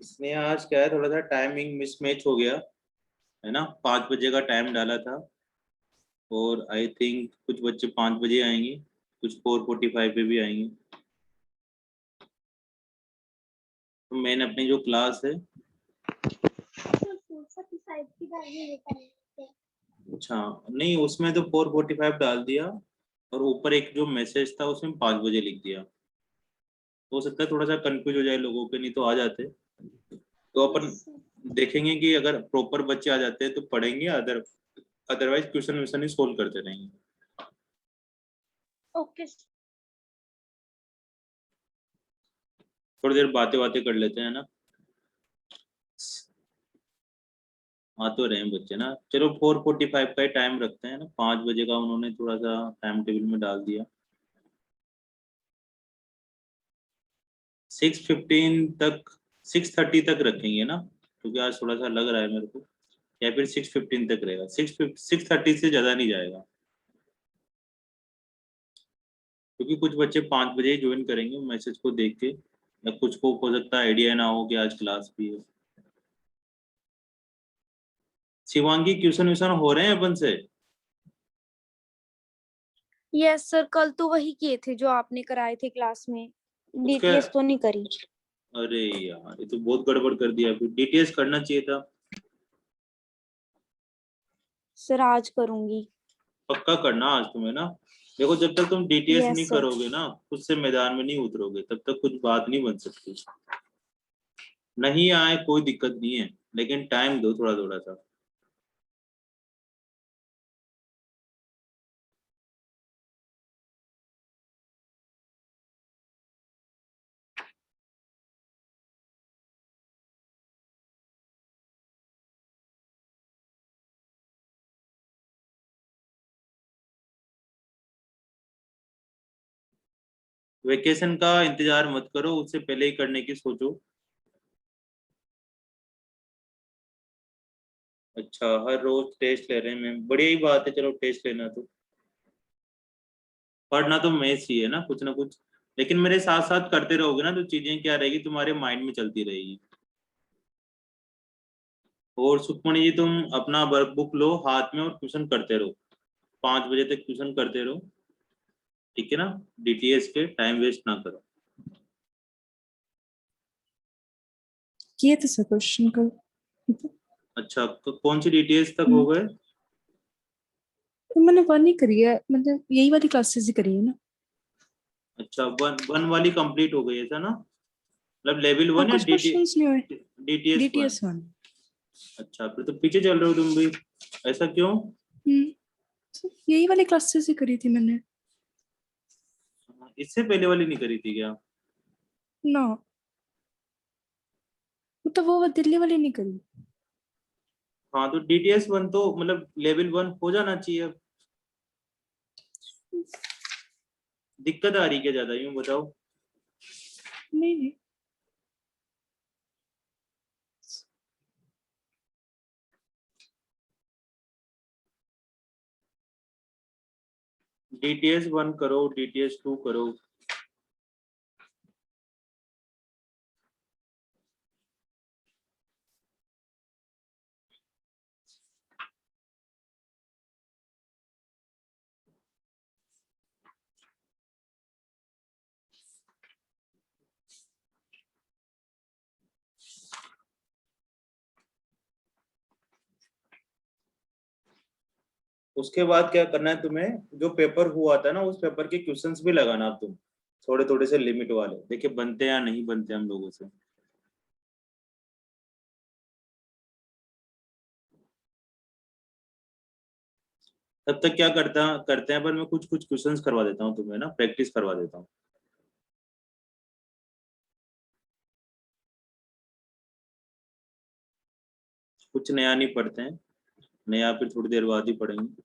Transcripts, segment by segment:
इसने आज क्या है, थोड़ा सा टाइमिंग मिसमैच हो गया है ना। 5 बजे का टाइम डाला था और आई थिंक कुछ बच्चे 5 बजे आएंगे, कुछ 4:45 पे भी आएंगे। तो मैंने अपनी जो क्लास है, अच्छा नहीं, उसमें तो 4:45 डाल दिया और ऊपर एक जो मैसेज था उसमें 5 बजे लिख दिया। हो सकता है थोड़ा सा कंफ्यूज हो जाए लोगों के, नहीं तो आ जाते। तो अपन देखेंगे कि अगर प्रॉपर बच्चे आ जाते हैं तो पढ़ेंगे, अदरवाइज क्वेश्चन व्वेश्चन ही सोल्व करते रहेंगे। ओके। थोड़ी देर बातें बातें कर लेते हैं ना। हाँ तो रहे हैं बच्चे ना, चलो 4:45 का ही टाइम रखते हैं ना, 5 बजे का उन्होंने थोड़ा सा टाइम टेबल में डाल दिया। 6:15 तक, 6:30 तक रखेंगे ना, क्योंकि आज थोड़ा सा लग रहा है मेरे को। या फिर 6:15 तक रहेगा, 6:30 से ज्यादा नहीं जाएगा, क्योंकि कुछ बच्चे 5 बजे ही ज्वाइन करेंगे मैसेज को देख के, या कुछ को हो सकता है आइडिया ना हो कि आज क्लास भी है। शिवांगी, क्वेश्चन व्वेश्चन हो रहे हैं अपन से? यस सर, कल तो वही किए थे जो आपने कराए थे क्लास में। उसके, डीटीएस तो नहीं करी। अरे यार ये तो बहुत गड़बड़ कर दिया, फिर डीटीएस करना चाहिए था। सर आज करूंगी। पक्का करना आज तुम्हें ना। देखो जब तक तुम डीटीएस नहीं यस सर। करोगे ना, खुद से मैदान में नहीं उतरोगे, तब तक कुछ बात नहीं बन सकती। नहीं आए कोई दिक्कत नहीं है, लेकिन टाइम दो थोड़ा थोड़ा सा। वेकेशन का इंतजार मत करो, उससे पहले ही करने की सोचो। अच्छा, हर रोज टेस्ट ले रहे हैं मैम, बढ़िया ही बात है, चलो टेस्ट लेना तो। पढ़ना तो मैथ्स ही है ना, कुछ ना कुछ। लेकिन मेरे साथ साथ करते रहोगे ना तो चीजें क्या रहेगी, तुम्हारे माइंड में चलती रहेगी। और सुखमणि जी, तुम अपना वर्कबुक लो हाथ में और ट्यूशन करते रहो, 5 बजे तक ट्यूशन करते रहो, ठीक है ना। डीटीएस के टाइम वेस्ट ना करो। किए थे सर क्वेश्चन कल। अच्छा, कौन सी डीटीएस तक हो गए? तो मैंने वन ही करी है, मतलब यही वाली क्लासेस ही करी है ना। अच्छा, वन वन वाली कंप्लीट हो गई है, ऐसा ना? मतलब लेवल हाँ 1 या कुछ क्वेश्चंस नहीं हुए। डीटीएस 1? DTS one. अच्छा, फिर तो पीछे चल रहे हो तुम भी, ऐसा क्यों? यही वाली क्लासेस ही करी थी मैंने। इससे पहले वाली नहीं करी थी क्या? ना, मतलब वो दिल्ली वाली नहीं करी। हाँ तो डीटीएस 1 तो मतलब लेवल 1 हो जाना चाहिए अब। दिक्कत आ रही क्या ज्यादा, यूं बताओ। नहीं नहीं। डीटीएस 1 करो, डीटीएस 2 करो। उसके बाद क्या करना है तुम्हें, जो पेपर हुआ था ना उस पेपर के क्वेश्चंस भी लगाना अब तुम, थोड़े थोड़े से लिमिट वाले, देखिए बनते हैं या नहीं बनते हम लोगों से। तब तक क्या करता करते हैं, पर मैं कुछ कुछ क्वेश्चंस करवा देता हूँ तुम्हें ना, प्रैक्टिस करवा देता हूँ। कुछ नया नहीं पढ़ते हैं, नया फिर थोड़ी देर बाद ही पढ़ेंगे।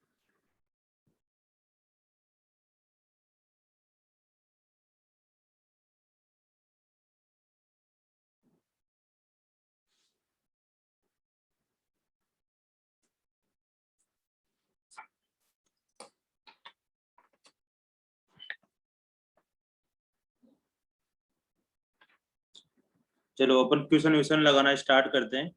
चलो अपन क्वेश्चन व्यूशन लगाना स्टार्ट करते हैं।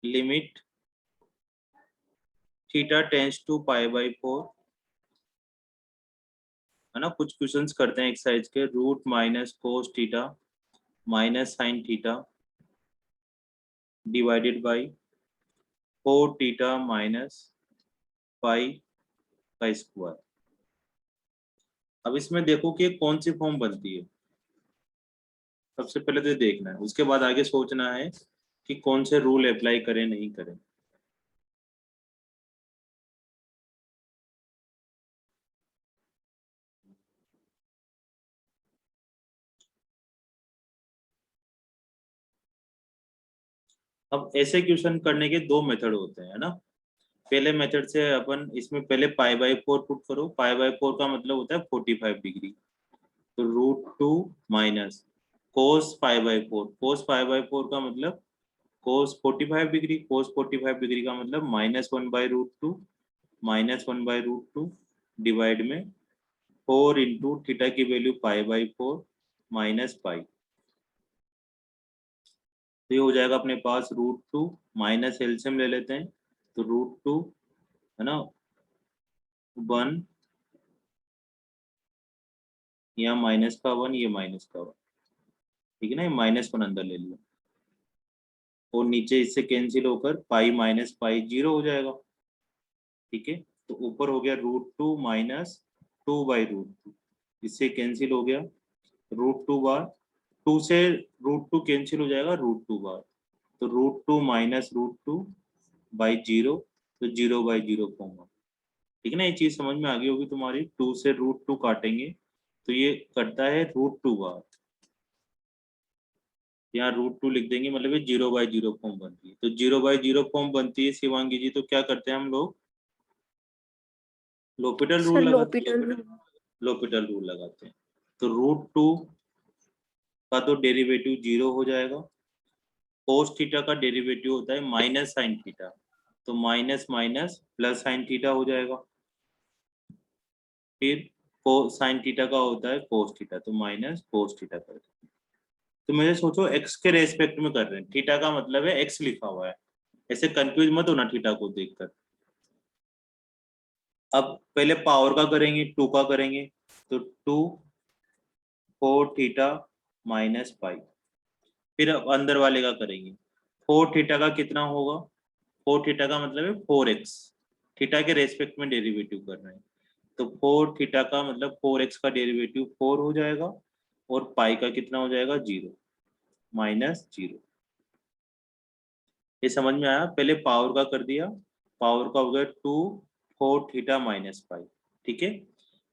Limit theta tends to pi by 4, है ना। कुछ क्वेश्चंस करते हैं एक्सरसाइज के। Root minus cos theta minus sine theta divided by 4 theta minus pi का स्क्वायर। अब इसमें देखो कि कौन सी फॉर्म बनती है, सबसे पहले तो ये देखना है, उसके बाद आगे सोचना है कि कौन से रूल अप्लाई करें नहीं करें। अब ऐसे क्वेश्चन करने के दो मेथड होते हैं, है ना। पहले मेथड से अपन इसमें पहले पाई बाई 4 पुट करो। पाई बाई 4 का मतलब होता है 45 डिग्री। तो root 2 minus cos pi by 4। Cos pi by 4 का मतलब कोस 45 डिग्री। कोस 45 डिग्री का मतलब -1/√2 -1/√2 डिवाइड में 4 इंटू थीटा की value pi by 4 minus pi. तो ये हो जाएगा अपने पास √2 माइनस एलसीएम ले लेते हैं। तो √2, है ना, 1, यहाँ माइनस का 1, ये माइनस का 1, ठीक है ना। ये -1 अंदर ले लिया और नीचे इससे कैंसिल होकर पाई माइनस पाई 0 हो जाएगा, ठीक है। तो ऊपर हो गया √2 माइनस 2/√2, इससे कैंसिल हो गया √2 बार। 2 से √2 कैंसिल हो जाएगा √2 बार। तो √2 माइनस √2 बाई 0, तो 0/0 फॉर्म। ठीक है ना, ये चीज समझ में आ गई होगी तुम्हारी। 2 से √2 काटेंगे तो ये करता है √2 बार। यहाँ √2 लिख देंगे, मतलब ये 0/0 फॉर्म बनती है। तो 0/0 फॉर्म बनती है शिवांगी जी, तो क्या करते हैं हम लोग, लोपिटल सर रूल लगाते हैं। लोपिटल। लोपिटल रूल लगाते हैं। तो √2 का तो डेरिवेटिव 0 हो जाएगा। कोस थीटा का डेरिवेटिव होता है माइनस साइन थीटा, तो minus minus plus sine theta हो जाएगा। फिर साइन थीटा का होता है कोस थीटा, तो माइनस कोस थीटा कर। तो मुझे सोचो एक्स के रेस्पेक्ट में कर रहे हैं, थीटा का मतलब है एक्स लिखा हुआ है, ऐसे कंफ्यूज मत होना थीटा को देखकर। अब पहले पावर का करेंगे, 2 का करेंगे। तो 2 4 थीटा माइनस पाई। फिर अब अंदर वाले का करेंगे। 4 थीटा का कितना होगा, 4 थीटा का मतलब है 4x, थीटा के रेस्पेक्ट में डेरिवेटिव कर रहे हैं। तो 4 थीटा का मतलब 4x का डेरिवेटिव 4 हो जाएगा और पाई का कितना हो जाएगा 0 -0। ये समझ में आया। पहले पावर का कर दिया, पावर का हो गया 2 4 थीटा माइनस पाई, ठीक है।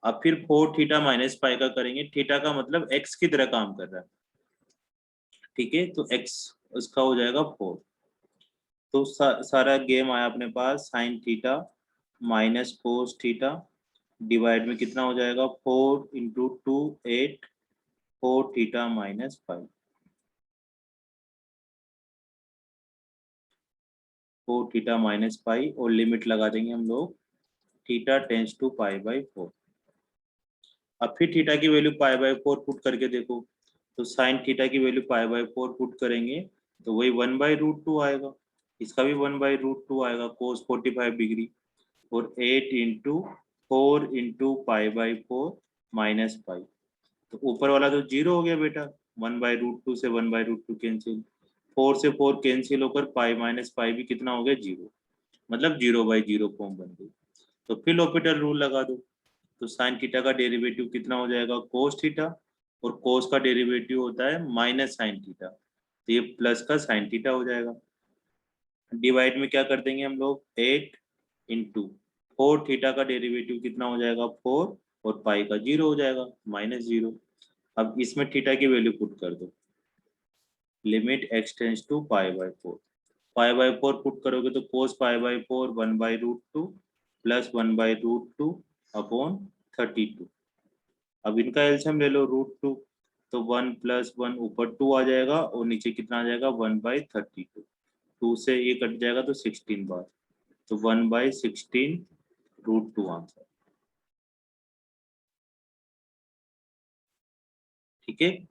अब फिर 4 थीटा माइनस पाई का करेंगे। थीटा का मतलब x की तरह काम कर रहा है, ठीक है। तो x उसका हो जाएगा 4। तो सारा गेम आया अपने पास sine theta minus cos theta divide में कितना हो जाएगा 4 into 2 8 4 theta minus 5। 4 theta minus pi और लिमिट लगा देंगे हम लोग theta tends to pi by 4। अब फिर थीटा की वैल्यू पाई बाई 4 पुट करके देखो। तो साइन थीटा की वैल्यू पाई बाई 4 पुट करेंगे तो वही 1/√2 आएगा। इसका भी 1/√2 आएगा कोस 45 डिग्री। और 8 into 4 into pi by 4 minus pi. तो ऊपर वाला तो 0 हो गया बेटा, 1/√2 से 1/√2 कैंसिल, 4 से 4 कैंसिल होकर पाई माइनस पाई भी कितना हो गया 0, मतलब 0/0 फॉर्म बन गई। तो फिर l'Hopital रूल लगा दो। तो साइन थीटा का डेरिवेटिव कितना हो जाएगा कोस थीटा, और कोस का डेरिवेटिव होता है माइनस साइन थीटा, तो ये प्लस का साइन थीटा हो जाएगा। डिवाइड में क्या कर देंगे हम लोग 8 इंटू 4 थीटा का डेरिवेटिव कितना हो जाएगा 4 और पाई का 0 हो जाएगा -0। अब इसमें थीटा की वैल्यू पुट कर दो, limit x tends to pi by 4। Pi by 4 put करोगे तो cos pi by 4 1/√2 plus 1/√2 upon 32। अब इनका एलसीएम ले लो √2, तो 1 + 1 ऊपर 2 आ जाएगा और नीचे कितना आ जाएगा 1/32। 2 से ये कट जाएगा तो 16 बार, तो 1/16 √2 आंसर। ठीक है,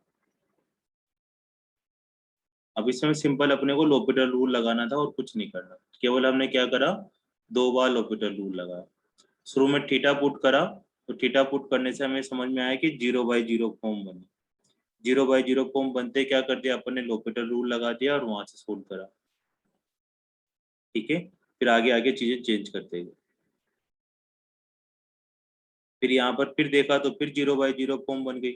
अब इसमें सिंपल अपने को लोपिटल रूल लगाना था और कुछ नहीं करना, केवल हमने क्या करा, 2 बार लोपिटल रूल लगाया। शुरू में थीटा पुट करा, तो थीटा पुट करने से हमें समझ में आया कि 0/0 फॉर्म बने। 0/0 फॉर्म बनते क्या कर दिया अपन ने, लोपिटल रूल लगा दिया और वहां से सोल्व करा। ठीक है, फिर आगे आगे चीजें चेंज करते गए। फिर यहाँ पर फिर देखा तो फिर 0/0 फॉर्म बन गई,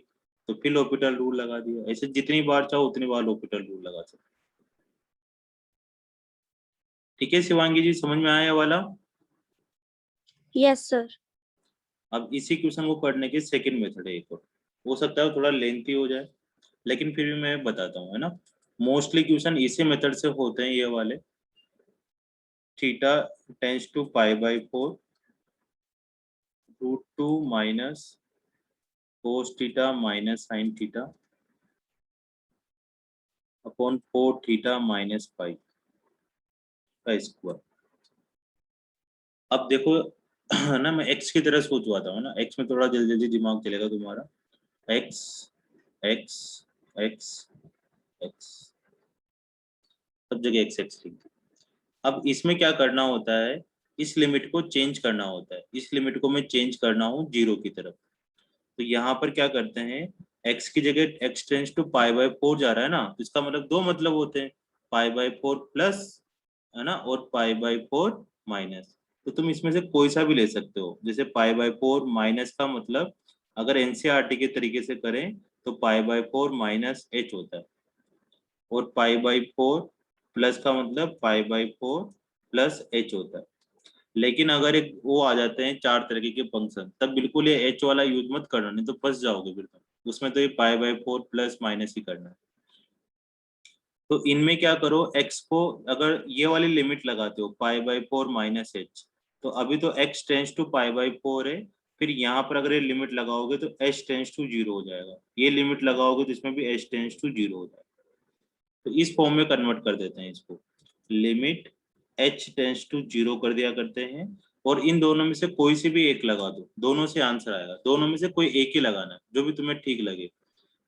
तो फिर लोपिटल रूल लगा दिया। ऐसे जितनी बार चाहो उतनी बार लोपिटल रूल लगा सकते। ठीक है शिवांगी जी, समझ में आया ये वाला? Yes sir. अब इसी क्वेश्चन को करने के सेकंड मेथड है एक और, हो सकता है थोड़ा लेंथी हो जाए, लेकिन फिर भी मैं बताता हूँ, है ना। मोस्टली क्वेश्चन इसी मेथड से होते हैं ये वाले। Theta tends to π/4 √2 minus cos theta minus sin theta upon 4 theta minus pi का स्क्वायर। अब देखो ना, मैं एक्स की तरह सोचवाता हूँ ना, एक्स में थोड़ा जल्दी जल्दी दिमाग चलेगा तुम्हारा। एक्स एक्स एक्स एक्स, सब जगह एक्स एक्स लिख दो। अब इसमें क्या करना होता है, इस लिमिट को चेंज करना होता है। इस लिमिट को मैं चेंज करना हूँ 0 की तरफ। तो यहाँ पर क्या करते हैं, x की जगह x टेंस टू π/4 जा रहा है ना, तो इसका मतलब दो मतलब होते हैं, π/4 प्लस, है ना, और π/4 माइनस। तो तुम इसमें से कोई सा भी ले सकते हो, जैसे π/4 माइनस का मतलब अगर एनसीईआरटी के तरीके से करें तो π/4 माइनस h होता है, और π/4 प्लस का मतलब π/4 प्लस h होता है। लेकिन अगर एक वो आ जाते हैं 4 तरीके के फंक्शन, तब बिल्कुल ये एच वाला यूज मत करना, नहीं तो फंस जाओगे फिर तुम उसमें, तो ये π/4 प्लस माइनस ही करना है। तो इनमें क्या करो, x को अगर ये वाली लिमिट लगाते हो π/4 माइनस एच, तो अभी तो x टेंस टू π/4 है, फिर यहाँ पर अगर ये लिमिट लगाओगे तो h टेंस टू 0 हो जाएगा, ये लिमिट लगाओगे तो इसमें भी h टेंस टू 0 हो जाएगा। तो इस फॉर्म में कन्वर्ट कर देते हैं इसको, लिमिट h टेंस टू 0 कर दिया करते हैं, और इन दोनों में से कोई से भी एक लगा दो, दोनों से आंसर आएगा। दोनों में से कोई एक ही लगाना है, जो भी तुम्हें ठीक लगे।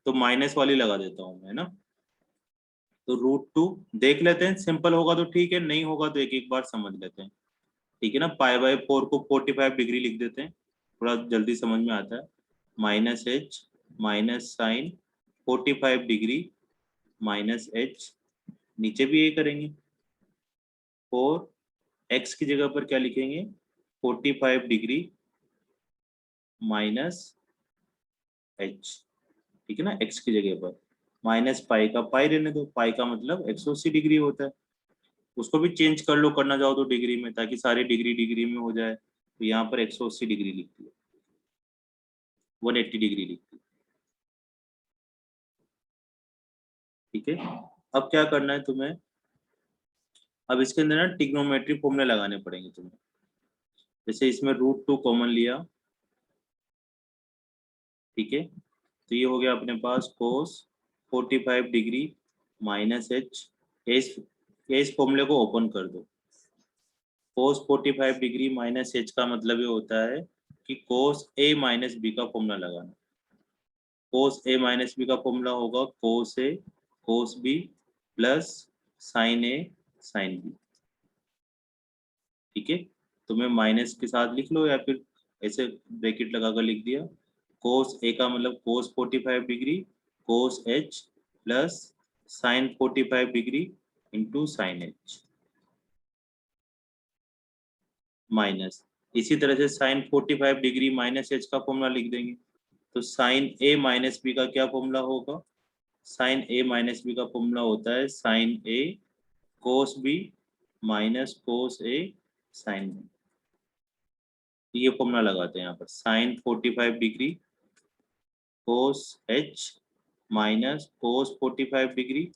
तो माइनस वाली लगा देता हूँ मैं ना, तो √2 देख लेते हैं, सिंपल होगा तो ठीक है, नहीं होगा तो एक एक बार समझ लेते हैं। ठीक है ना, π/4 को 45 डिग्री लिख देते हैं, थोड़ा जल्दी समझ में आता है। Minus h minus sine 45 degree minus h, नीचे भी ये करेंगे। और x की जगह पर क्या लिखेंगे, 45 डिग्री माइनस h। ठीक है ना, x की जगह पर माइनस पाई का पाई रहने दो, पाई का मतलब 180 डिग्री होता है। उसको भी चेंज कर लो, करना चाहो तो डिग्री में, ताकि सारी डिग्री डिग्री में हो जाए। तो यहाँ पर 180 डिग्री लिख दिया, 180 डिग्री लिख दिया। ठीक है, अब क्या करना है तुम्हें, अब इसके अंदर ना ट्रिग्नोमेट्री फॉर्मूले लगाने पड़ेंगे तुम्हें। जैसे इसमें √2 कॉमन लिया, ठीक है, तो ये हो गया अपने पास कोस 45 डिग्री माइनस एच। इस फॉर्मूले को ओपन कर दो। कोस 45 डिग्री माइनस एच का मतलब ये होता है कि कोस ए माइनस बी का फॉर्मूला लगाना। कोस ए माइनस बी का फॉर्मूला होगा कोस ए कोस बी प्लस साइन ए साइन बी। ठीक है, तो मैं माइनस के साथ लिख लो या फिर ऐसे ब्रैकेट लगाकर लिख दिया। कोस ए का मतलब कोस 45 degree cos H plus sign 45 degree into sine h minus, इसी तरह से साइन 45 डिग्री माइनस एच का फॉर्मूला लिख देंगे। तो साइन ए माइनस बी का क्या फॉर्मूला होगा, साइन ए माइनस बी का फॉर्मूला होता है sine A cos B minus cos A sine B. ये फॉर्मूला लगाते हैं यहाँ पर, sine 45 degree cos H minus cos 45 degree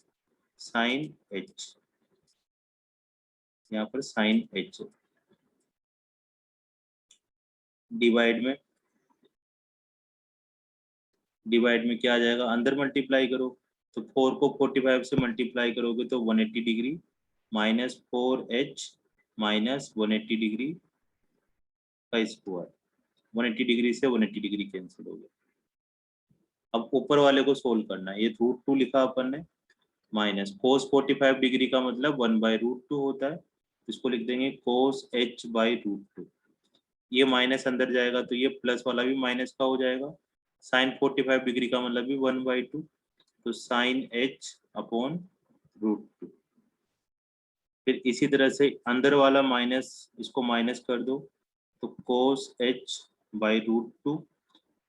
sine H, यहाँ पर साइन एच डिवाइड में डिवाइड में क्या आ जाएगा, अंदर मल्टीप्लाई करो, तो 4 को 45 से मल्टीप्लाई करोगे तो 180 degree minus 4h minus 180 degree का स्क्वायर, 180 डिग्री से 180 डिग्री कैंसिल हो गया। अब ऊपर वाले को सोल्व करना है, ये √2 लिखा अपन ने, माइनस cos 45 डिग्री का मतलब 1/√2 होता है, इसको लिख देंगे cos h/√2। ये माइनस अंदर जाएगा तो ये प्लस वाला भी माइनस का हो जाएगा, sin 45 डिग्री का मतलब भी 1/2, तो sin h/√2। फिर इसी तरह से अंदर वाला माइनस, इसको माइनस कर दो, तो cos h/√2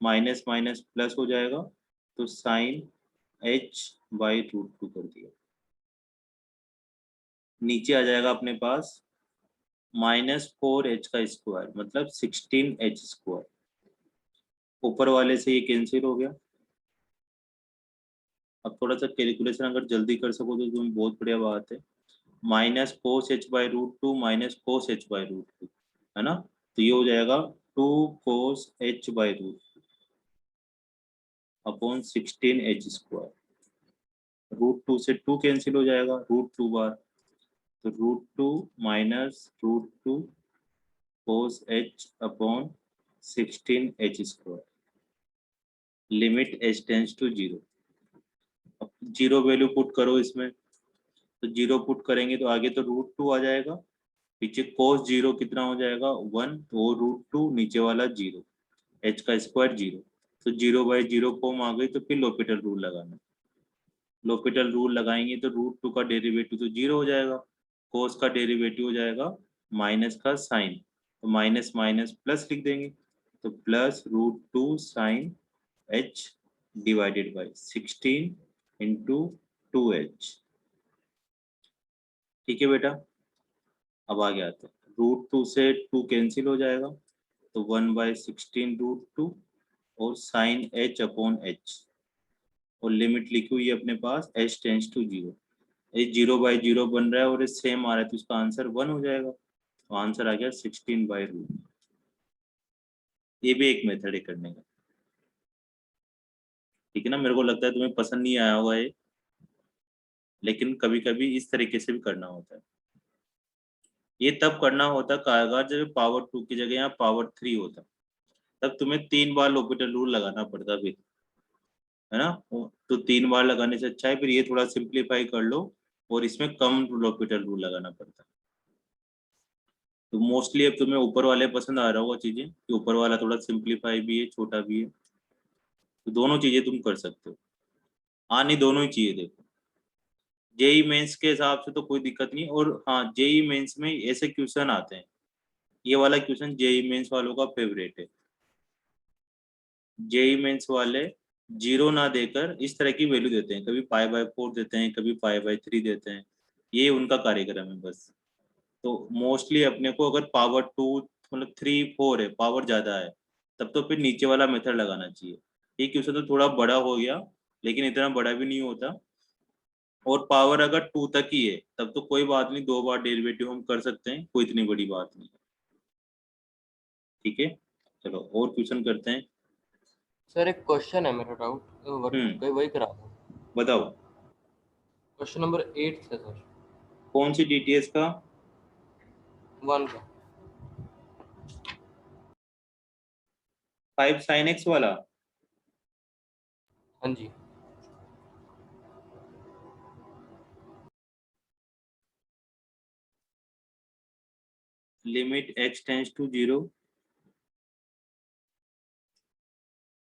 minus minus plus हो जाएगा, तो sin h/√2 कर दिया। नीचे आ जाएगा अपने पास -4h का स्क्वायर मतलब 16h²। ऊपर वाले से ये कैंसिल हो गया। अब थोड़ा सा कैलकुलेशन अगर जल्दी कर सको तो तुम बहुत बढ़िया बात है। -cos h/√2 minus cos h/√2 है ना, तो ये हो जाएगा 2 cos h/√2 अपॉन 16h²। √2 से 2 कैंसिल हो जाएगा, √2 बार, तो √2 minus √2 cos h upon 16h²। Limit h tends to 0। अब 0 वैल्यू पुट करो इसमें, तो 0 पुट करेंगे तो आगे तो √2 आ जाएगा, पीछे cos 0 कितना हो जाएगा 1, तो √2 नीचे वाला 0, h का स्क्वायर 0, तो 0/0 फॉर्म आ गई। तो फिर लोपिटल रूल लगाना, लोपिटल रूल लगाएंगे तो √2 का डेरिवेटिव तो 0 हो जाएगा, cos का डेरिवेटिव हो जाएगा माइनस का साइन, तो माइनस माइनस प्लस लिख देंगे, तो plus √2 sine h divided by 16 into 2h। ठीक है बेटा, अब आगे आते हैं, √2 से 2 कैंसिल हो जाएगा, तो 1/16 √2 और साइन h अपॉन h, और लिमिट लिखी हुई है अपने पास h टेंस टू 0। ये 0/0 बन रहा है और ये सेम आ रहा है तो इसका आंसर 1 हो जाएगा, तो आंसर आ गया 16/√। ये भी एक मेथड है करने का। ठीक है ना, मेरे को लगता है तुम्हें पसंद नहीं आया होगा ये, लेकिन कभी कभी इस तरीके से भी करना होता है। ये तब करना होता है अगर जब पावर 2 की जगह यहाँ पावर 3 होता, तब तुम्हें 3 बार लोपिटल रूल लगाना पड़ता फिर, है ना, तो 3 बार लगाने से अच्छा है फिर ये थोड़ा सिंप्लीफाई कर लो और इसमें कम लोपिटल रूल लगाना पड़ता है। तो मोस्टली अब तुम्हें ऊपर वाले पसंद आ रहा होगा चीजें, कि ऊपर वाला थोड़ा सिंप्लीफाई भी है, छोटा भी है, तो दोनों चीजें तुम कर सकते हो। हाँ नहीं, दोनों ही चाहिए देखो, जेई मेंस के हिसाब से तो कोई दिक्कत नहीं, और हाँ जेई मेंस में ऐसे क्वेश्चन आते हैं, ये वाला क्वेश्चन जेई मेंस वालों का फेवरेट है। जेई मेंस वाले 0 ना देकर इस तरह की वैल्यू देते हैं, कभी π/4 देते हैं, कभी π/3 देते हैं, ये उनका कार्यक्रम है बस। तो मोस्टली अपने को अगर पावर 2 मतलब 3 4 है, पावर ज्यादा है, तब तो फिर नीचे वाला मेथड लगाना चाहिए। ये क्वेश्चन तो थोड़ा बड़ा हो गया, लेकिन इतना बड़ा भी नहीं होता, और पावर अगर 2 तक ही है तब तो कोई बात नहीं, 2 बार डेरिवेटिव हम कर सकते हैं, कोई इतनी बड़ी बात नहीं। ठीक है, चलो और क्वेश्चन करते हैं। सर एक क्वेश्चन है मेरा डाउट, वही करा दो। बताओ क्वेश्चन नंबर 8 है सर, कौन सी डीटीएस का? 1 का। 5 sin x वाला? हाँ जी। Limit x tends to 0,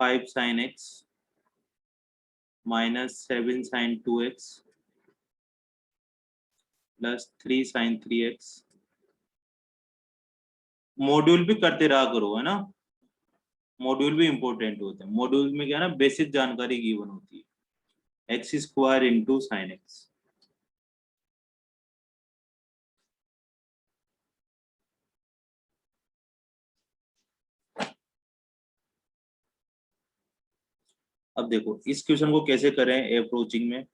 5 sin x minus 7 sin 2x plus 3 sin 3x। Module भी करते रहा करो, है ना, मॉड्यूल भी इंपॉर्टेंट होते हैं। मॉड्यूल में क्या है ना, बेसिक जानकारी गिवन होती है, x² इंटू साइन एक्स। अब देखो इस क्वेश्चन को कैसे करें अप्रोचिंग में,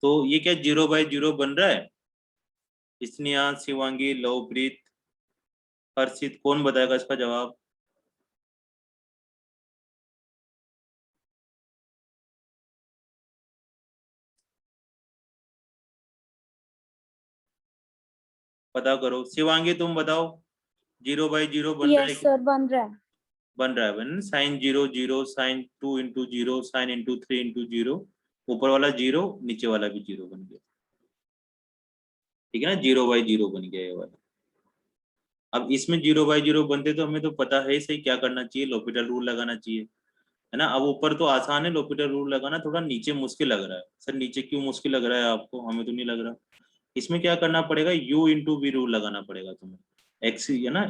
तो ये क्या 0/0 बन रहा है? स्नेहा, शिवांगी, लवप्रीत, हर्षित, कौन बताएगा इसका जवाब? पता करो। शिवांगी तुम बताओ, 0/0 बन रहा है यस कि सर बन रहा है। बन रहा है? Sine 0 0, sine 2 into 0, sine into 3 into 0, ऊपर वाला 0, नीचे वाला भी 0 बन गया। ठीक है ना, 0/0 बन गया ये वाला। अब इसमें 0/0 बनते तो हमें तो पता है ही सही क्या करना चाहिए, l'Hopital रूल लगाना चाहिए, है ना। अब ऊपर तो आसान है, l'Hopital रूल लगाना, थोड़ा नीचे मुश्किल लग रहा है। सर नीचे क्यों मुश्किल लग रहा है आपको? हमें तो नहीं लग रहा। इसमें क्या करना पड़ेगा, u इंटू वी रूल लगाना पड़ेगा तुम्हें। एक्स है ना,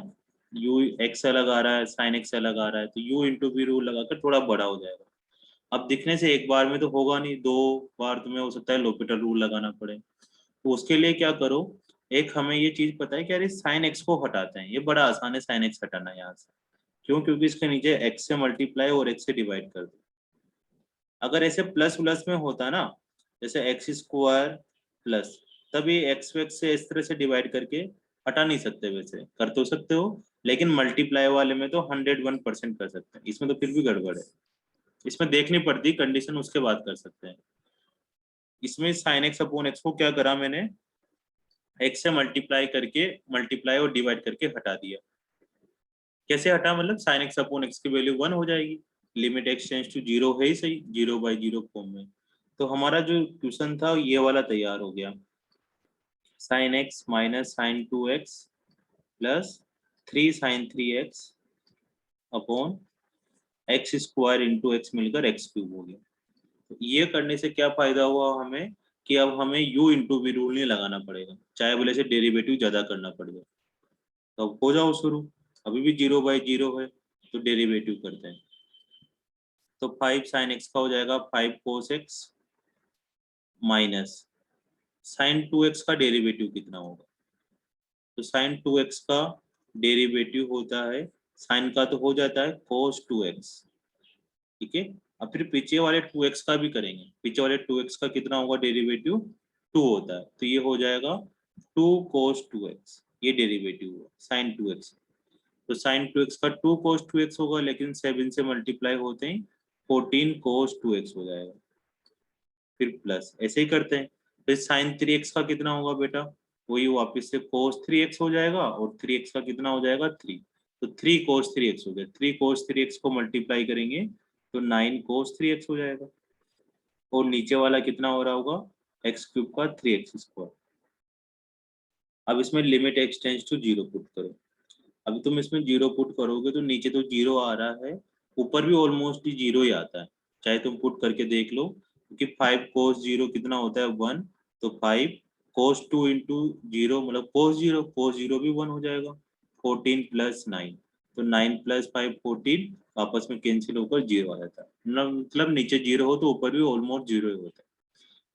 u एक्स अलग आ रहा है, साइन एक्स अलग आ रहा है, तो u इंटू वी रूल लगाकर थोड़ा बड़ा हो जाएगा। अब दिखने से एक बार में तो होगा नहीं, 2 बार तुम्हें हो सकता है l'Hopital रूल लगाना पड़े। तो उसके लिए क्या करो, एक हमें ये चीज पता है कि यार साइन एक्स को हटाते हैं, ये बड़ा आसान है साइन एक्स हटाना यहाँ से। क्यों? क्योंकि इसके नीचे एक्स से मल्टीप्लाई और एक्स से डिवाइड कर दो। अगर ऐसे प्लस प्लस में होता ना, जैसे एक्स स्क्वायर प्लस, तभी एक्स एक्स से इस तरह से डिवाइड करके हटा नहीं सकते, वैसे कर तो सकते हो, लेकिन मल्टीप्लाई वाले में तो 101% कर सकते हैं, इसमें तो फिर भी गड़बड़ है। इसमें देखनी पड़ती कंडीशन, उसके बाद कर सकते हैं। इसमें साइन एक्स अपॉन एक्स को क्या करा मैंने, एक्स से मल्टीप्लाई करके, मल्टीप्लाई और डिवाइड करके हटा दिया। कैसे हटा, मतलब साइन एक्स अपॉन एक्स की वैल्यू 1 हो जाएगी, लिमिट एक्स टेंड्स टू 0 है ही सही, 0/0 फॉर्म में। तो हमारा जो क्वेश्चन था ये वाला तैयार हो गया, sine X minus sine 2x plus 3 sin 3x upon X square into X मिलकर एक्स क्यूब हो गया। तो ये करने से क्या फायदा हुआ हमें, कि अब हमें u इंटू वी रूल नहीं लगाना पड़ेगा, चाहे बोले से डेरिवेटिव ज्यादा करना पड़ जाए। तो अब हो जाओ शुरू, अभी भी 0/0 है, तो डेरिवेटिव करते हैं। तो 5 sin x का हो जाएगा 5 cos x minus sin 2x का डेरिवेटिव कितना होगा, तो sin 2x का डेरिवेटिव होता है, साइन का तो हो जाता है cos 2x। ठीक है, अब फिर पीछे वाले 2x का भी करेंगे, पीछे वाले 2x का कितना होगा डेरिवेटिव, 2 होता है, तो ये हो जाएगा 2 cos 2x, ये डेरिवेटिव हुआ sin 2x। तो sin 2x का 2 cos 2x होगा, लेकिन 7 से मल्टीप्लाई होते हैं 14 cos 2x हो जाएगा। फिर प्लस ऐसे ही करते हैं। फिर sin 3x का कितना होगा बेटा, वही वापस से cos 3x हो जाएगा, और 3x का कितना हो जाएगा 3, तो 3 cos 3x हो गया। 3 cos 3x को मल्टीप्लाई करेंगे तो 9 cos 3x हो जाएगा, और नीचे वाला कितना हो रहा होगा, एक्स क्यूब का 3x²। अब इसमें limit x tends to 0 put करो। अभी तुम इसमें 0 पुट करोगे तो नीचे तो 0 आ रहा है, ऊपर भी ऑलमोस्ट 0 ही आता है, चाहे तुम पुट करके देख लो, क्योंकि 5 cos 0 कितना होता है 1, तो 5 cos 2 इंटू 0 मतलब cos 0 भी 1 हो जाएगा। 14 प्लस 9, तो 9 प्लस 5 14, आपस में कैंसिल होकर 0 आ जाता है, मतलब नीचे 0 हो तो ऊपर भी ऑलमोस्ट 0 ही होता है।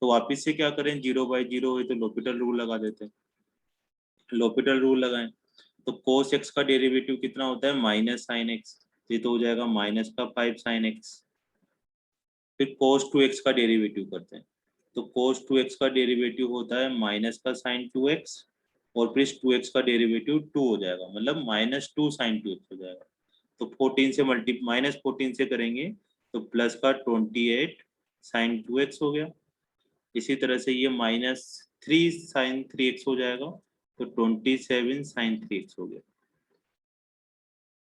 तो वापिस से क्या करें, 0/0 है तो l'Hopital रूल लगा देते हैं। l'Hopital रूल लगाएं तो cos x का डेरिवेटिव कितना होता है माइनस साइन एक्स, ये तो हो जाएगा माइनस का 5 sin x। फिर cos 2x का डेरिवेटिव करते हैं, तो cos 2x का डेरिवेटिव होता है माइनस का sin 2x, और फिर 2x का डेरिवेटिव 2 हो जाएगा, मतलब -2 sin 2x हो जाएगा। तो 14 से -14 से करेंगे तो प्लस का 28 sin 2x हो गया। इसी तरह से ये -3 sin 3x हो जाएगा, तो 27 sin 3x हो गया।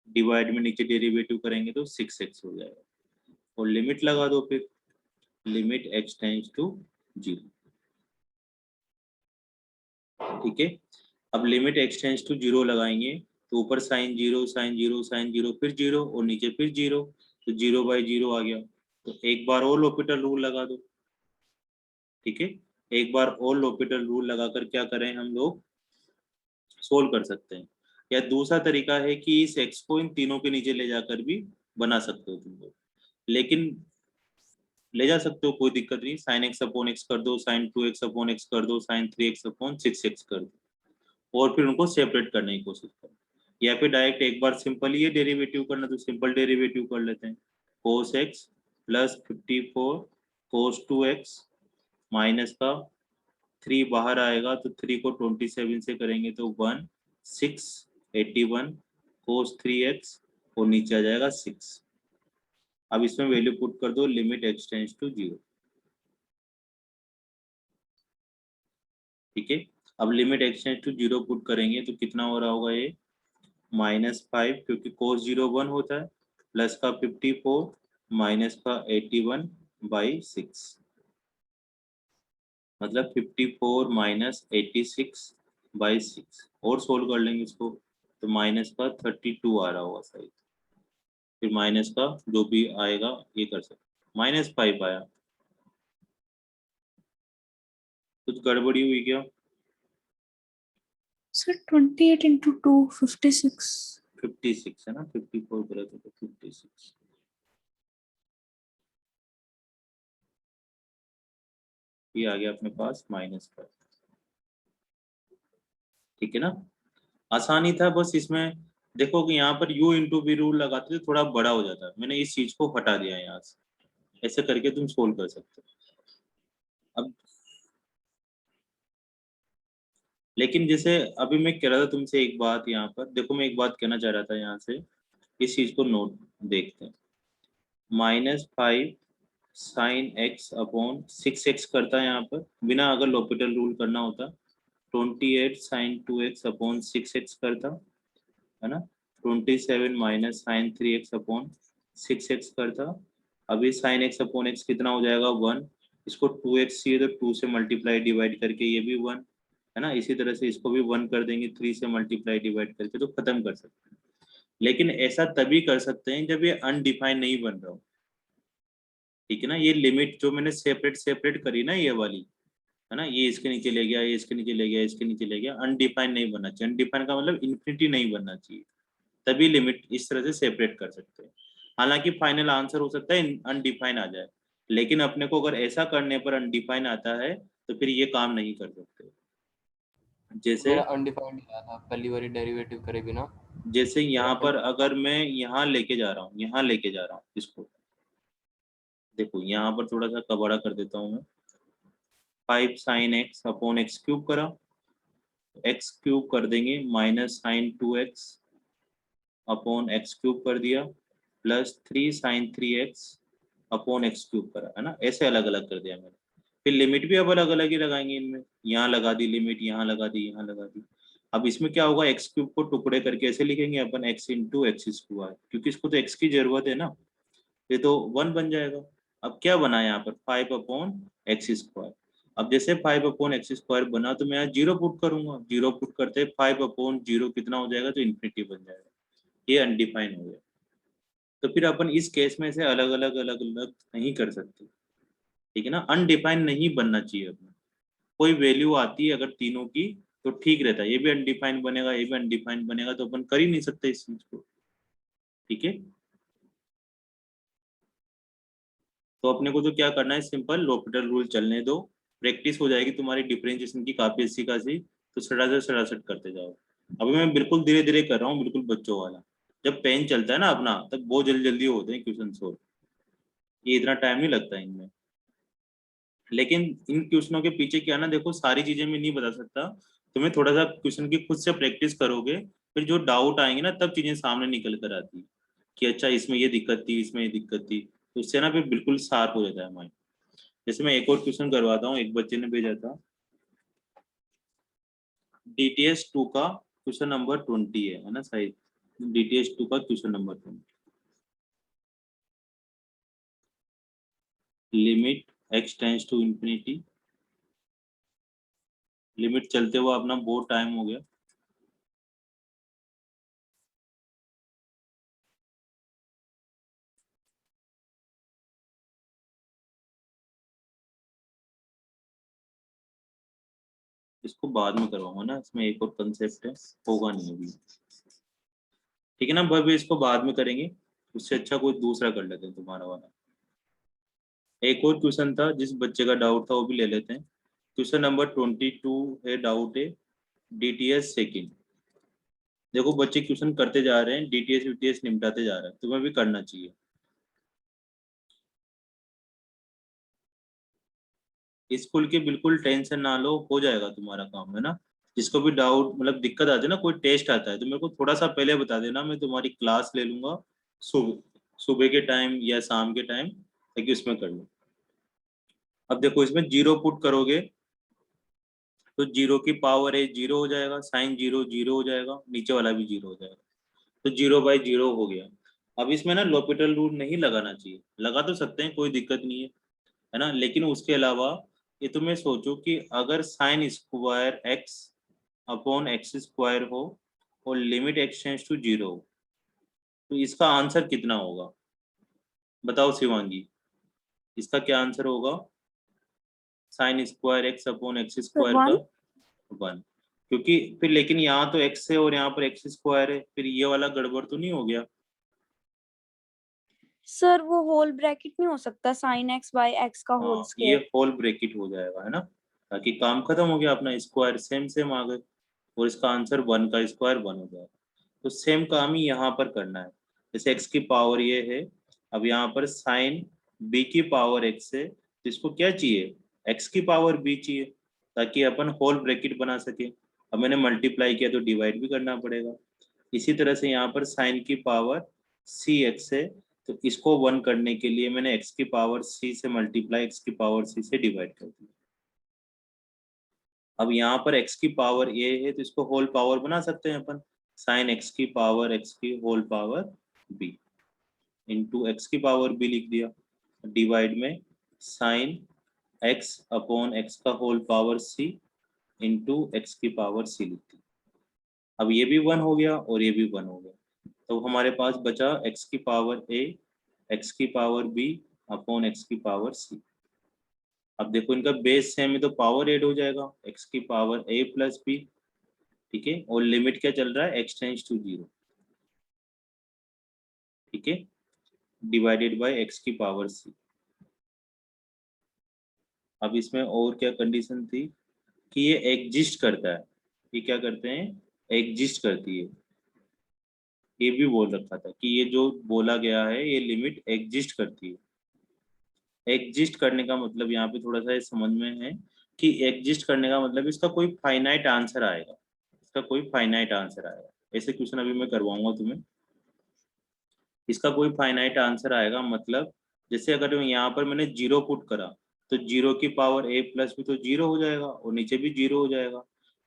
डिवाइड में नीचे डेरिवेटिव करेंगे तो 6x हो जाएगा, और लिमिट लगा दो फिर, लिमिट x टेंड्स टू 0। ठीक है, अब लिमिट x टेंड्स टू 0 लगाएंगे तो ऊपर sin 0 sin 0 sin 0 फिर 0, और नीचे फिर 0, तो 0/0 आ गया। तो एक बार और l'Hopital रूल लगा दो। ठीक है, एक बार और l'Hopital रूल लगाकर क्या करें हम लोग, सोल्व कर सकते हैं। या दूसरा तरीका है कि इस x को इन तीनों के नीचे ले जाकर भी बना सकते हो तुम लोग, लेकिन ले जा सकते हो कोई दिक्कत नहीं, sin x/x कर दो, sin 2x/x कर दो, sin 3x/6x कर दो, और फिर उनको सेपरेट करने की कोशिश करो। या फिर डायरेक्ट एक बार सिंपल ये डेरिवेटिव करना, तो सिंपल डेरिवेटिव कर लेते हैं, cos x plus 54 cos 2x minus का 3 बाहर आएगा, तो 3 को 27 से करेंगे तो 1 6 81 cos 3x, और नीचे आ जाएगा 6। अब इसमें वैल्यू पुट कर दो, लिमिट x टेंड्स टू 0। ठीक है, अब लिमिट एक्सटेंड टू 0 पुट करेंगे तो कितना हो रहा होगा ये -5, क्योंकि cos 0 1 होता है, प्लस का 54 माइनस का 81/6, मतलब 54 माइनस 86/6। और सोल्व कर लेंगे इसको तो माइनस का 32 आ रहा होगा शायद, फिर माइनस का जो भी आएगा ये कर सकते, -5 आया। कुछ गड़बड़ी हुई क्या? Sir 28 into 2 56। 56 है ना, 54 करे तो 56। ये आ गया अपने पास -5। ठीक है ना, आसानी था बस इसमें। देखो कि यहाँ पर u इंटू वी रूल लगाते तो थोड़ा बड़ा हो जाता है, मैंने इस चीज को हटा दिया यहाँ से। ऐसे करके तुम सोल्व कर सकते हो। अब लेकिन जैसे अभी मैं कह रहा था तुमसे एक बात, यहाँ पर देखो मैं एक बात कहना चाह रहा था यहाँ से, इस चीज को नोट देखते हैं। -5 साइन एक्स अपॉन 6x करता है यहाँ पर, बिना अगर लॉपिटल रूल करना होता 28 साइन 2x अपॉन 6x करता है ना, 27 minus sign 3x upon 6x करता। अभी साइन x अपॉन x कितना हो जाएगा 1, इसको 2x चाहिए तो 2 से मल्टीप्लाई डिवाइड करके ये भी 1 है ना, इसी तरह से इसको भी 1 कर देंगे 3 से मल्टीप्लाई डिवाइड करके, तो खत्म कर सकते हैं। लेकिन ऐसा तभी कर सकते हैं जब ये अनडिफाइन नहीं बन रहा हो। ठीक है ना, ये लिमिट जो मैंने सेपरेट सेपरेट करी ना ये वाली, है ना, ये इसके नीचे ले गया, ये इसके नीचे ले गया, इसके नीचे ले गया, अनडिफाइन नहीं बनना चाहिए। अनडिफाइन का मतलब इन्फिनिटी नहीं बनना चाहिए, तभी लिमिट इस तरह से सेपरेट कर सकते हैं। हालांकि फाइनल आंसर हो सकता है अनडिफाइन आ जाए, लेकिन अपने को अगर ऐसा करने पर अनडिफाइन आता है तो फिर ये काम नहीं कर सकते। जैसे मेरा अनडिफाइंड आया था पहली बारी डेरिवेटिव करे बिना। जैसे यहाँ पर अगर मैं यहाँ लेके जा रहा हूँ, यहाँ लेके जा रहा हूँ इसको, देखो यहाँ पर थोड़ा सा कबाड़ा कर देता हूँ मैं। 5 sine X upon X cube करा, एक्स क्यूब कर देंगे minus sine 2x upon X cube कर दिया, plus 3 sine 3x upon X cube करा, है ना, ऐसे अलग अलग कर दिया मैंने। फिर लिमिट भी अब अलग अलग ही लगाएंगे इनमें, यहाँ लगा दी लिमिट, यहाँ लगा दी, यहाँ लगा दी। अब इसमें क्या होगा, एक्स क्यूब को टुकड़े करके ऐसे लिखेंगे अपन, x इंटू एक्स स्क्वायर, क्योंकि इसको तो x की जरूरत है ना, ये तो 1 बन जाएगा। अब क्या बना यहाँ पर 5 अपॉन एक्स स्क्वायर। अब जैसे 5 अपॉन एक्स स्क्वायर बना तो मैं यहाँ 0 पुट करूंगा, 0 पुट करते 5 अपॉन 0 कितना हो जाएगा, तो इन्फिनिटी बन जाएगा, ये अनडिफाइन हो गया। तो फिर अपन इस केस में से अलग अलग अलग अलग नहीं कर सकते। ठीक है ना, अनडिफाइन नहीं बनना चाहिए अपना। कोई वैल्यू आती है अगर तीनों की तो ठीक रहता है, ये भी अनडिफाइन बनेगा, ये भी अनडिफाइन बनेगा, तो अपन कर ही नहीं सकते इस चीज को। ठीक है, तो अपने को तो क्या करना है, सिंपल लॉपिटल रूल चलने दो, प्रैक्टिस हो जाएगी तुम्हारी डिफरेंशिएशन की काफी अच्छी खासी, तो सड़ासट सड़ासट करते जाओ। अभी मैं बिल्कुल धीरे धीरे कर रहा हूँ, बिल्कुल बच्चों वाला। जब पेन चलता है ना अपना तब बहुत जल्दी जल्दी होते हैं क्वेश्चन सोल्व, ये इतना टाइम नहीं लगता इनमें। लेकिन इन क्वेश्चनों के पीछे क्या ना, देखो सारी चीजें मैं नहीं बता सकता, तुम्हें थोड़ा सा क्वेश्चन की खुद से प्रैक्टिस करोगे, फिर जो डाउट आएंगे ना तब चीजें सामने निकल कर आती है कि अच्छा इसमें ये दिक्कत थी, इसमें ये दिक्कत थी, तो उससे ना फिर बिल्कुल शार्प हो जाता है माइंड। जैसे मैं एक और क्वेश्चन करवाता हूँ, एक बच्चे ने भेजा था, DTS 2 का क्वेश्चन नंबर 20 है ना शायद, DTS 2 का question number 20, limit x tends to infinity. Limit चलते हुआ अपना बहुत टाइम हो गया। इसको बाद में करवाऊंगा ना, इसमें एक और कंसेप्ट है, होगा नहीं अभी। ठीक है ना भाई, इसको बाद में करेंगे, उससे अच्छा कोई दूसरा कर लेते हैं तुम्हारा वाला। एक और क्वेश्चन था जिस बच्चे का डाउट था वो भी ले लेते हैं। क्वेश्चन नंबर 22 है, डाउट है DTS सेकेंड। देखो बच्चे क्वेश्चन करते जा रहे हैं, DTS UTS निपटाते जा रहे हैं, तुम्हें भी करना चाहिए। स्कूल की बिल्कुल टेंशन ना लो, हो जाएगा तुम्हारा काम, है ना। जिसको भी डाउट मतलब दिक्कत आती है ना, कोई टेस्ट आता है तो मेरे को थोड़ा सा पहले बता देना, मैं तुम्हारी क्लास ले लूंगा सुबह सुबह के टाइम या शाम के टाइम, ताकि उसमें कर लो। अब देखो इसमें 0 पुट करोगे तो जीरो की पावर ए जीरो हो जाएगा, साइन जीरो जीरो हो जाएगा, नीचे वाला भी जीरो हो जाएगा, तो 0/0 हो गया। अब इसमें ना l'Hopital रूल नहीं लगाना चाहिए, लगा तो सकते हैं, कोई दिक्कत नहीं है ना, लेकिन उसके अलावा ये तुम्हें सोचो कि अगर sine square x upon X square हो और लिमिट एक्स टेंड्स टू 0 हो, तो इसका आंसर कितना होगा? बताओ शिवांगी, इसका क्या आंसर होगा? Sine square x upon X square का 1 1, क्योंकि फिर लेकिन यहाँ तो एक्स है और यहाँ पर एक्स स्क्वायर है, फिर ये वाला गड़बड़ तो नहीं हो गया? सर वो होल ब्रैकेट नहीं हो सकता, साइन एक्स बाय एक्स का होल हाँ, ये स्क्वायर। होल ब्रैकेट हो जाएगा, है ना, ताकि काम खत्म हो गया अपना, स्क्वायर सेम सेम आ गए और इसका आंसर 1 का स्क्वायर 1 हो जाएगा। तो सेम काम ही यहाँ पर करना है। जैसे एक्स की पावर ये है, अब यहाँ पर साइन बी की पावर एक्स है, तो इसको क्या चाहिए? एक्स की पावर बी चाहिए, ताकि अपन होल ब्रैकेट बना सके। अब मैंने मल्टीप्लाई किया तो डिवाइड भी करना पड़ेगा। इसी तरह से यहाँ पर साइन की पावर सी एक्स है, तो इसको 1 करने के लिए मैंने x की पावर c से मल्टीप्लाई x की पावर c से डिवाइड कर दिया। अब यहाँ पर x की पावर a है, तो इसको होल पावर बना सकते हैं अपन, साइन x की पावर x की whole power b into X की पावर b लिख दिया, डिवाइड में साइन x अपॉन x का whole power c into X की पावर c लिख दी। अब ये भी 1 हो गया और ये भी 1 हो गया, तो हमारे पास बचा x की पावर a, x की पावर b अपॉन x की पावर c। अब देखो इनका बेस सेम है तो पावर ऐड हो जाएगा, x की पावर a प्लस b, ठीक है, और लिमिट क्या चल रहा है? x टेंड्स टू 0, ठीक है, डिवाइडेड बाय x की पावर c। अब इसमें और क्या कंडीशन थी कि ये एग्जिस्ट करता है, ये क्या करते हैं? एग्जिस्ट करती है। ये भी बोल रखा था कि ये जो बोला गया है ये लिमिट एग्जिस्ट करती है। एग्जिस्ट करने का मतलब यहाँ पे थोड़ा सा ये समझ में है कि एग्जिस्ट करने का मतलब इसका कोई फाइनाइट आंसर आएगा, इसका कोई फाइनाइट आंसर आएगा। ऐसे क्वेश्चन अभी मैं करवाऊंगा तुम्हें, इसका कोई फाइनाइट आंसर आएगा, मतलब जैसे अगर यहाँ पर मैंने 0 पुट करा तो 0 की पावर a प्लस भी तो 0 हो जाएगा और नीचे भी 0 हो जाएगा।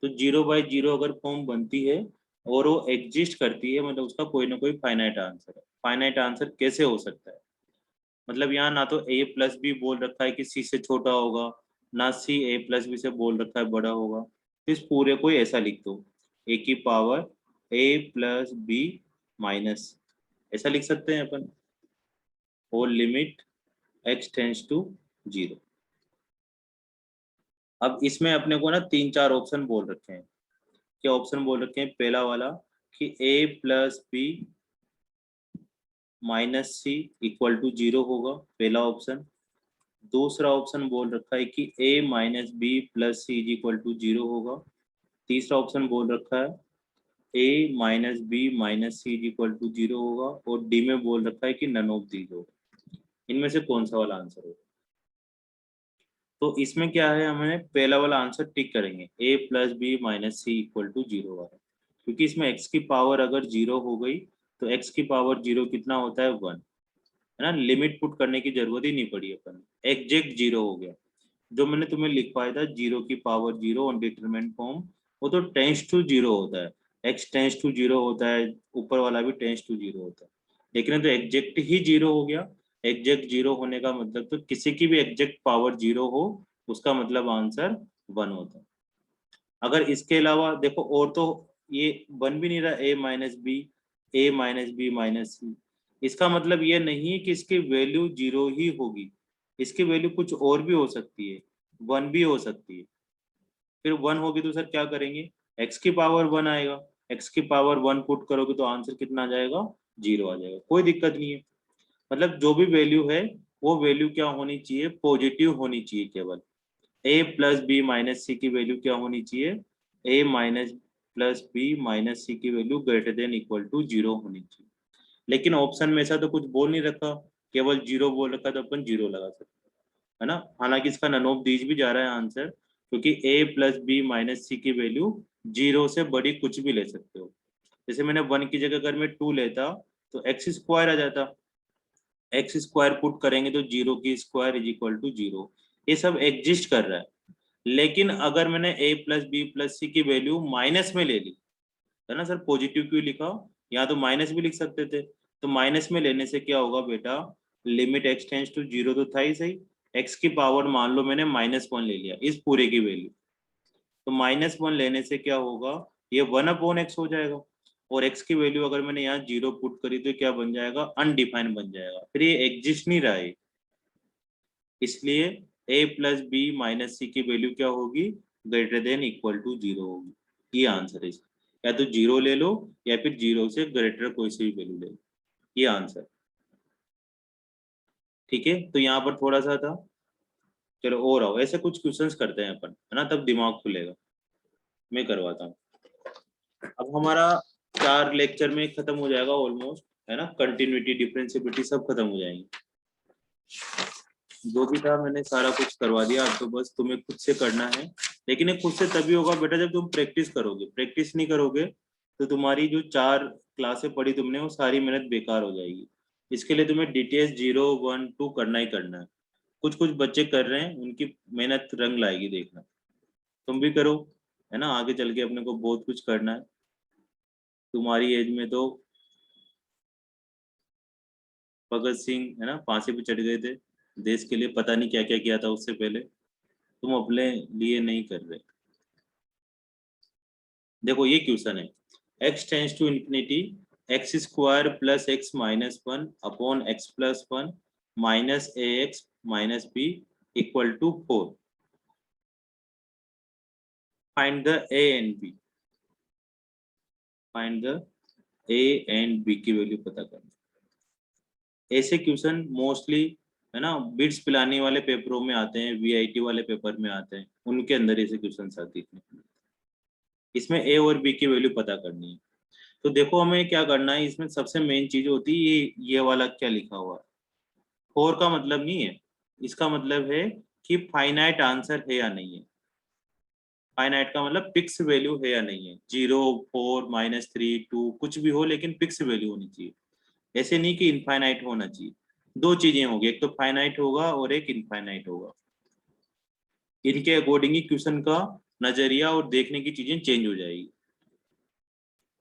तो 0/0 अगर फॉर्म बनती है और वो एग्जिस्ट करती है, मतलब उसका कोई ना कोई फाइनाइट आंसर है। फाइनाइट आंसर कैसे हो सकता है? मतलब यहाँ ना तो a प्लस बी बोल रखा है कि c से छोटा होगा, ना c a प्लस बी से बोल रखा है बड़ा होगा, तो इस पूरे को ऐसा लिख दो, a की power a plus B minus, ऐसा लिख सकते हैं अपन, और लिमिट x टेंड्स टू 0। अब इसमें अपने को ना 3-4 ऑप्शन बोल रखे हैं। क्या ऑप्शन बोल रखे हैं? पहला वाला कि a plus B minus C equal to 0 होगा, पहला ऑप्शन। दूसरा ऑप्शन बोल रखा है कि a minus B plus C is equal to 0 होगा। तीसरा ऑप्शन बोल रखा है a minus B minus C is equal to 0 होगा, और डी में बोल रखा है कि नन ऑफ दीज होगा। इनमें से कौन सा वाला आंसर होगा? तो इसमें क्या है, हमें पहला वाला आंसर टिक करेंगे, a plus B minus C equal to 0 वाला, क्योंकि इसमें x की पावर अगर 0 हो गई तो x की पावर 0 कितना होता है? 1, है ना, लिमिट पुट करने की जरूरत ही नहीं पड़ी अपन, एग्जैक्ट 0 हो गया। जो मैंने तुम्हें लिखवाया था 0 की पावर 0 ऑन डिटरमिनेंट फॉर्म, वो तो टेंस टू 0 होता है, x टेंस टू 0 होता है, ऊपर वाला भी टेंस टू 0 होता है, लेकिन तो एग्जैक्ट ही 0 हो गया। एग्जैक्ट 0 होने का मतलब तो किसी की भी एग्जैक्ट पावर 0 हो उसका मतलब आंसर 1 होता है। अगर इसके अलावा देखो और तो ये बन भी नहीं रहा, a minus b, a minus B minus c, इसका मतलब ये नहीं है कि इसकी वैल्यू 0 ही होगी, इसकी वैल्यू कुछ और भी हो सकती है, 1 भी हो सकती है। फिर 1 होगी तो सर क्या करेंगे? x की पावर 1 आएगा, x की पावर 1 पुट करोगे तो आंसर कितना आ जाएगा? 0 आ जाएगा, कोई दिक्कत नहीं है। मतलब जो भी वैल्यू है वो वैल्यू क्या होनी चाहिए? पॉजिटिव होनी चाहिए केवल। a plus B minus c की वैल्यू क्या होनी चाहिए? a minus plus B minus c की value greater than equal to 0 होनी चाहिए। लेकिन ऑप्शन में ऐसा तो कुछ बोल नहीं रखा, केवल 0 बोल रखा, तो अपन 0 लगा सकते हैं, है ना। हालांकि इसका नन ऑफ दीज भी जा रहा है आंसर, क्योंकि a plus B minus c की वैल्यू 0 से बड़ी कुछ भी ले सकते हो। जैसे मैंने 1 की जगह अगर मैं 2 लेता तो एक्स स्क्वायर आ जाता, एक्स स्क्वायर पुट करेंगे तो 0 की स्क्वायर इज इक्वल टू 0। ये सब एग्जिस्ट कर रहा है, लेकिन अगर मैंने a प्लस बी प्लस सी की वैल्यू माइनस में ले ली, है ना सर, पॉजिटिव क्यों लिखा, यहाँ तो माइनस भी लिख सकते थे, तो माइनस में लेने से क्या होगा बेटा, लिमिट x टेंड्स टू 0 तो था ही सही, x की पावर मान लो मैंने -1 ले लिया इस पूरे की वैल्यू, तो -1 लेने से क्या होगा, ये 1/x हो जाएगा, और x की वैल्यू अगर मैंने यहाँ 0 पुट करी तो क्या बन जाएगा, अनडिफाइंड बन जाएगा, फिर ये एग्जिस्ट नहीं रहा है, इसलिए a plus B minus c की वैल्यू क्या होगी, ग्रेटर देन इक्वल टू 0 होगी। ये आंसर है इसका, या तो 0 ले लो या फिर 0 से ग्रेटर कोई सी भी वैल्यू ले लो, ये आंसर। ठीक है, तो यहाँ पर थोड़ा सा था, चलो और आओ, ऐसे कुछ क्वेश्चंस करते हैं अपन, है ना, तब दिमाग खुलेगा। मैं करवाता हूँ। अब हमारा 4 लेक्चर में खत्म हो जाएगा ऑलमोस्ट, है ना, कंटिन्यूटी डिफरेंशिएबिलिटी सब खत्म हो जाएंगे, जो भी था मैंने सारा कुछ करवा दिया, अब तो बस तुम्हें खुद से करना है, लेकिन ये खुद से तभी होगा बेटा जब तुम प्रैक्टिस करोगे, प्रैक्टिस नहीं करोगे तो तुम्हारी जो 4 क्लासें पढ़ी तुमने वो सारी मेहनत बेकार हो जाएगी। इसके लिए तुम्हें डिटेल्स 0, 1, 2 करना ही करना है। कुछ कुछ बच्चे कर रहे हैं, उनकी मेहनत रंग लाएगी, देखना तुम भी करो, है ना, आगे चल के अपने को बहुत कुछ करना है। तुम्हारी एज में तो भगत सिंह, है ना, फांसी पे चढ़ गए थे, देश के लिए पता नहीं क्या क्या किया था उससे पहले, तुम अपने लिए नहीं कर रहे। देखो ये क्वेश्चन है, x tends to infinity X square plus X minus 1 upon x plus 1 minus A x minus B equal to 4, find the a and b, find the a and b की वैल्यू पता करना। ऐसे question mostly, है ना, bits पिलाने वाले पेपरों में आते हैं, वीआईटी वाले पेपर में आते हैं, उनके अंदर ऐसे क्वेश्चन आते हैं। इसमें ए और बी की वैल्यू पता करनी है, तो देखो हमें क्या करना है, इसमें सबसे मेन चीज होती है ये वाला क्या लिखा हुआ है, 4 का मतलब नहीं है, इसका मतलब है कि फाइनाइट आंसर है या नहीं है। फाइनाइट का मतलब फिक्स वैल्यू है या नहीं है, 0, 4, -3, 2 कुछ भी हो, लेकिन फिक्स वैल्यू होनी चाहिए, ऐसे नहीं कि इनफाइनाइट होना चाहिए। दो चीजें होगी, एक तो फाइनाइट होगा और एक इनफाइनाइट होगा, इनके अकॉर्डिंग ही क्वेश्चन का नजरिया और देखने की चीजें चेंज हो जाएगी।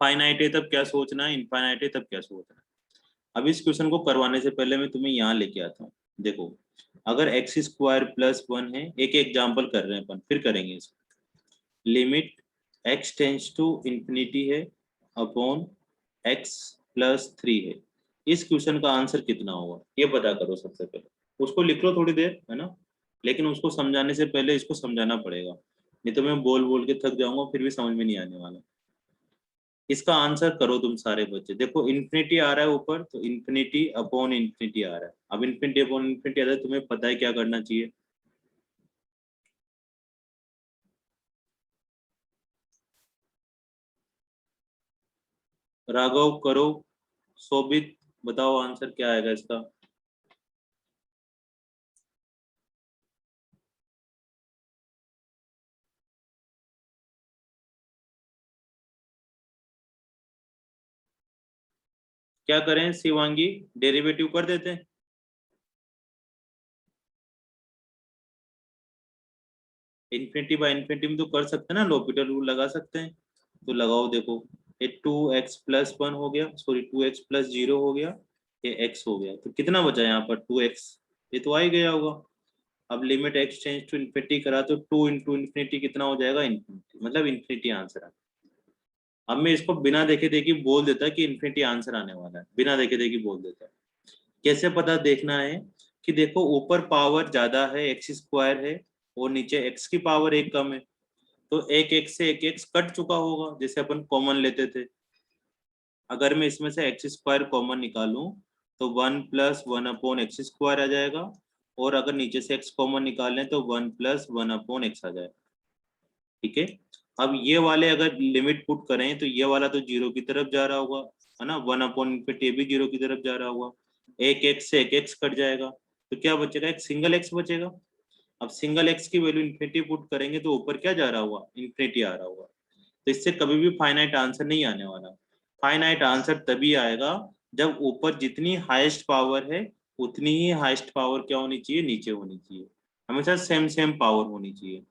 फाइनाइट है तब क्या सोचना है, इनफाइनाइट है तब क्या सोचना है। अब इस क्वेश्चन को करवाने से पहले मैं तुम्हें यहाँ लेके आता हूँ। देखो अगर एक्स स्क्वायर प्लस 1 है, एक एग्जाम्पल कर रहे हैं अपन, फिर करेंगे इसको, limit X tends to infinity है अपॉन एक्स प्लस 3 है, इस क्वेश्चन का आंसर कितना होगा ये पता करो सबसे पहले। उसको लिख लो थोड़ी देर, है ना, लेकिन उसको समझाने से पहले इसको समझाना पड़ेगा, नहीं तो मैं बोल बोल के थक जाऊंगा, फिर भी समझ में नहीं आने वाला। इसका आंसर करो तुम सारे बच्चे, देखो इन्फिनिटी आ रहा है ऊपर, तो इन्फिनिटी अपॉन इन्फिनिटी आ रहा है, अब इन्फिनिटी अपॉन इन्फिनिटी आ रहा है, तुम्हें पता है क्या करना चाहिए। राघव करो, शोभित बताओ आंसर क्या आएगा इसका। क्या करें शिवांगी, डेरिवेटिव कर देते हैं। इन्फिनिटी बाय इन्फिनिटी में तो कर सकते हैं ना, लॉपिटल रूल लगा सकते हैं, तो लगाओ। देखो ये 2x प्लस 1 हो गया, सॉरी 2x प्लस 0 हो गया, ये x हो गया, तो कितना बचा यहाँ पर 2x, ये तो आ ही गया होगा। अब limit x tends to infinity करा तो 2 इंटू इन्फिनिटी कितना हो जाएगा, इन्फिनिटी, मतलब इन्फिनिटी आंसर। अब मैं इसको बिना देखे देखी बोल देता कि इन्फिनिटी आंसर आने वाला है, बिना देखे देखी बोल देता। कैसे पता देखना है कि देखो ऊपर पावर ज्यादा है, एक्स स्क्वायर है, और नीचे एक्स की पावर एक कम है, तो एक एक्स से एक एक्स कट चुका होगा, जैसे अपन कॉमन लेते थे। अगर मैं इसमें से एक्स स्क्वायर कॉमन निकालूं तो 1 प्लस 1 अपॉन एक्स स्क्वायर आ जाएगा, और अगर नीचे से एक्स कॉमन निकालें तो 1 प्लस 1 अपॉन एक्स आ जाएगा। ठीक है, अब ये वाले अगर लिमिट पुट करें तो ये वाला तो 0 की तरफ जा रहा होगा, है ना, 1 अपॉन इन्फिनिटी भी 0 की तरफ जा रहा होगा, एक एक्स से एक एक्स कट जाएगा, तो क्या बचेगा, एक सिंगल एक्स बचेगा। अब सिंगल एक्स की वैल्यू इन्फिनिटी पुट करेंगे तो ऊपर क्या जा रहा होगा, इन्फिनिटी आ रहा होगा, तो इससे कभी भी फाइनाइट आंसर नहीं आने वाला। फाइनाइट आंसर तभी आएगा जब ऊपर जितनी हाईएस्ट पावर है उतनी ही हाईएस्ट पावर क्या होनी चाहिए, नीचे होनी चाहिए, हमेशा सेम सेम पावर होनी चाहिए।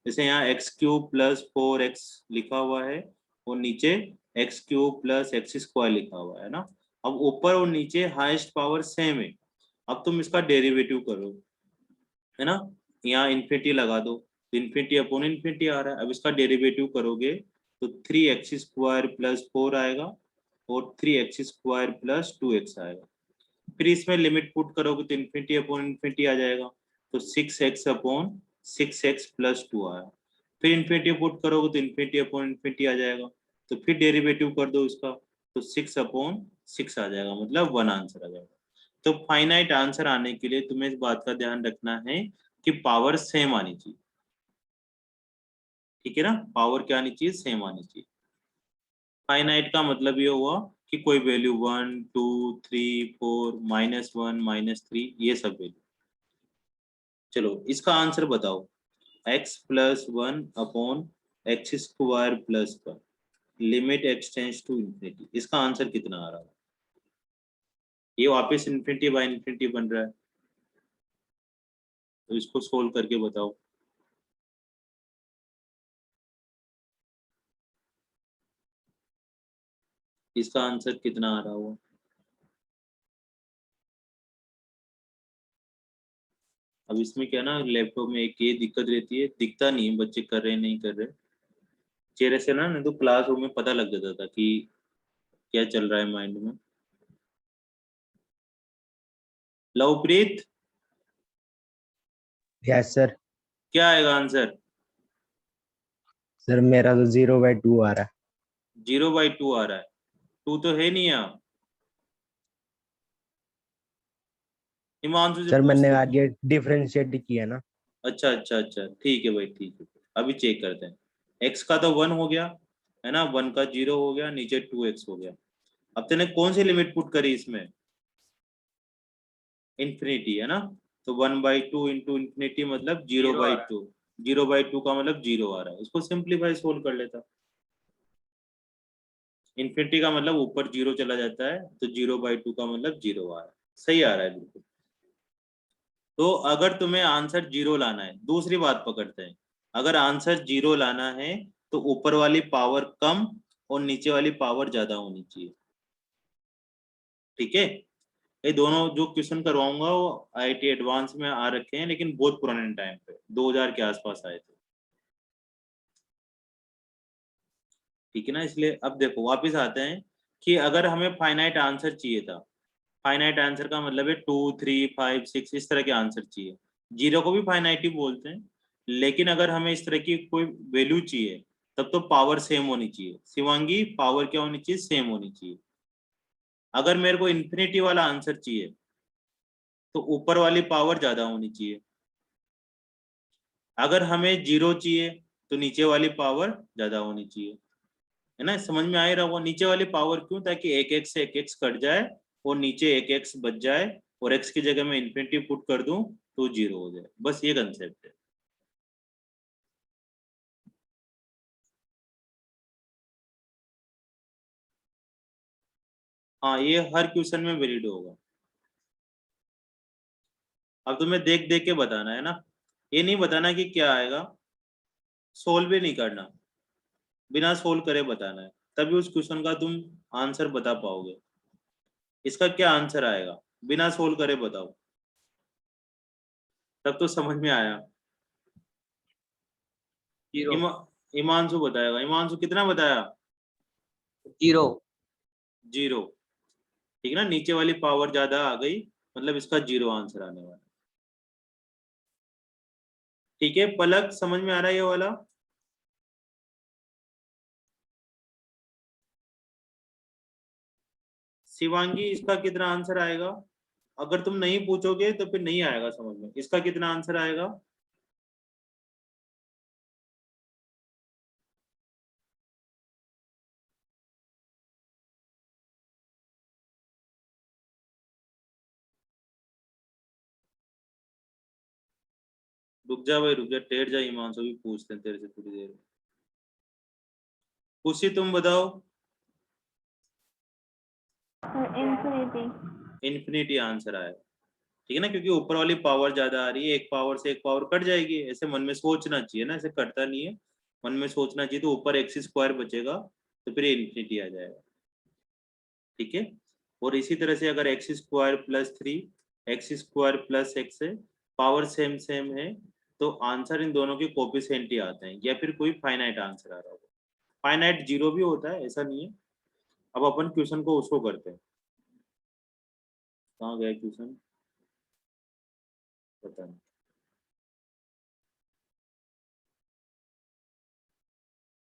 जैसे यहाँ एक्स क्यूब प्लस 4x लिखा हुआ है और नीचे x cube plus x square लिखा हुआ है ना। अब ऊपर और नीचे हाईएस्ट पावर सेम है। अब तुम इसका डेरिवेटिव करो, है ना। यहाँ इन्फिनिटी लगा दो तो इन्फिनिटी अपॉन इन्फिनिटी आ रहा है। अब इसका डेरिवेटिव करोगे तो 3x स्क्वायर प्लस 4 आएगा और 3x स्क्वायर प्लस 2x आएगा। फिर इसमें लिमिट पुट करोगे तो इन्फिनिटी अपॉन इन्फिनिटी आ जाएगा, तो 6x अपॉन 6x प्लस 2 आया। फिर इन्फिनिटी पुट करोगे तो इन्फिनिटी अपॉन इन्फिनिटी आ जाएगा, तो फिर डेरिवेटिव कर दो इसका तो 6 अपॉन 6 आ जाएगा, मतलब 1 आंसर आ जाएगा। तो फाइनाइट आंसर आने के लिए तुम्हें इस बात का ध्यान रखना है कि पावर सेम आनी चाहिए, ठीक है ना। पावर क्या आनी चाहिए, सेम आनी चाहिए। फाइनाइट का मतलब ये हुआ कि कोई वैल्यू 1 2 3 4 -1 -3 ये सब वैल्यू। चलो इसका आंसर बताओ। x plus 1 upon X square plus 1 limit x tends to infinity, इसका आंसर कितना आ रहा है। ये वापस इन्फिनिटी बाय इन्फिनिटी बन रहा है, तो इसको सोल्व करके बताओ। इसका आंसर कितना आ रहा होगा। अब इसमें क्या ना, लैपटॉप में एक ये दिक्कत रहती है, दिखता नहीं है बच्चे कर रहे नहीं कर रहे चेहरे से ना, नहीं तो क्लासरूम में पता लग जाता था कि क्या चल रहा है माइंड में। Lovepreet yes sir. क्या आएगा आंसर। सर मेरा तो 0/2 आ रहा है। 0/2 आ रहा है, 2 तो है नहीं यहाँ। हिमांशु से सर पूछ मैंने ले। आज ये डिफरेंशिएट किया ना। अच्छा अच्छा अच्छा, ठीक है भाई ठीक है। अभी चेक करते हैं। x का तो 1 हो गया है ना, 1 का 0 हो गया, नीचे 2x हो गया। अब तेने कौन सी लिमिट पुट करी इसमें, इन्फिनिटी है ना। तो 1/2 इंटू इन्फिनिटी मतलब 0/2। 0/2 का मतलब 0 आ रहा है, इसको सिंप्लीफाई सोल्व कर लेता। इन्फिनिटी का मतलब ऊपर 0 चला जाता है, तो 0/2 का मतलब 0 आ रहा है। सही आ रहा है बिल्कुल। तो अगर तुम्हें आंसर 0 लाना है, दूसरी बात पकड़ते हैं। अगर आंसर 0 लाना है तो ऊपर वाली पावर कम और नीचे वाली पावर ज्यादा होनी चाहिए, ठीक है। ये दोनों जो क्वेश्चन करवाऊंगा वो आईआईटी एडवांस में आ रखे हैं, लेकिन बहुत पुराने टाइम पे 2000 के आसपास आए थे, ठीक है ना। इसलिए अब देखो वापस आते हैं कि अगर हमें फाइनाइट आंसर चाहिए था, फाइनाइट आंसर का मतलब है 2 3 5 6 इस तरह के आंसर चाहिए। जीरो को भी फाइनाइट ही बोलते हैं, लेकिन अगर हमें इस तरह की कोई वैल्यू चाहिए तब तो पावर सेम होनी चाहिए। शिवांगी पावर क्या होनी चाहिए, सेम होनी चाहिए। अगर मेरे को इन्फिनिटी वाला आंसर चाहिए तो ऊपर वाली पावर ज्यादा होनी चाहिए। अगर हमें 0 चाहिए तो नीचे वाली पावर ज्यादा होनी चाहिए, है ना। समझ में आ ही रहा होगा नीचे वाली पावर क्यों, ताकि एक एक्स से एक एक्स कट जाए और नीचे एक एक्स बच जाए और एक्स की जगह मैं इन्फिनिटी पुट कर दूं तो 0 हो जाए, बस ये कंसेप्ट है। हाँ ये हर क्वेश्चन में वैलिड होगा। अब तुम्हें देख देख के बताना है ना, ये नहीं बताना कि क्या आएगा, सोल्व भी नहीं करना, बिना सोल्व करे बताना है, तभी उस क्वेश्चन का तुम आंसर बता पाओगे। इसका क्या आंसर आएगा बिना सोल्व करे बताओ, तब तो समझ में आया। 0 हिमांशु बताएगा। हिमांशु कितना बताया, 0 0, ठीक है ना। नीचे वाली पावर ज्यादा आ गई मतलब इसका 0 आंसर आने वाला, ठीक है। पलक समझ में आ रहा है ये वाला। शिवांगी इसका कितना आंसर आएगा, अगर तुम नहीं पूछोगे तो फिर नहीं आएगा समझ में, इसका कितना आंसर आएगा। रुक जा भाई रुक जा, ठहर जा, हिमांशु भी पूछते हैं तेरे से थोड़ी देर। खुशी तुम बताओ। इन्फिनिटी। इन्फिनिटी आंसर आएगा, ठीक है ना, क्योंकि ऊपर वाली पावर ज्यादा आ रही है, एक पावर से एक पावर कट जाएगी, ऐसे मन में सोचना चाहिए ना, ऐसे कटता नहीं है, मन में सोचना चाहिए, तो ऊपर एक्स स्क्वायर बचेगा, तो फिर इन्फिनिटी आ जाएगा। ठीक है, और इसी तरह से अगर x square plus 3 x square plus x है, पावर सेम सेम है, तो आंसर इन दोनों के कोफिशिएंट ही आते हैं, या फिर कोई फाइनाइट आंसर आ रहा होगा। फाइनाइट जीरो भी होता है, ऐसा नहीं है। अब अपन क्वेश्चन को उसको करते हैं, कहाँ गया क्वेश्चन, पता नहीं।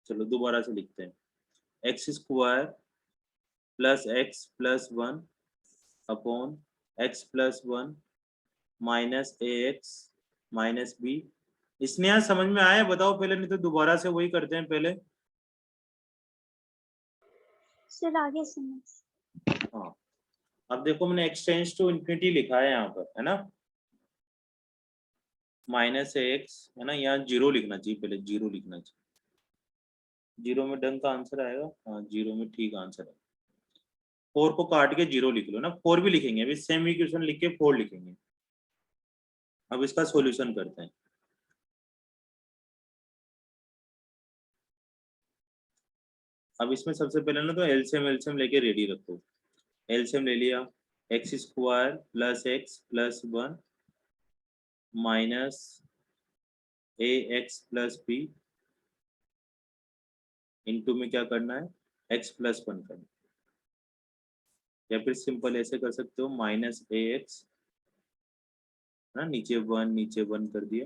चलो दोबारा से लिखते हैं, x square plus one upon x plus one minus ए एक्स माइनस बी। इसने यहाँ समझ में आया, बताओ पहले, नहीं तो दोबारा से वही करते हैं पहले। सर आगे समझ। हाँ, अब देखो मैंने एक्सटेंस टू इन्फिनिटी लिखा है यहाँ पर, है ना, माइनस ए एक्स, है ना, यहाँ जीरो लिखना चाहिए, पहले जीरो लिखना चाहिए, जीरो में डंग का आंसर आएगा, हाँ जीरो में ठीक आंसर है। 4 को काट के जीरो लिख लो ना, 4 भी लिखेंगे, अभी सेम इक्वेशन लिख के 4 लिखेंगे। अब इसका सॉल्यूशन करते हैं। अब इसमें सबसे पहले ना तो एलसीएम एलसीएम लेके रेडी रखो। एलसीएम ले लिया, x square plus one minus ए एक्स प्लस बी, इंटू में क्या करना है, एक्स प्लस वन करना है, या फिर सिंपल ऐसे कर सकते हो, माइनस ए एक्स, है ना, नीचे वन कर दिया,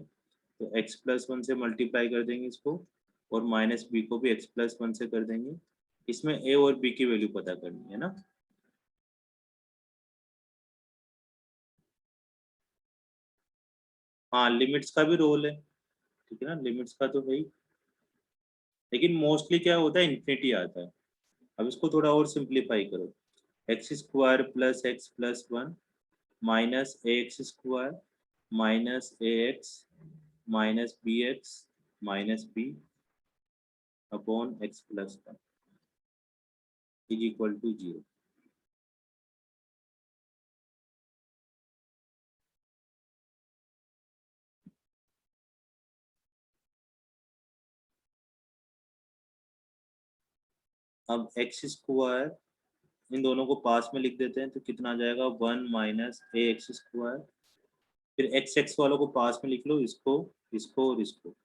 तो एक्स प्लस वन से मल्टीप्लाई कर देंगे इसको, और माइनस बी को भी एक्स प्लस वन से कर देंगे। इसमें ए और बी की वैल्यू पता करनी है ना। हाँ, लिमिट्स का भी रोल है, ठीक है ना, लिमिट्स का तो है ही, लेकिन मोस्टली क्या होता है, इन्फिनिटी आता है। अब इसको थोड़ा और सिंप्लीफाई करो, X square plus one minus A X square minus A x minus B upon x plus one is equal to zero. अब एक्स स्क्वायर इन दोनों को पास में लिख देते हैं, तो कितना आ जाएगा, वन माइनस ए एक्स स्क्वायर, फिर एक्स एक्स वालों को पास में लिख लो, इसको इसको और इसको,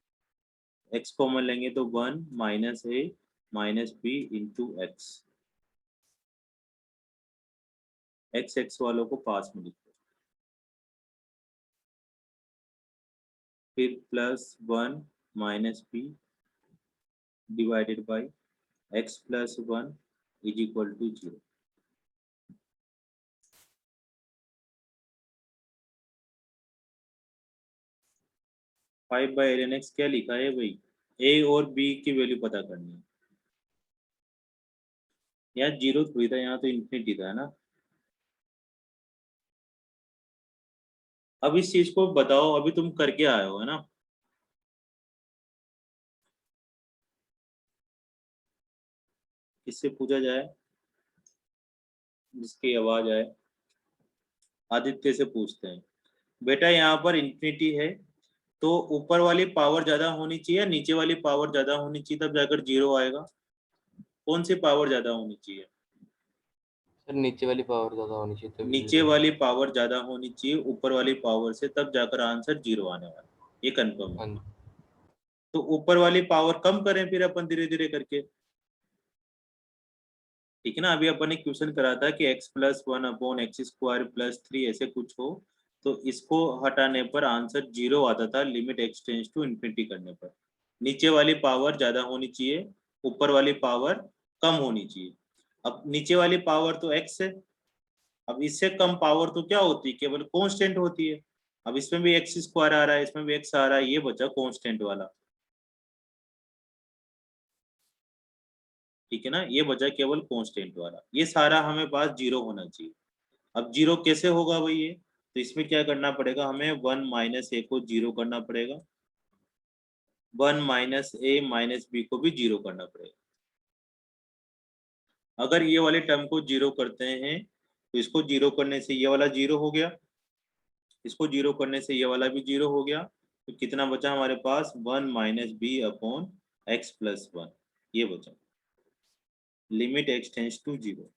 एक्स कॉमन लेंगे तो वन माइनस ए minus B into x, x x वालों को पास में लिख लो, फिर plus one minus b divided by x plus one is equal to zero. Five by l n x क्या लिखा है भाई, ए और बी की वैल्यू पता करनी है। यहाँ जीरो थोड़ी था, यहाँ तो इन्फिनिटी था ना। अब इस चीज को बताओ, अभी तुम करके आए हो, है ना, किससे पूछा जाए, जिसकी आवाज आए, आदित्य से पूछते हैं। बेटा यहाँ पर इन्फिनिटी है, तो ऊपर वाली पावर ज्यादा होनी चाहिए, नीचे वाली पावर ज्यादा होनी चाहिए, तब जाकर जीरो आएगा। कौन सी पावर ज्यादा होनी चाहिए, सर नीचे वाली पावर ज्यादा होनी चाहिए तभी नीचे zero वाली पावर ज्यादा होनी चाहिए ऊपर वाली पावर से, तब जाकर आंसर जीरो आने वाला है, ये कंफर्म है। हाँ जी। तो ऊपर वाली पावर कम करें फिर अपन धीरे धीरे करके, ठीक है ना। अभी अपन ने क्वेश्चन करा था कि x plus one upon X square plus three ऐसे कुछ हो, तो इसको हटाने पर आंसर जीरो आता था, limit x tends to infinity करने पर। नीचे वाली पावर ज्यादा होनी चाहिए, ऊपर वाली पावर कम होनी चाहिए। अब नीचे वाली पावर तो x है, अब इससे कम पावर तो क्या होती है, केवल कांस्टेंट होती है। अब इसमें भी एक्स स्क्वायर आ रहा है, इसमें भी x आ रहा है, ये बचा कांस्टेंट वाला, ठीक है ना, ये बचा केवल कांस्टेंट वाला, ये सारा हमें पास जीरो होना चाहिए। अब जीरो कैसे होगा भाई ये, तो इसमें क्या करना पड़ेगा हमें, वन माइनस ए को जीरो करना पड़ेगा, वन माइनस ए माइनस बी को भी जीरो करना पड़ेगा। अगर ये वाले टर्म को जीरो करते हैं, तो इसको जीरो करने से ये वाला जीरो हो गया, इसको जीरो करने से ये वाला भी जीरो हो गया, तो कितना बचा हमारे पास 1 minus B upon x plus 1, ये बचा। Limit x tends to zero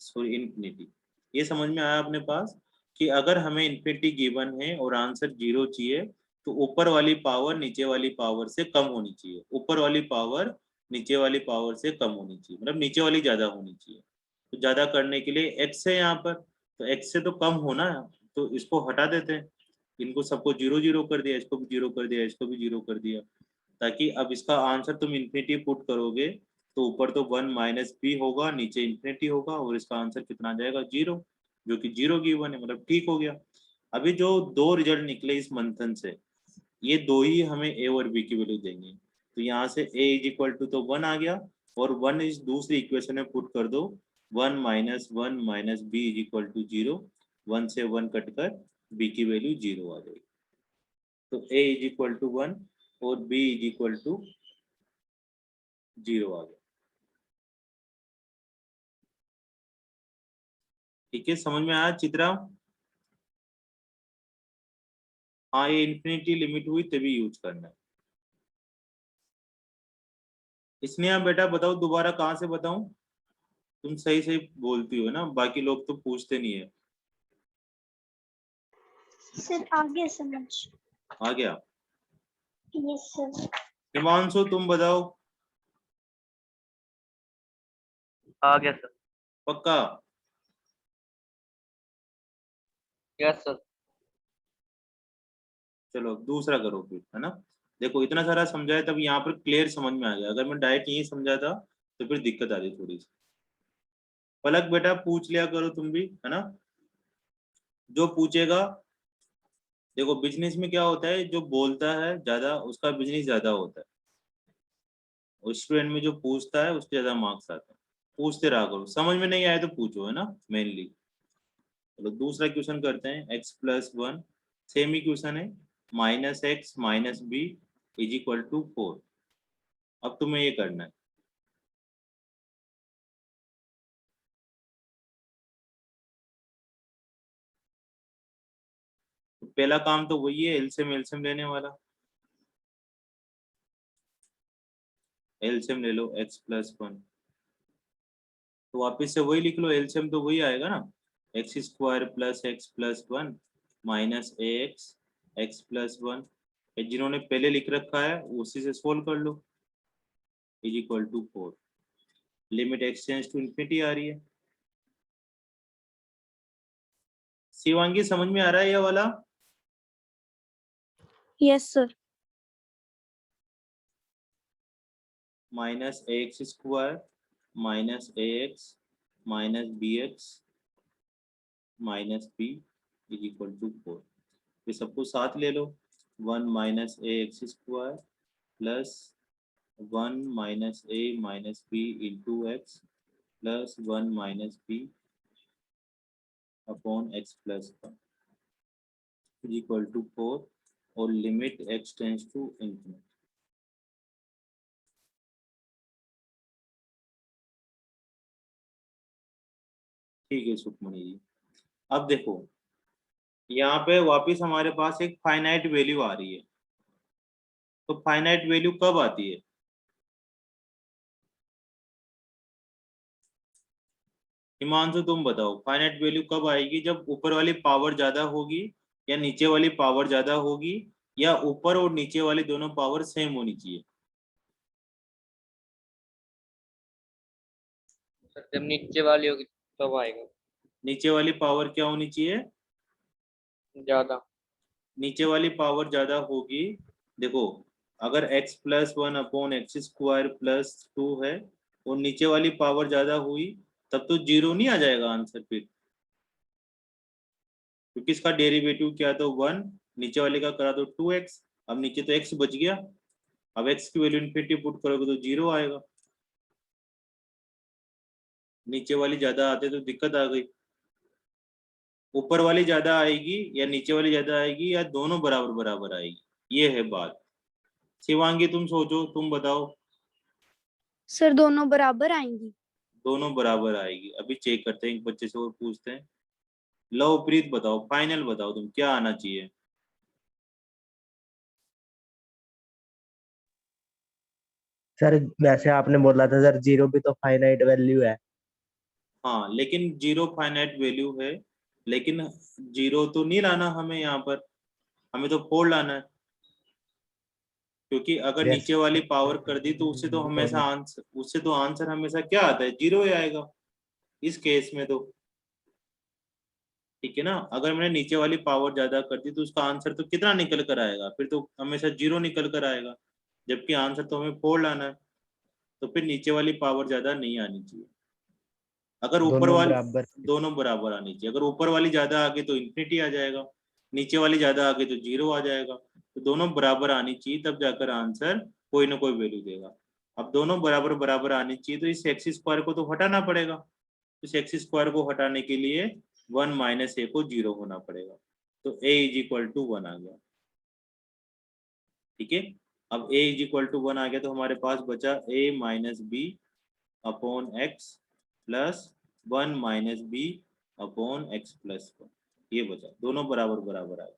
sorry infinity. ये समझ में आया अपने पास कि अगर हमें इन्फिनिटी गिवन है और आंसर जीरो चाहिए तो ऊपर वाली पावर नीचे वाली पावर से कम होनी चाहिए, ऊपर वाली पावर नीचे वाली पावर से कम होनी चाहिए, मतलब नीचे वाली ज्यादा होनी चाहिए। तो ज्यादा करने के लिए एक्स है यहाँ पर, तो एक्स से तो कम होना है, तो इसको हटा देते हैं, इनको सबको जीरो जीरो कर दिया, इसको भी जीरो कर दिया, इसको भी जीरो कर दिया, ताकि अब इसका आंसर तुम इन्फिनिटी पुट करोगे तो ऊपर तो 1 माइनस बी होगा, नीचे इन्फिनिटी होगा, और इसका आंसर कितना आ जाएगा जीरो, जो कि जीरो गिवन है, मतलब ठीक हो गया। अभी जो दो रिजल्ट निकले इस मंथन से, ये दो ही हमें ए और बी की वैल्यू देंगे, तो यहाँ से a इज इक्वल टू तो 1 आ गया, और 1 इस दूसरी इक्वेशन में पुट कर दो, 1 minus B is equal to zero, 1 से 1 कट कर b की वैल्यू जीरो आ जाएगी, तो a इज इक्वल टू 1 और b is equal to zero आ गया। ठीक है, समझ में आया चित्रा? हाँ, ये इन्फिनिटी लिमिट हुई तभी यूज करना है। इसने आप बेटा बताओ दोबारा कहाँ से बताऊं? तुम सही सही बोलती हो ना, बाकी लोग तो पूछते नहीं है। सर आगे समझ। आ गया? Yes sir. हिमांशु तुम बताओ। आ गया सर। पक्का? Yes sir. चलो दूसरा करो फिर, है ना। देखो इतना सारा समझाया तब यहाँ पर क्लियर समझ में आ गया, अगर मैं डायरेक्ट यही समझाता तो फिर दिक्कत आ रही थोड़ी सी। पलक बेटा पूछ लिया करो तुम भी, है ना, जो पूछेगा। देखो बिजनेस में क्या होता है, जो बोलता है ज्यादा उसका बिजनेस ज्यादा होता है, और स्टूडेंट में जो पूछता है उसके ज्यादा मार्क्स आते हैं। पूछते रहा करो, समझ में नहीं आए तो पूछो, है ना, मेनली। चलो दूसरा क्वेश्चन करते हैं, x प्लस 1, सेम ही क्वेश्चन है, minus X minus B is equal to 4। अब तुम्हें ये करना है, तो पहला काम तो वही है, एलसीएम एलसीएम लेने वाला। एलसीएम ले लो x प्लस 1, तो वापिस से वही लिख लो, एलसीएम तो वही आएगा ना, x square plus x plus 1 minus ए एक्स प्लस 1, जिन्होंने पहले लिख रखा है उसी से सोल्व कर लो, is equal to 4। Limit x tends to infinity आ रही है। शिवांगी समझ में आ रहा है ये वाला? Yes sir. Minus A X square minus A x minus B X minus B is equal to 4। ये सबको साथ ले लो, 1 minus A X square plus 1 minus A minus B into x plus 1 minus B upon x plus 1 is equal to 4, और limit x tends to infinity. ठीक है सुखमणि जी। अब देखो यहाँ पे वापिस हमारे पास एक फाइनाइट वैल्यू आ रही है, तो फाइनाइट वैल्यू कब आती है? हिमांशु तुम बताओ, फाइनाइट वैल्यू कब आएगी? जब ऊपर वाली पावर ज्यादा होगी, या नीचे वाली पावर ज्यादा होगी, या ऊपर और नीचे वाली दोनों पावर सेम होनी चाहिए? सर जब नीचे वाली होगी तब आएगा नीचे वाली पावर क्या होनी चाहिए? ज्यादा। नीचे वाली पावर ज्यादा होगी। देखो अगर x plus 1 upon X square plus 2 है और नीचे वाली पावर ज्यादा हुई, तब तो जीरो नहीं आ जाएगा आंसर फिर, क्योंकि इसका डेरिवेटिव क्या तो 1, नीचे वाले का करा दो 2x, अब नीचे तो x बच गया, अब x की वैल्यू इन्फिनिटी पुट करोगे तो जीरो आएगा। नीचे वाली ज्यादा आते तो दिक्कत आ गई, ऊपर वाली ज्यादा आएगी या नीचे वाली ज्यादा आएगी, या दोनों बराबर बराबर आएगी, ये है बात। शिवांगी तुम सोचो, तुम बताओ। सर दोनों बराबर आएंगी। दोनों बराबर आएगी, अभी चेक करते हैं, एक बच्चे से और पूछते हैं। लो प्रीत बताओ, फाइनल बताओ तुम क्या आना चाहिए। सर वैसे आपने बोला था सर जीरो भी तो फाइनाइट वैल्यू है। हाँ लेकिन जीरो फाइनाइट वैल्यू है, लेकिन जीरो तो नहीं लाना हमें यहाँ पर, हमें तो 4 लाना है, क्योंकि अगर यस। नीचे वाली पावर कर दी तो उससे तो हमेशा आंसर, उससे तो आंसर हमेशा क्या आता है, जीरो ही आएगा इस केस में तो। ठीक है ना, अगर मैंने नीचे वाली पावर ज्यादा कर दी तो उसका आंसर तो कितना निकल कर आएगा, फिर तो हमेशा जीरो निकल कर आएगा, जबकि आंसर तो हमें 4 लाना है, तो फिर नीचे वाली पावर ज्यादा नहीं आनी चाहिए। अगर ऊपर दोनों वाली, बराबर। दोनों बराबर आनी चाहिए, अगर ऊपर वाली ज्यादा आ गई तो इन्फिनिटी आ जाएगा, नीचे वाली ज्यादा आ गई तो जीरो आ जाएगा, तो दोनों बराबर आनी चाहिए तब जाकर आंसर कोई ना कोई वैल्यू देगा। अब दोनों बराबर बराबर आनी चाहिए तो इस एक्स स्क्वायर को तो हटाना पड़ेगा, इस एक्स स्क्वायर को हटाने के लिए 1 माइनस ए को जीरो होना पड़ेगा, तो ए इज इक्वल टू 1 आ गया। ठीक है, अब ए इज इक्वल टू 1 आ गया तो हमारे पास बचा a minus B upon x plus 1 minus B upon x plus 1, ये बचा, दोनों बराबर बराबर आए।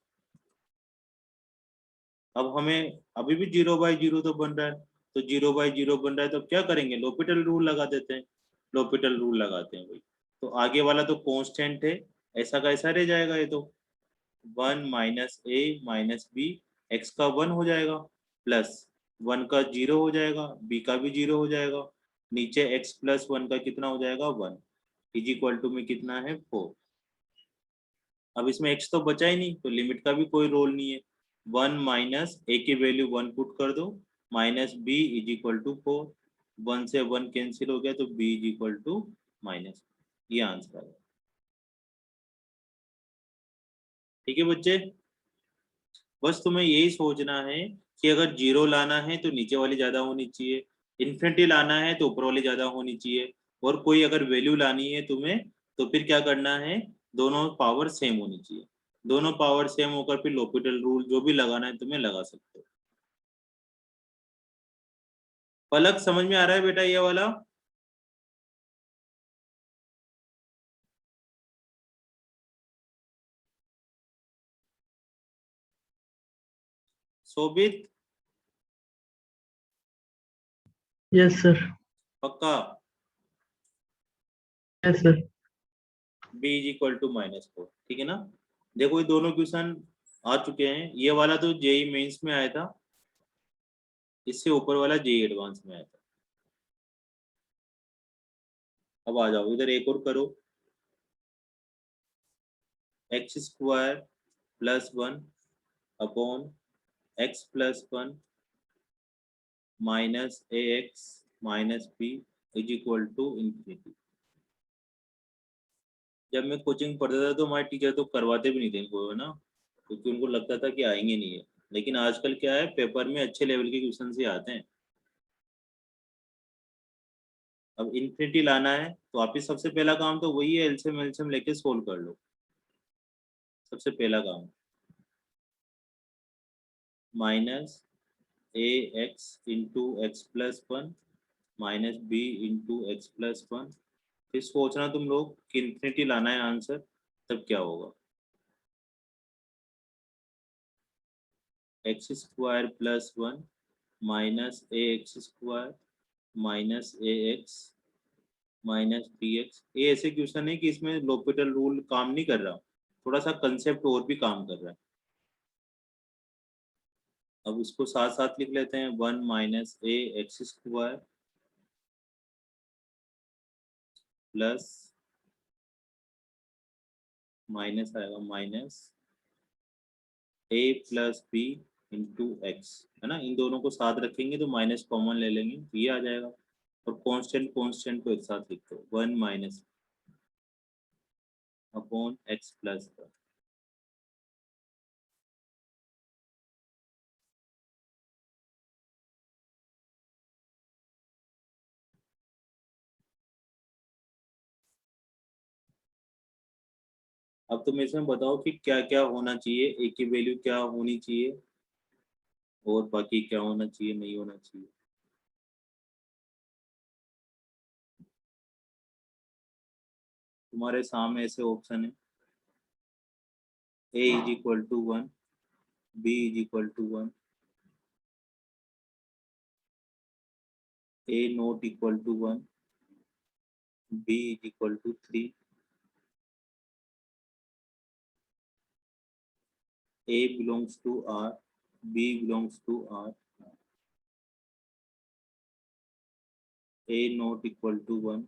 अब हमें अभी भी 0/0 तो बन रहा है, तो 0/0 बन रहा है, तो अब क्या करेंगे, लोपिटल रूल लगा देते हैं, लोपिटल रूल लगाते हैं भाई। तो आगे वाला तो कांस्टेंट है, ऐसा का ऐसा रह जाएगा, ये तो 1 माइनस ए माइनस बी, एक्स का 1 हो जाएगा, प्लस 1 का 0 हो जाएगा, बी का भी 0 हो जाएगा, नीचे एक्स प्लस 1 का कितना हो जाएगा 1, इज इक्वल टू में कितना है 4। अब इसमें x तो बचा ही नहीं, तो लिमिट का भी कोई रोल नहीं है, 1 माइनस ए की वैल्यू 1 पुट कर दो, minus B is equal to 4, 1 से 1 कैंसिल हो गया तो b is equal to minus, ये आंसर आ गया। ठीक है बच्चे, बस तुम्हें यही सोचना है कि अगर जीरो लाना है तो नीचे वाली ज्यादा होनी चाहिए, इन्फिनिटी लाना है तो ऊपर वाली ज्यादा होनी चाहिए, और कोई अगर वैल्यू लानी है तुम्हें तो फिर क्या करना है, दोनों पावर सेम होनी चाहिए, दोनों पावर सेम होकर फिर लोपिटल रूल जो भी लगाना है तुम्हें लगा सकते हो। पलक समझ में आ रहा है बेटा ये वाला? शोभित? Yes sir. पक्का? Yes sir. b is equal to -4, ठीक है ना। देखो ये दोनों क्वेश्चन आ चुके हैं, ये वाला तो जेई मेंस में आया था, इससे ऊपर वाला जेई एडवांस में आया था। अब आ जाओ इधर एक और करो, X square plus 1 upon x plus 1 minus A x minus B is equal to infinity. जब मैं कोचिंग पढ़ता था तो हमारे टीचर तो करवाते भी नहीं थे इनको, है ना, क्योंकि उनको लगता था कि आएंगे नहीं है, लेकिन आजकल क्या है, पेपर में अच्छे लेवल के क्वेश्चन ही आते हैं। अब इन्फिनिटी लाना है तो वापिस सबसे पहला काम तो वही है, एलसीएम एलसीएम लेके सोल्व कर लो, सबसे पहला काम, माइनस ए x into x plus 1 minus B into x plus 1, फिर सोचना तुम लोग कि इन्फिनिटी लाना है आंसर, तब क्या होगा, एक्स स्क्वायर प्लस 1 माइनस ए एक्स स्क्वायर माइनस ए एक्स माइनस बी एक्स। ये ऐसे क्वेश्चन है कि इसमें लोपिटल रूल काम नहीं कर रहा, थोड़ा सा कंसेप्ट और भी काम कर रहा है। अब इसको साथ साथ लिख लेते हैं, 1 माइनस ए एक्स स्क्वायर प्लस माइनस आएगा माइनस ए प्लस बी इंटू एक्स, है ना, इन दोनों को साथ रखेंगे तो माइनस कॉमन ले लेंगे तो ये आ जाएगा, और कांस्टेंट कांस्टेंट को एक साथ लिख दो, 1 माइनस अपॉन एक्स प्लस 1। अब तुम इसमें बताओ कि क्या क्या होना चाहिए, ए की वैल्यू क्या होनी चाहिए और बाकी क्या होना चाहिए नहीं होना चाहिए। तुम्हारे सामने ऐसे ऑप्शन है, A is equal to 1, B is equal to 1, A not equal to 1, B is equal to 3, A belongs to R, B belongs to R, A not equal to 1,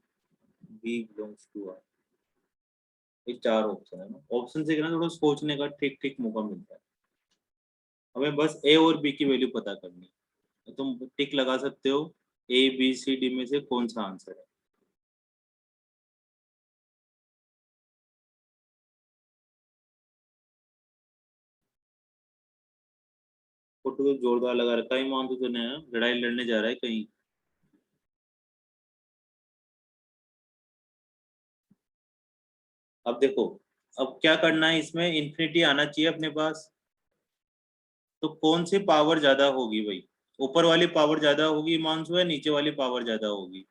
B belongs to R। ये 4 option है ना। Option से थोड़ा सोचने का ठीक ठीक मौका मिलता है। हमें बस ए और बी की वैल्यू पता करनी है, तुम टिक लगा सकते हो ए बी सी डी में से कौन सा आंसर है। फोटो तो जोरदार लगा रखा है, मान तो नहीं, लड़ाई लड़ने जा रहा है कहीं। अब देखो, अब क्या करना है, इसमें इन्फिनिटी आना चाहिए अपने पास। तो कौन सी पावर ज्यादा होगी भाई, ऊपर वाली पावर ज्यादा होगी मानसू, है नीचे वाली पावर ज्यादा होगी?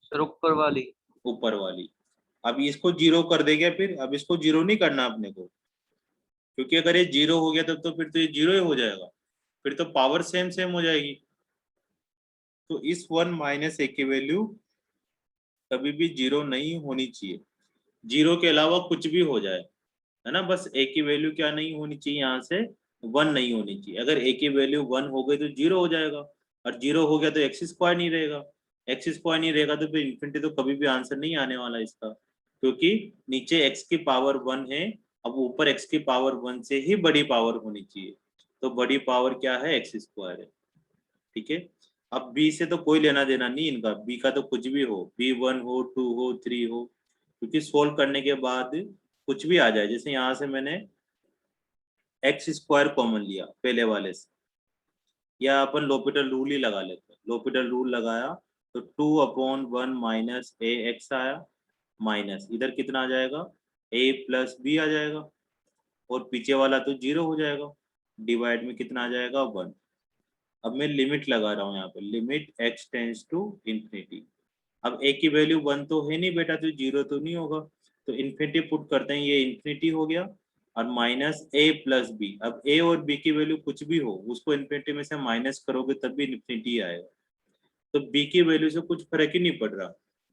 सर ऊपर वाली। ऊपर वाली। अब इसको जीरो कर देंगे, फिर अब इसको जीरो नहीं करना अपने को, क्योंकि अगर ये जीरो हो गया तब तो फिर तो ये जीरो ही हो जाएगा, फिर तो पावर सेम सेम हो जाएगी। तो इस 1 माइनस ए की वैल्यू कभी भी जीरो नहीं होनी चाहिए, जीरो के अलावा कुछ भी हो जाए, है ना। बस ए की वैल्यू क्या नहीं होनी चाहिए, यहाँ से 1 नहीं होनी चाहिए। अगर ए की वैल्यू 1 हो गई तो जीरो हो जाएगा, और जीरो हो गया तो एक्स स्क्वायर नहीं रहेगा, एक्स स्क्वायर नहीं रहेगा तो फिर इन्फिनिटी तो कभी भी आंसर नहीं आने वाला इसका, क्योंकि नीचे एक्स की पावर 1 है, अब ऊपर एक्स की पावर 1 से ही बड़ी पावर होनी चाहिए, तो बड़ी पावर क्या है, एक्स स्क्वायर है। ठीक है। अब बी से तो कोई लेना देना नहीं इनका, बी का तो कुछ भी हो, बी 1 हो 2 हो 3 हो, क्योंकि सोल्व करने के बाद कुछ भी आ जाए। जैसे यहाँ से मैंने एक्स स्क्वायर कॉमन लिया पहले वाले से, या अपन लोपिटल रूल ही लगा लेते हैं, लोपिटल रूल लगाया तो 2/1 माइनस ए एक्स आया, माइनस इधर कितना आ जाएगा, ए प्लस बी आ जाएगा, और पीछे वाला तो जीरो हो जाएगा, डिवाइड में कितना आ जाएगा, 1। अब मैं लिमिट लगा रहा हूँ यहाँ पे, limit x tends to infinity. अब a की वैल्यू 1 तो है नहीं बेटा, तो जीरो तो नहीं होगा, तो इन्फिनिटी पुट करते हैं, ये इन्फिनिटी हो गया, और माइनस a प्लस बी। अब a और b की वैल्यू कुछ भी हो, उसको इन्फिनिटी में से माइनस करोगे तब भी इन्फिनिटी आएगा, तो b की वैल्यू से कुछ फर्क ही नहीं पड़ रहा,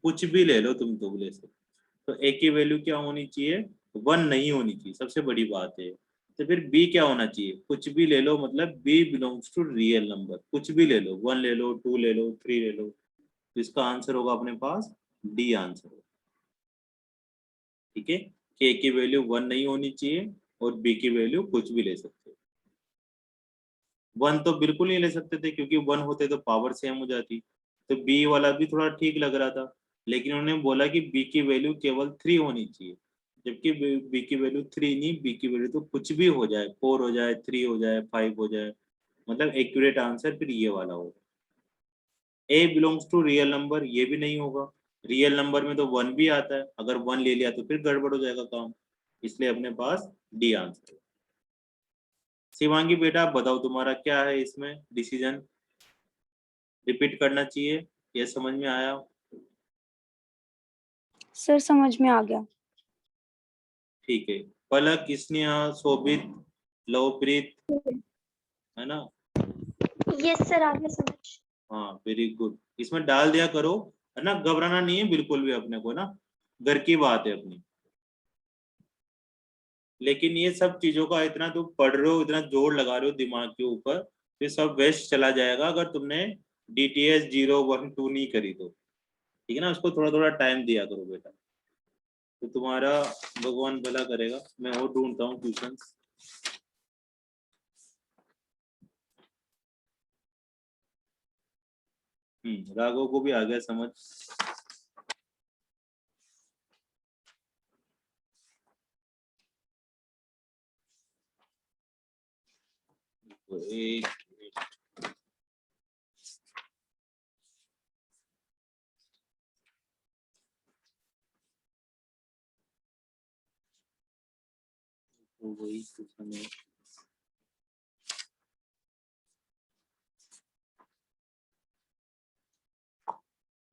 कुछ भी ले लो तुम दोगले से। तो a की वैल्यू क्या होनी चाहिए, 1 नहीं होनी चाहिए, सबसे बड़ी बात है। तो फिर b क्या होना चाहिए, कुछ भी ले लो, मतलब b belongs to real number, कुछ भी ले लो, 1 ले लो, 2 ले लो, 3 ले लो, तो इसका आंसर होगा अपने पास डी आंसर होगा। ठीक है, k की वैल्यू 1 नहीं होनी चाहिए, और b की वैल्यू कुछ भी ले सकते हो। 1 तो बिल्कुल नहीं ले सकते थे, क्योंकि 1 होते तो पावर सेम हो जाती, तो b वाला भी थोड़ा ठीक लग रहा था, लेकिन उन्होंने बोला कि b की वैल्यू केवल 3 होनी चाहिए, जबकि b की वैल्यू 3 नहीं, b की वैल्यू तो कुछ भी हो जाए, 4 हो जाए, 3 हो जाए, 5 हो जाए, मतलब एक्यूरेट आंसर फिर ये वाला होगा। a belongs to real number, ये भी नहीं होगा, रियल नंबर में तो 1 भी आता है, अगर 1 ले लिया तो फिर गड़बड़ हो जाएगा काम, इसलिए अपने पास डी आंसर है। शिवांगी बेटा आप बताओ, तुम्हारा क्या है इसमें डिसीजन, रिपीट करना चाहिए या समझ में आया? सर समझ में आ गया। ठीक है, पलक, स्नेहा, शोभित, लवप्रीत, है ना? यस सर, आगे समझ। हाँ वेरी गुड, इसमें डाल दिया करो, है ना, घबराना नहीं है बिल्कुल भी अपने को ना, घर की बात है अपनी। लेकिन ये सब चीजों का इतना तुम पढ़ रहे हो, इतना जोर लगा रहे हो दिमाग के ऊपर, तो सब वेस्ट चला जाएगा अगर तुमने DTS 0 1 2 नहीं करी तो। ठीक है ना, उसको थोड़ा थोड़ा टाइम दिया करो बेटा, तो तुम्हारा भगवान भला करेगा। मैं और ढूंढता हूँ ट्यूशन। राघव को भी आ गया समझ। तो एक तो वही क्वेश्चन है,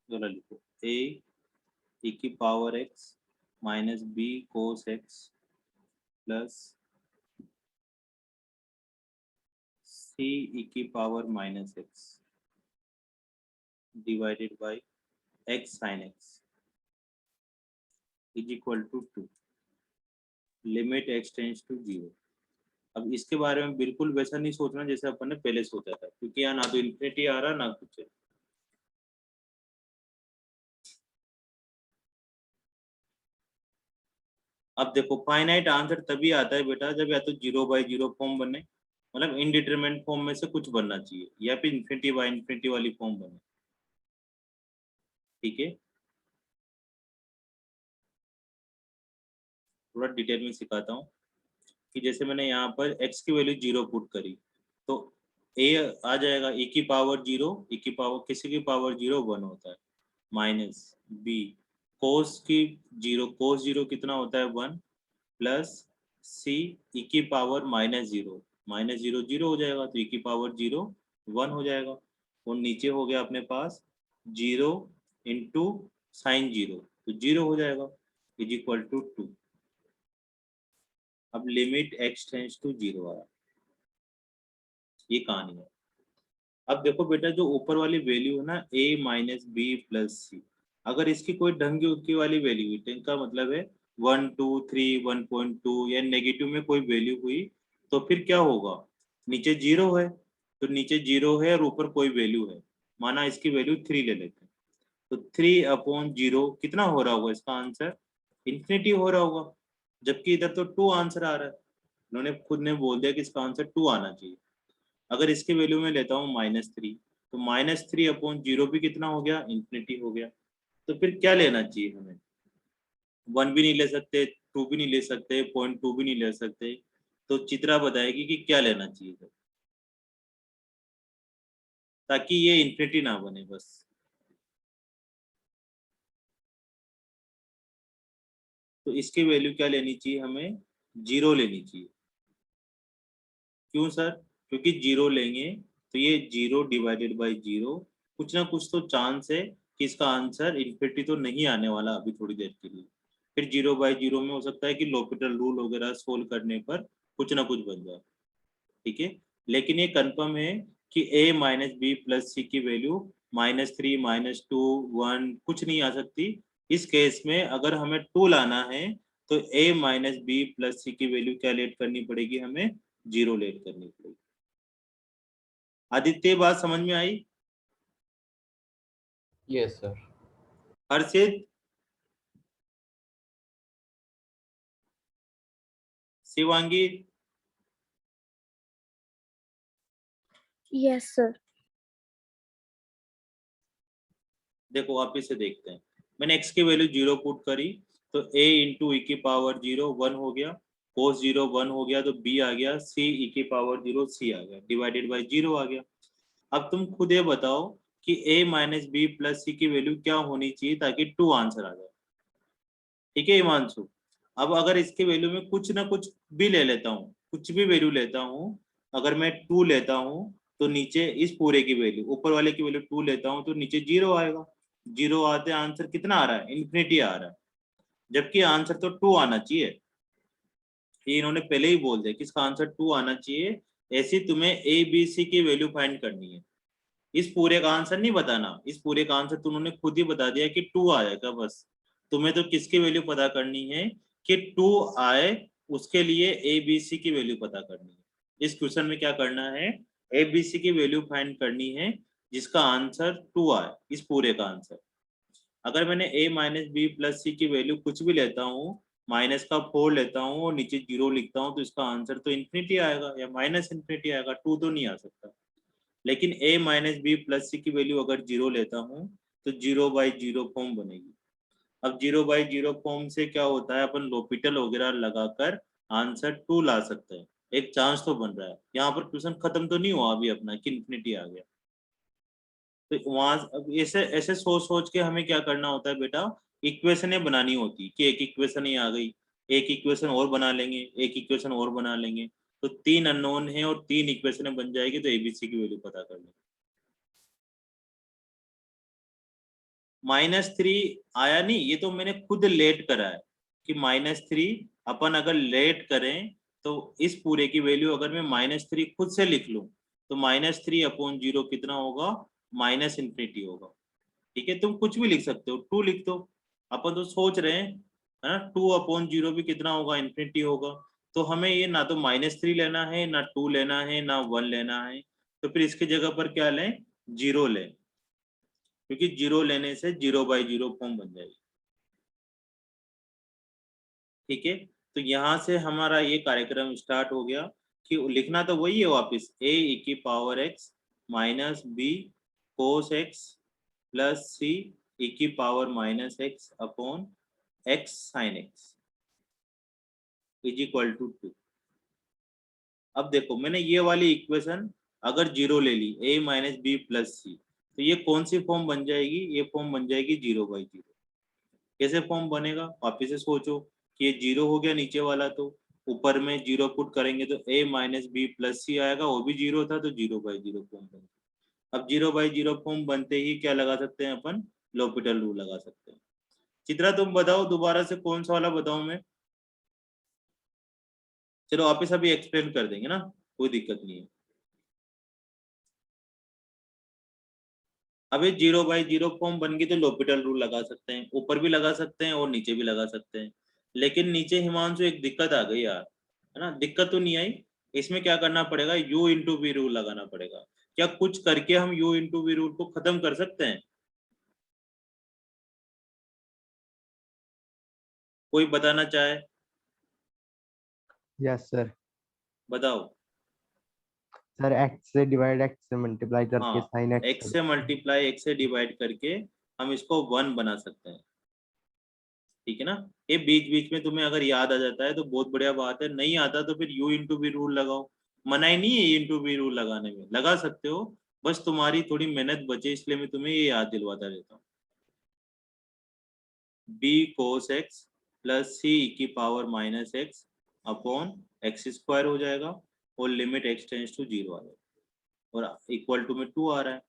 जरा लिखो, ए की power x minus b cos x plus c e की power minus x divided by x sine x is equal to 2, limit x tends to 0। अब इसके बारे में बिल्कुल वैसा नहीं सोचना जैसे अपन ने पहले सोचा था, क्योंकि यहाँ ना तो इन्फिनिटी आ रहा ना कुछ है। अब देखो फाइनाइट आंसर तभी आता है बेटा जब या तो 0/0 फॉर्म बने, मतलब इनडिटरमिनेट फॉर्म में से कुछ बनना चाहिए, या फिर इन्फिनिटी बाय इन्फिनिटी वाली फॉर्म बने। ठीक है, थोड़ा डिटेल में सिखाता हूँ कि जैसे मैंने यहाँ पर x की वैल्यू 0 पुट करी तो a आ जाएगा e की पावर 0, e की पावर किसी की पावर 0 1 होता है, माइनस b कोस की 0, कोस 0 कितना होता है 1, प्लस c e की पावर -0, -0 0 हो जाएगा तो e की पावर 0 1 हो जाएगा, और नीचे हो गया अपने पास 0 इंटू साइन 0 तो 0 हो जाएगा इज इक्वल टू 2। अब लिमिट x टेंड्स टू 0 आया, ये कहानी है। अब देखो बेटा जो ऊपर वाली वैल्यू है ना a माइनस बी प्लस सी, अगर इसकी कोई ढंग की वाली वैल्यू हुई तो इनका मतलब है 1 2 3 1.2 या नेगेटिव में कोई वैल्यू हुई तो फिर क्या होगा, नीचे 0 है तो नीचे 0 है और ऊपर कोई वैल्यू है, माना इसकी वैल्यू 3 ले लेते हैं तो 3/0 कितना हो रहा होगा, इसका आंसर इन्फिनिटी हो रहा होगा, जबकि इधर तो 2 आंसर आ रहा है। उन्होंने खुद ने बोल दिया कि इसका आंसर 2 आना चाहिए। अगर इसकी वैल्यू में लेता हूँ -3 तो -3/0 भी कितना हो गया, इन्फिनिटी हो गया। तो फिर क्या लेना चाहिए हमें, 1 भी नहीं ले सकते, 2 भी नहीं ले सकते, 0.2 भी नहीं ले सकते, तो चित्रा बताएगी कि क्या लेना चाहिए फिर, ताकि ये इन्फिनिटी ना बने बस। तो इसकी वैल्यू क्या लेनी चाहिए हमें, 0 लेनी चाहिए। क्यों सर, क्योंकि 0 लेंगे तो ये 0 डिवाइडेड बाई 0, कुछ ना कुछ तो चांस है कि इसका आंसर इन्फिनिटी तो नहीं आने वाला अभी थोड़ी देर के लिए, फिर 0/0 में हो सकता है कि l'Hopital रूल वगैरह सोल्व करने पर कुछ ना कुछ बन जाए। ठीक है, लेकिन ये कंफर्म है कि a माइनस बी प्लस सी की वैल्यू -3 -2 1 कुछ नहीं आ सकती। इस केस में अगर हमें 2 लाना है तो a माइनस बी प्लस सी की वैल्यू क्या लेट करनी पड़ेगी, हमें 0 लेट करनी पड़ेगी। आदित्य बात समझ में आई? Yes sir. Harshit, Shivangi, yes sir. देखो आप इसे देखते हैं, मैंने x की वैल्यू 0 पुट करी तो a इंटू ई की पावर 0 1 हो गया, cos 0 1 हो गया तो b आ गया, c e की पावर 0 c आ गया, डिवाइडेड बाई 0 आ गया। अब तुम खुद ये बताओ कि a माइनस बी प्लस सी की वैल्यू क्या होनी चाहिए ताकि 2 आंसर आ जाए। ठीक है हिमांशु, अब अगर इसके वैल्यू में कुछ ना कुछ भी ले लेता हूँ, कुछ भी वैल्यू लेता हूँ, अगर मैं 2 लेता हूँ तो नीचे इस पूरे की वैल्यू, ऊपर वाले की वैल्यू 2 लेता हूँ तो नीचे 0 आएगा, 0 आते आंसर कितना आ रहा है, इन्फिनिटी आ रहा है, जबकि आंसर तो 2 आना चाहिए। ये इन्होंने पहले ही बोल दिया कि इसका आंसर 2 आना चाहिए। ऐसी तुम्हें ए बी सी की वैल्यू फाइंड करनी है, इस पूरे का आंसर नहीं बताना, इस पूरे का आंसर तो उन्होंने खुद ही बता दिया कि 2 आएगा, बस तुम्हें तो किसकी वैल्यू पता करनी है कि 2 आए, उसके लिए ए बी सी की वैल्यू पता करनी है। इस क्वेश्चन में क्या करना है, ए बी सी की वैल्यू फाइंड करनी है जिसका आंसर 2 आए, इस पूरे का आंसर। अगर मैंने a माइनस बी प्लस सी की वैल्यू कुछ भी लेता हूँ, माइनस का 4 लेता हूँ और नीचे 0 लिखता हूँ तो इसका आंसर तो इन्फिनिटी आएगा या माइनस इन्फिनिटी आएगा, 2 तो नहीं आ सकता। लेकिन a माइनस बी प्लस सी की वैल्यू अगर 0 लेता हूँ तो 0/0 फॉर्म बनेगी। अब 0/0 फॉर्म से क्या होता है, अपन l'Hopital वगैरह लगाकर आंसर 2 ला सकते हैं, एक चांस तो बन रहा है। यहाँ पर क्वेश्चन खत्म तो नहीं हुआ अभी अपना कि इन्फिनिटी आ गया। तो वहां अब ऐसे ऐसे सोच सोच के हमें क्या करना होता है बेटा, इक्वेशनें बनानी होती कि एक इक्वेशन ही आ गई, एक इक्वेशन और बना लेंगे, एक इक्वेशन और बना लेंगे, तो 3 अननोन है और 3 इक्वेशनें बन जाएगी तो एबीसी की वैल्यू पता कर लेंगे। -3 आया नहीं, ये तो मैंने खुद लेट करा है, कि -3 अपन अगर लेट करें तो इस पूरे की वैल्यू अगर मैं -3 खुद से लिख लूं तो -3/0 कितना होगा, -∞ होगा। ठीक है, तुम कुछ भी लिख सकते हो, 2 लिख दो, अपन तो सोच रहे हैं, है ना, 2/0 भी कितना होगा, इन्फिनिटी होगा। तो हमें ये ना तो -3 लेना है, ना 2 लेना है, ना 1 लेना है, तो फिर इसकी जगह पर क्या लें, 0 लें, क्योंकि 0 लेने से 0/0 फॉर्म बन जाएगी। ठीक है, तो यहाँ से हमारा ये कार्यक्रम स्टार्ट हो गया कि लिखना तो वही है वापस, a e⁻x - b cos x plus c e⁻x upon x sin x is equal to 2। अब देखो मैंने ये वाली इक्वेशन अगर 0 ले ली, a - b प्लस c, तो ये कौन सी फॉर्म बन जाएगी, ये फॉर्म बन जाएगी 0/0। कैसे फॉर्म बनेगा, वापिस से सोचो कि ये 0 हो गया नीचे वाला, तो ऊपर में 0 पुट करेंगे तो a - b प्लस c आएगा, वो भी 0 था, तो 0/0 फॉर्म बनेगा। अब 0/0 फॉर्म बनते ही क्या लगा सकते हैं अपन, l'Hopital रूल लगा सकते हैं। चित्रा तुम बताओ दोबारा से कौन सा वाला बताऊं मैं, चलो वापिस अभी एक्सप्लेन कर देंगे ना, कोई दिक्कत नहीं है। अब ये 0/0 फॉर्म बन गई तो l'Hopital रूल लगा सकते हैं, ऊपर भी लगा सकते हैं और नीचे भी लगा सकते हैं। लेकिन नीचे हिमांशु एक दिक्कत आ गई यार, है ना, दिक्कत तो नहीं आई, इसमें क्या करना पड़ेगा, u इंटू वी रूल लगाना पड़ेगा। क्या कुछ करके हम u इंटू वी रूल को खत्म कर सकते हैं, कोई बताना चाहे, यस सर। बताओ। सर x से डिवाइड x से मल्टीप्लाई करके हाँ, sin x x से मल्टीप्लाई x से डिवाइड करके हम इसको 1 बना सकते हैं। ठीक है ना, ये बीच बीच में तुम्हें अगर याद आ जाता है तो बहुत बढ़िया बात है, नहीं आता तो फिर u इंटू वी रूल लगाओ, मनाही नहीं है इंटू वी रूल लगाने में, लगा सकते हो, बस तुम्हारी थोड़ी मेहनत बचे इसलिए मैं तुम्हें ये याद दिलवाता रहता हूँ। b cos x plus c e⁻x upon x² हो जाएगा और लिमिट x टेंड्स टू 0 आ जाएगा और इक्वल टू में 2 आ रहा है।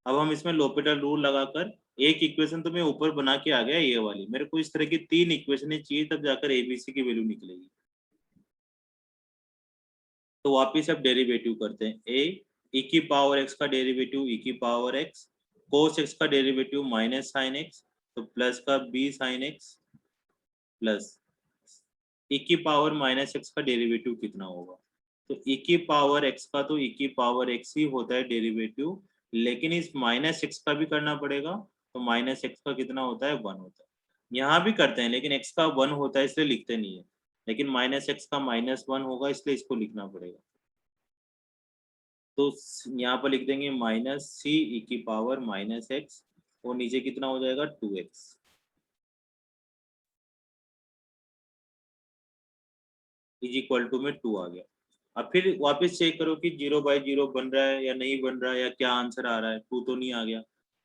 अब हम इसमें l'Hopital रूल लगाकर एक इक्वेशन तो मैं ऊपर बना के आ गया, ये वाली, मेरे को इस तरह की 3 इक्वेशनें चाहिए तब जाकर एबीसी की वैल्यू निकलेगी। तो वापिस अब डेरिवेटिव करते हैं, e⁻x का डेरिवेटिव e⁻x, cos x का डेरिवेटिव -sin x, तो प्लस का b sin x plus e⁻x का डेरिवेटिव कितना होगा, तो e⁻x का तो e⁻x ही होता है डेरिवेटिव, लेकिन इस -x का भी करना पड़ेगा, तो -x का कितना होता है, 1 होता है। यहाँ भी करते हैं लेकिन x का 1 होता है इसलिए लिखते नहीं है, लेकिन -x का -1 होगा इसलिए इसको लिखना पड़ेगा। तो यहाँ पर लिख देंगे -c e⁻x और नीचे कितना हो जाएगा, 2x इज इक्वल टू में 2 आ गया। अब फिर वापस चेक करो कि 0/0 बन रहा है या नहीं बन रहा है, या क्या आंसर आ रहा है, 2 तो नहीं आ गया,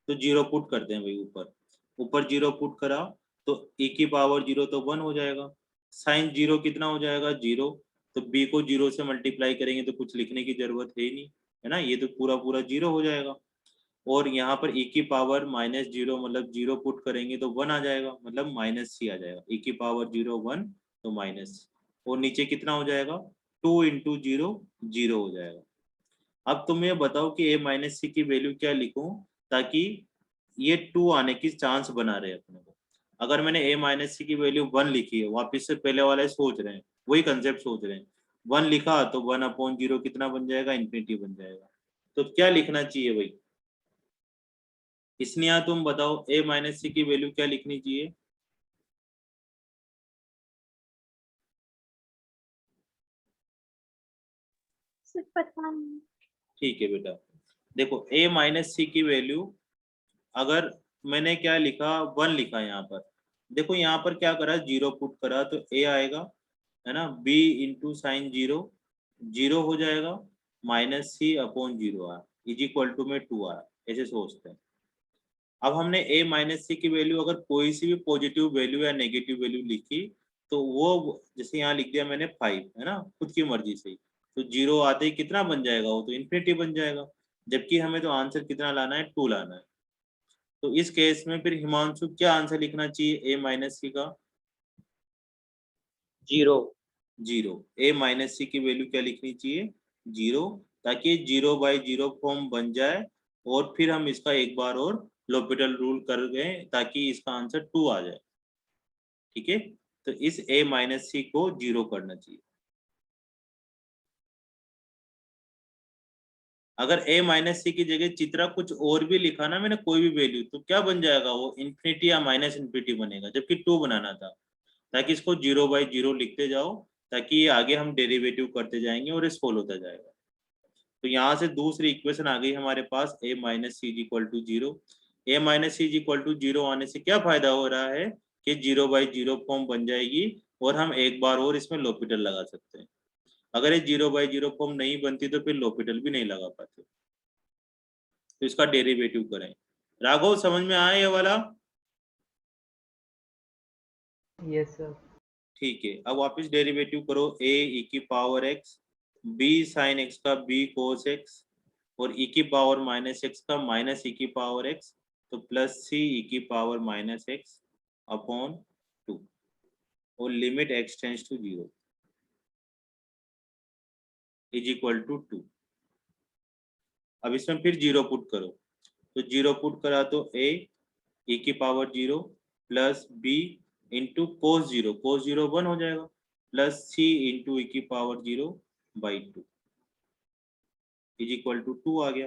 तो 0 पुट करते हैं भाई, ऊपर ऊपर 0 पुट करा तो e⁻0 तो 1 हो जाएगा, साइन 0 कितना हो जाएगा, 0, तो b को 0 से मल्टीप्लाई करेंगे तो कुछ लिखने की जरूरत है ही नहीं, है ना, ये तो पूरा पूरा 0 हो जाएगा। और यहाँ पर e⁻−0 मतलब 0 पुट करेंगे तो 1 आ जाएगा, मतलब -c आ जाएगा, e⁻0 1 तो माइनस, और नीचे कितना हो जाएगा, 2 इंटू 0 0 हो जाएगा। अब तुम ये बताओ कि a-c की वैल्यू क्या लिखूं ताकि ये 2 आने की चांस बना रहे अपने को। अगर मैंने a-c की वैल्यू 1 लिखी है, वापिस से पहले वाला सोच रहे हैं, वही कंसेप्ट सोच रहे हैं, 1 लिखा तो 1/0 कितना बन जाएगा, इन्फिनिटी बन जाएगा। तो क्या लिखना चाहिए भाई, इसलिए तुम बताओ a-c की वैल्यू क्या लिखनी चाहिए, सर पता नहीं। ठीक है बेटा, देखो a-c की वैल्यू अगर मैंने क्या लिखा, 1 लिखा यहाँ पर, देखो यहाँ पर क्या करा, 0 पुट करा तो a आएगा, है ना, b इंटू साइन 0 0 हो जाएगा, -c/0 uh is equal to में 2 आ, ऐसे सोचते हैं। अब हमने a-c की वैल्यू अगर कोई सी भी पॉजिटिव वैल्यू या नेगेटिव वैल्यू लिखी तो वो, जैसे यहाँ लिख दिया मैंने 5, है ना, खुद की मर्जी से, तो 0 आते ही कितना बन जाएगा, वो तो इन्फिनिटी बन जाएगा, जबकि हमें तो आंसर कितना लाना है, 2 लाना है। तो इस केस में फिर हिमांशु क्या आंसर लिखना चाहिए a-c का, zero. Zero. A minus c की वैल्यू क्या लिखनी चाहिए? जीरो, ताकि 0/0 फॉर्म बन जाए और फिर हम इसका एक बार और l'Hopital रूल कर गए ताकि इसका आंसर 2 आ जाए। ठीक है, तो इस ए माइनस सी को जीरो करना चाहिए। अगर a माइनस सी की जगह चित्रा कुछ और भी लिखा ना मैंने, कोई भी वैल्यू, तो क्या बन जाएगा वो? इन्फिनिटी या माइनस इन्फिनिटी बनेगा, जबकि 2 बनाना था। ताकि इसको 0/0 लिखते जाओ, ताकि ये आगे हम डेरिवेटिव करते जाएंगे और ये सोल्व होता जाएगा। तो यहाँ से दूसरी इक्वेशन आ गई हमारे पास, a minus C is equal to zero. A minus C is equal to zero आने से क्या फायदा हो रहा है कि 0/0 फॉर्म बन जाएगी और हम एक बार और इसमें l'Hopital लगा सकते हैं। अगर ये 0/0 फॉर्म नहीं बनती तो फिर l'Hopital भी नहीं लगा पाते। तो इसका डेरिवेटिव करें। राघव, समझ में आया ये वाला? Yes sir. ठीक है, अब वापस डेरिवेटिव करो। a e की power x, b sin x का b cos x, और e की पावर माइनस x का माइनस e की पावर x, तो प्लस c e की पावर माइनस x अपॉन 2, और limit x tends to 0 is equal to 2। अब इसमें फिर जीरो पुट करो, तो जीरो पुट करा तो a e की power 0 plus b into cos 0, कोस 0 1 हो जाएगा, प्लस c इंटू e की पावर 0/2 इज इक्वल टू 2 आ गया।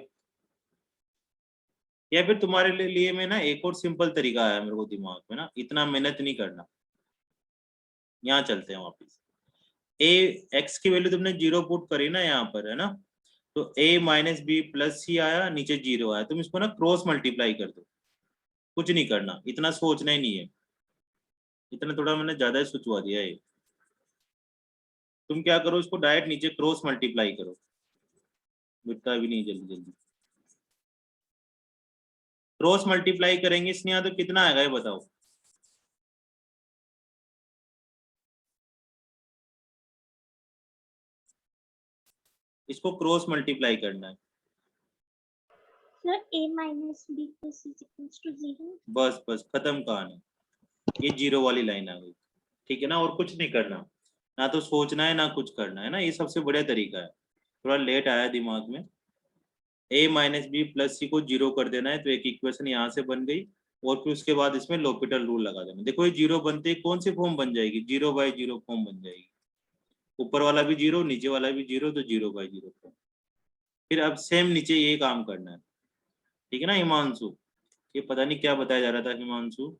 या फिर तुम्हारे लिए में ना एक और सिंपल तरीका आया मेरे को दिमाग में ना, इतना मेहनत नहीं करना। यहाँ चलते हैं वापिस। a x की वैल्यू तुमने 0 पुट करी ना यहाँ पर, है ना, तो a माइनस बी प्लस सी आया, नीचे 0 आया। तुम इसको ना क्रॉस मल्टीप्लाई कर दो, कुछ नहीं करना, इतना सोचना ही नहीं है। इतना थोड़ा मैंने ज्यादा ही सोचवा दिया है। तुम क्या करो, इसको डायरेक्ट नीचे क्रॉस मल्टीप्लाई करो, मिटता भी नहीं जल्दी जल्दी। क्रॉस मल्टीप्लाई करेंगे इसने तो कितना आएगा ये बताओ? इसको क्रॉस मल्टीप्लाई करना है। Sir a minus b plus c is equals to 0. बस बस खत्म कहानी, ये जीरो वाली लाइन आ गई। ठीक है ना, और कुछ नहीं करना, ना तो सोचना है ना कुछ करना है ना, ये सबसे बढ़िया तरीका है। थोड़ा लेट आया दिमाग में। a माइनस बी प्लस सी को जीरो कर देना है, तो एक इक्वेशन यहाँ से बन गई, और फिर उसके बाद इसमें l'Hopital रूल लगा देना। देखो ये जीरो बनते ही कौन सी फॉर्म बन जाएगी? 0/0 फॉर्म बन जाएगी। ऊपर वाला भी जीरो, नीचे वाला भी जीरो, तो 0/0 फॉर्म। फिर अब सेम नीचे ये काम करना है। ठीक है ना हिमांशु? ये पता नहीं क्या बताया जा रहा था हिमांशु,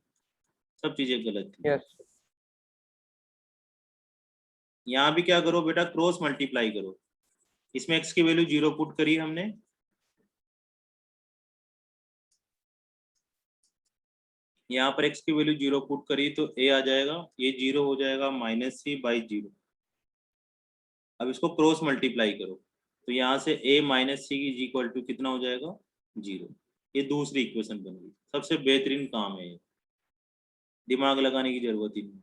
सब चीजें गलत थी। यस। यहाँ भी क्या करो बेटा, क्रॉस मल्टीप्लाई करो। इसमें x की वैल्यू 0 पुट करी हमने, यहाँ पर x की वैल्यू 0 पुट करी तो a आ जाएगा, ये 0 हो जाएगा माइनस c/0। अब इसको क्रॉस मल्टीप्लाई करो, तो यहाँ से a minus C is equal to कितना हो जाएगा? 0। ये दूसरी इक्वेशन बन गई। सबसे बेहतरीन काम है ये, दिमाग लगाने की जरूरत ही नहीं।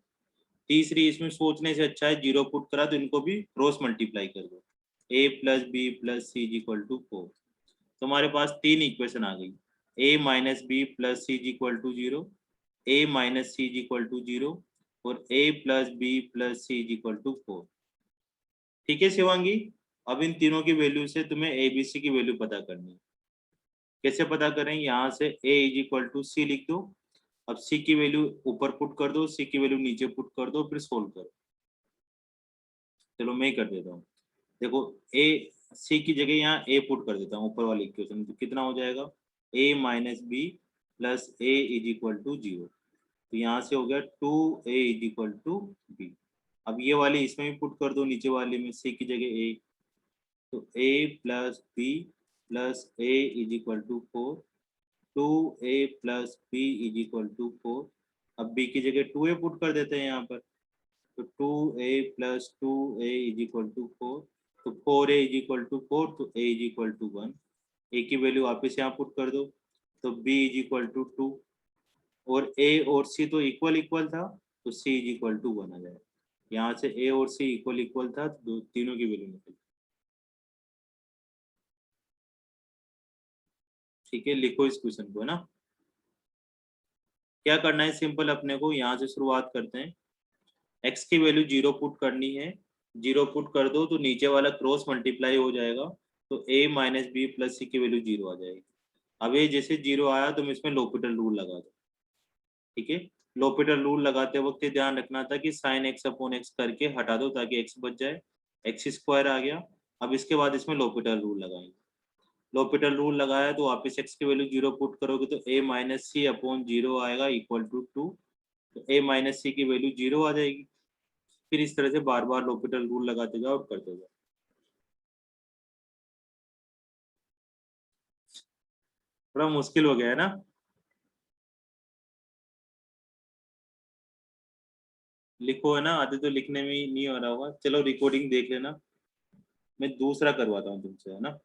तीसरी, इसमें सोचने से अच्छा है, 0 पुट करा तो इनको भी क्रॉस मल्टीप्लाई कर दो। a plus B plus C is equal to 4। तुम्हारे पास तीन इक्वेशन आ गई, a minus B plus C is equal to 0, a minus C is equal to 0, और a plus B plus C is equal to 4। ठीक है शिवांगी, अब इन तीनों की वैल्यू से तुम्हें a b c की वैल्यू पता करनी है। कैसे पता करें? यहाँ से a इज इक्वल टू सी लिख दो, अब c की वैल्यू ऊपर पुट कर दो, c की वैल्यू नीचे पुट कर दो, फिर सोल्व करो। चलो मैं ही कर देता हूँ। देखो a c की जगह यहाँ a पुट कर देता हूँ ऊपर वाली इक्वेशन, तो कितना हो जाएगा? a minus B plus a is equal to 0। तो यहाँ से हो गया 2a is equal to b। अब ये वाली इसमें भी पुट कर दो, नीचे वाली में c की जगह a, तो a plus B plus a is equal to 4, 2a plus b is equal to 4। अब b की जगह 2a पुट कर देते हैं यहाँ पर, तो 2a plus 2a is equal to 4, तो 4a इज इक्वल टू 4, तो a is equal to 1। a की वैल्यू वापस यहाँ पुट कर दो, तो b इज इक्वल टू 2, और a और c तो इक्वल इक्वल था, तो c इज इक्वल टू 1 आ जाएगा। यहाँ से a और c इक्वल इक्वल था, तो तीनों की वैल्यू निकल। ठीक है, लिखो इस क्वेश्चन को, है ना। क्या करना है सिंपल, अपने को यहाँ से शुरुआत करते हैं। x की वैल्यू 0 पुट करनी है, 0 पुट कर दो तो नीचे वाला क्रॉस मल्टीप्लाई हो जाएगा, तो a माइनस बी प्लस सी की वैल्यू 0 आ जाएगी। अब ये जैसे 0 आया तुम इसमें लोपिटल रूल लगा दो, ठीक है। लोपिटल रूल लगाते वक्त ये ध्यान रखना था कि साइन एक्स अपॉन एक्स करके हटा दो ताकि एक्स बच जाए, एक्स स्क्वायर आ गया। अब इसके बाद इसमें लोपिटल रूल लगाएंगे, लोपिटल रूल लगाया तो वापस एक्स की वैल्यू 0 पुट करोगे तो a माइनस सी अपॉन 0 आएगा इक्वल टू 2, तो a माइनस सी की वैल्यू 0 आ जाएगी। फिर इस तरह से बार बार लोपिटल रूल लगाते जाओ और करते जाओ। थोड़ा मुश्किल हो गया है ना? लिखो है ना, आधे तो लिखने में ही नहीं हो रहा होगा। चलो रिकॉर्डिंग देख लेना, मैं दूसरा करवाता हूँ तुमसे, है ना।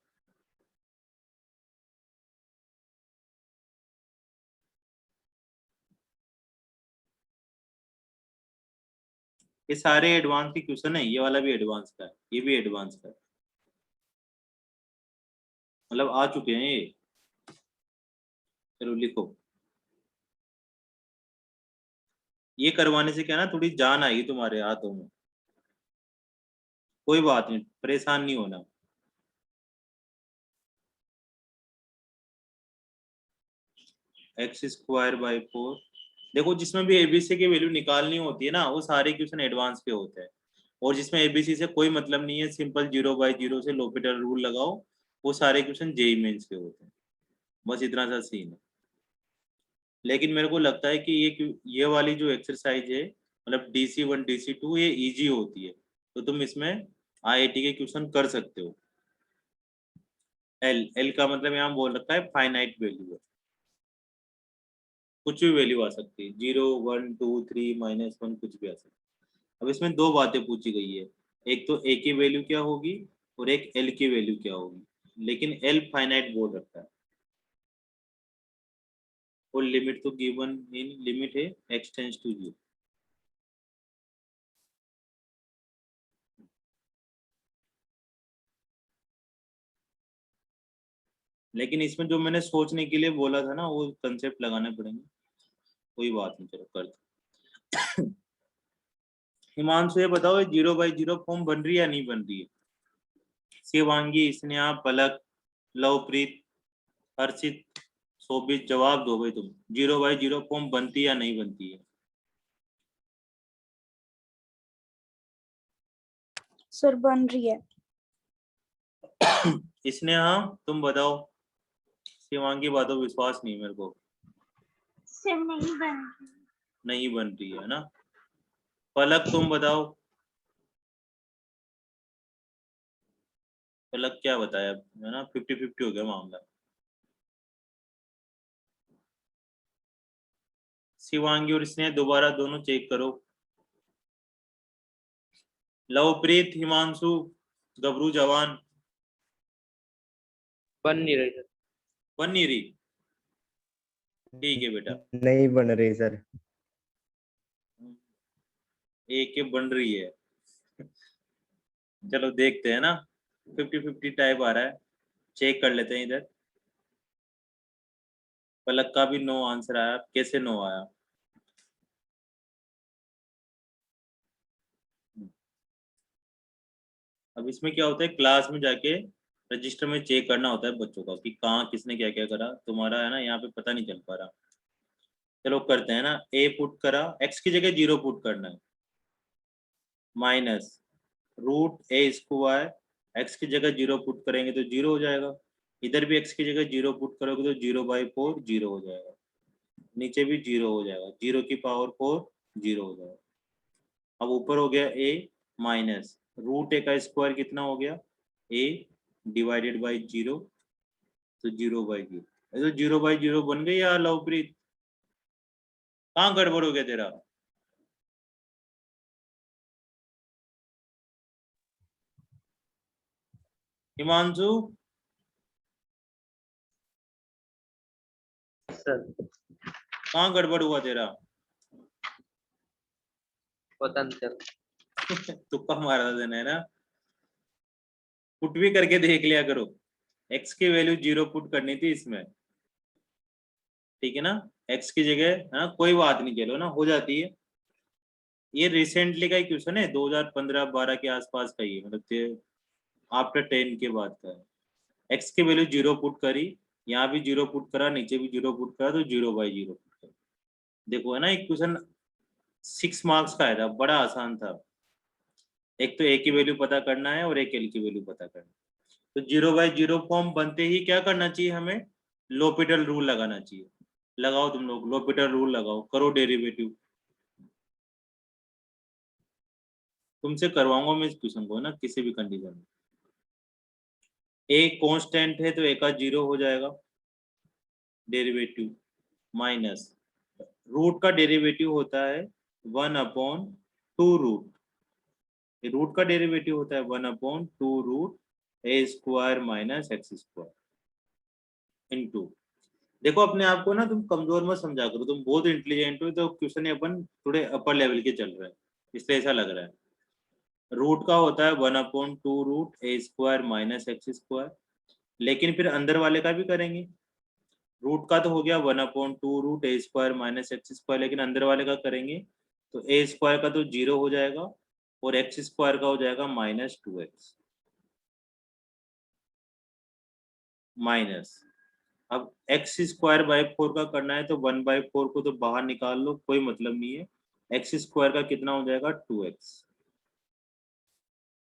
ये सारे एडवांस के क्वेश्चन है, ये वाला भी एडवांस का है, ये भी एडवांस का है, मतलब आ चुके हैं ये। चलो लिखो, ये करवाने से क्या ना थोड़ी जान आएगी तुम्हारे हाथों में। कोई बात नहीं, परेशान नहीं होना। एक्स स्क्वायर बाई 4, देखो जिसमें भी एबीसी की वैल्यू निकालनी होती है ना वो सारे क्वेश्चन एडवांस के होते हैं, और जिसमें एबीसी से कोई मतलब नहीं है सिंपल 0/0 से लोपिटल रूल लगाओ, वो सारे क्वेश्चन जेई मेंस के होते हैं। बस इतना सा सीन है। लेकिन मेरे को लगता है कि ये वाली जो एक्सरसाइज है, मतलब DC1 DC2 ये इजी होती है, तो तुम इसमें आईआईटी के क्वेश्चन कर सकते हो। एल एल का मतलब यहाँ बोल रखा है फाइनाइट वैल्यू है, कुछ भी वैल्यू आ सकती है, 0 1 2 3 -1 कुछ भी आ सकती है। अब इसमें दो बातें पूछी गई है, एक तो ए की वैल्यू क्या होगी और एक एल की वैल्यू क्या होगी, लेकिन एल फाइनाइट बोल रखा है, और लिमिट तो गिवन इन लिमिट है x टेंड्स टू 0। लेकिन इसमें जो मैंने सोचने के लिए बोला था ना वो कंसेप्ट लगाने पड़ेंगे, कोई बात नहीं, चलो कर दो। हिमांशु ये बताओ 0/0 फॉर्म बन रही है या नहीं बन रही है? शिवांगी, स्नेहा, पलक, लवप्रीत, हर्षित, शोभित, जवाब दो भाई तुम, 0/0 फॉर्म बनती है या नहीं बनती है? सर बन रही है। स्नेहा तुम बताओ, शिवांगी बातों विश्वास नहीं मेरे को। सर नहीं बन रही। नहीं बन रही है ना। पलक तुम बताओ, पलक क्या बताया है ना, 50-50 हो गया मामला। शिवांगी और स्नेह दोबारा दोनों चेक करो। लवप्रीत, हिमांशु, गबरू, जवान, बन नहीं रही सर। बन नहीं रही, ठीक है बेटा। नहीं बन रही सर। एक के बन रही है, चलो देखते हैं ना, 50-50 टाइप आ रहा है, चेक कर लेते हैं इधर। पलक का भी नो आंसर आया, कैसे नो आया? अब इसमें क्या होता है, क्लास में जाके रजिस्टर में चेक करना होता है बच्चों का कि कहाँ किसने क्या क्या करा, तुम्हारा है ना यहाँ पे पता नहीं चल पा रहा। चलो करते हैं ना, ए पुट करा, एक्स की जगह 0 पुट करना है, minus root a square, x की जगह 0 पुट करेंगे तो 0 हो जाएगा, इधर भी एक्स की जगह 0 पुट करोगे तो 0/4 0 हो जाएगा, नीचे भी 0 हो जाएगा, 0 की पावर 4 0 हो जाएगा। अब ऊपर हो गया ए माइनस रूट ए का स्क्वायर कितना हो गया, ए डिवाइडेड बाई 0, तो 0/0। तो 0/0 बन गई यार लवप्रीत, कहाँ गड़बड़ हो गया तेरा? हिमांशु, सर कहाँ गड़बड़ हुआ तेरा? पता नहीं सर। तुक्का मारा था है ना, पुट भी करके देख लिया करो, एक्स की वैल्यू 0 पुट करनी थी इसमें, ठीक है ना, एक्स की जगह है ना, कोई बात नहीं, चलो ना हो जाती है, ये रिसेंटली का ही क्वेश्चन है, 2015-12 के आसपास का ही है, मतलब आफ्टर 10 के बाद का है। एक्स की वैल्यू 0 पुट करी, यहाँ भी 0 पुट करा, नीचे भी 0 पुट करा, तो 0/0 पुट करा। देखो है ना, एक क्वेश्चन 6 मार्क्स का आया था, बड़ा आसान था। एक तो ए की वैल्यू पता करना है और एक एल की वैल्यू पता करना है। तो 0/0 फॉर्म बनते ही क्या करना चाहिए हमें? लोपिटल रूल लगाना चाहिए। लगाओ तुम लोग लोपिटल रूल लगाओ, करो डेरिवेटिव। तुमसे करवाऊंगा मैं इस क्वेश्चन को ना किसी भी कंडीशन में। ए कांस्टेंट है तो ए का 0 हो जाएगा डेरिवेटिव, माइनस रूट का डेरिवेटिव होता है 1/2 रूट। रूट का डेरिवेटिव होता है 1/2 root a square minus x square into. देखो अपने आप को ना तुम कमजोर मत समझा करो, तुम बहुत इंटेलिजेंट हो, तो क्वेश्चन अपन थोड़े अपर लेवल के चल रहे हैं इसलिए ऐसा लग रहा है। रूट का होता है 1/2 root a square minus x square, लेकिन फिर अंदर वाले का भी करेंगे। रूट का तो हो गया 1/2 root a square minus x square, लेकिन अंदर वाले का करेंगे तो ए स्क्वायर का तो 0 हो जाएगा और एक्स स्क्वायर का हो जाएगा -2x माइनस। अब एक्स स्क्वायर बाई 4 का करना है तो 1/4 को तो बाहर निकाल लो, कोई मतलब नहीं है। एक्स स्क्वायर का कितना हो जाएगा 2x,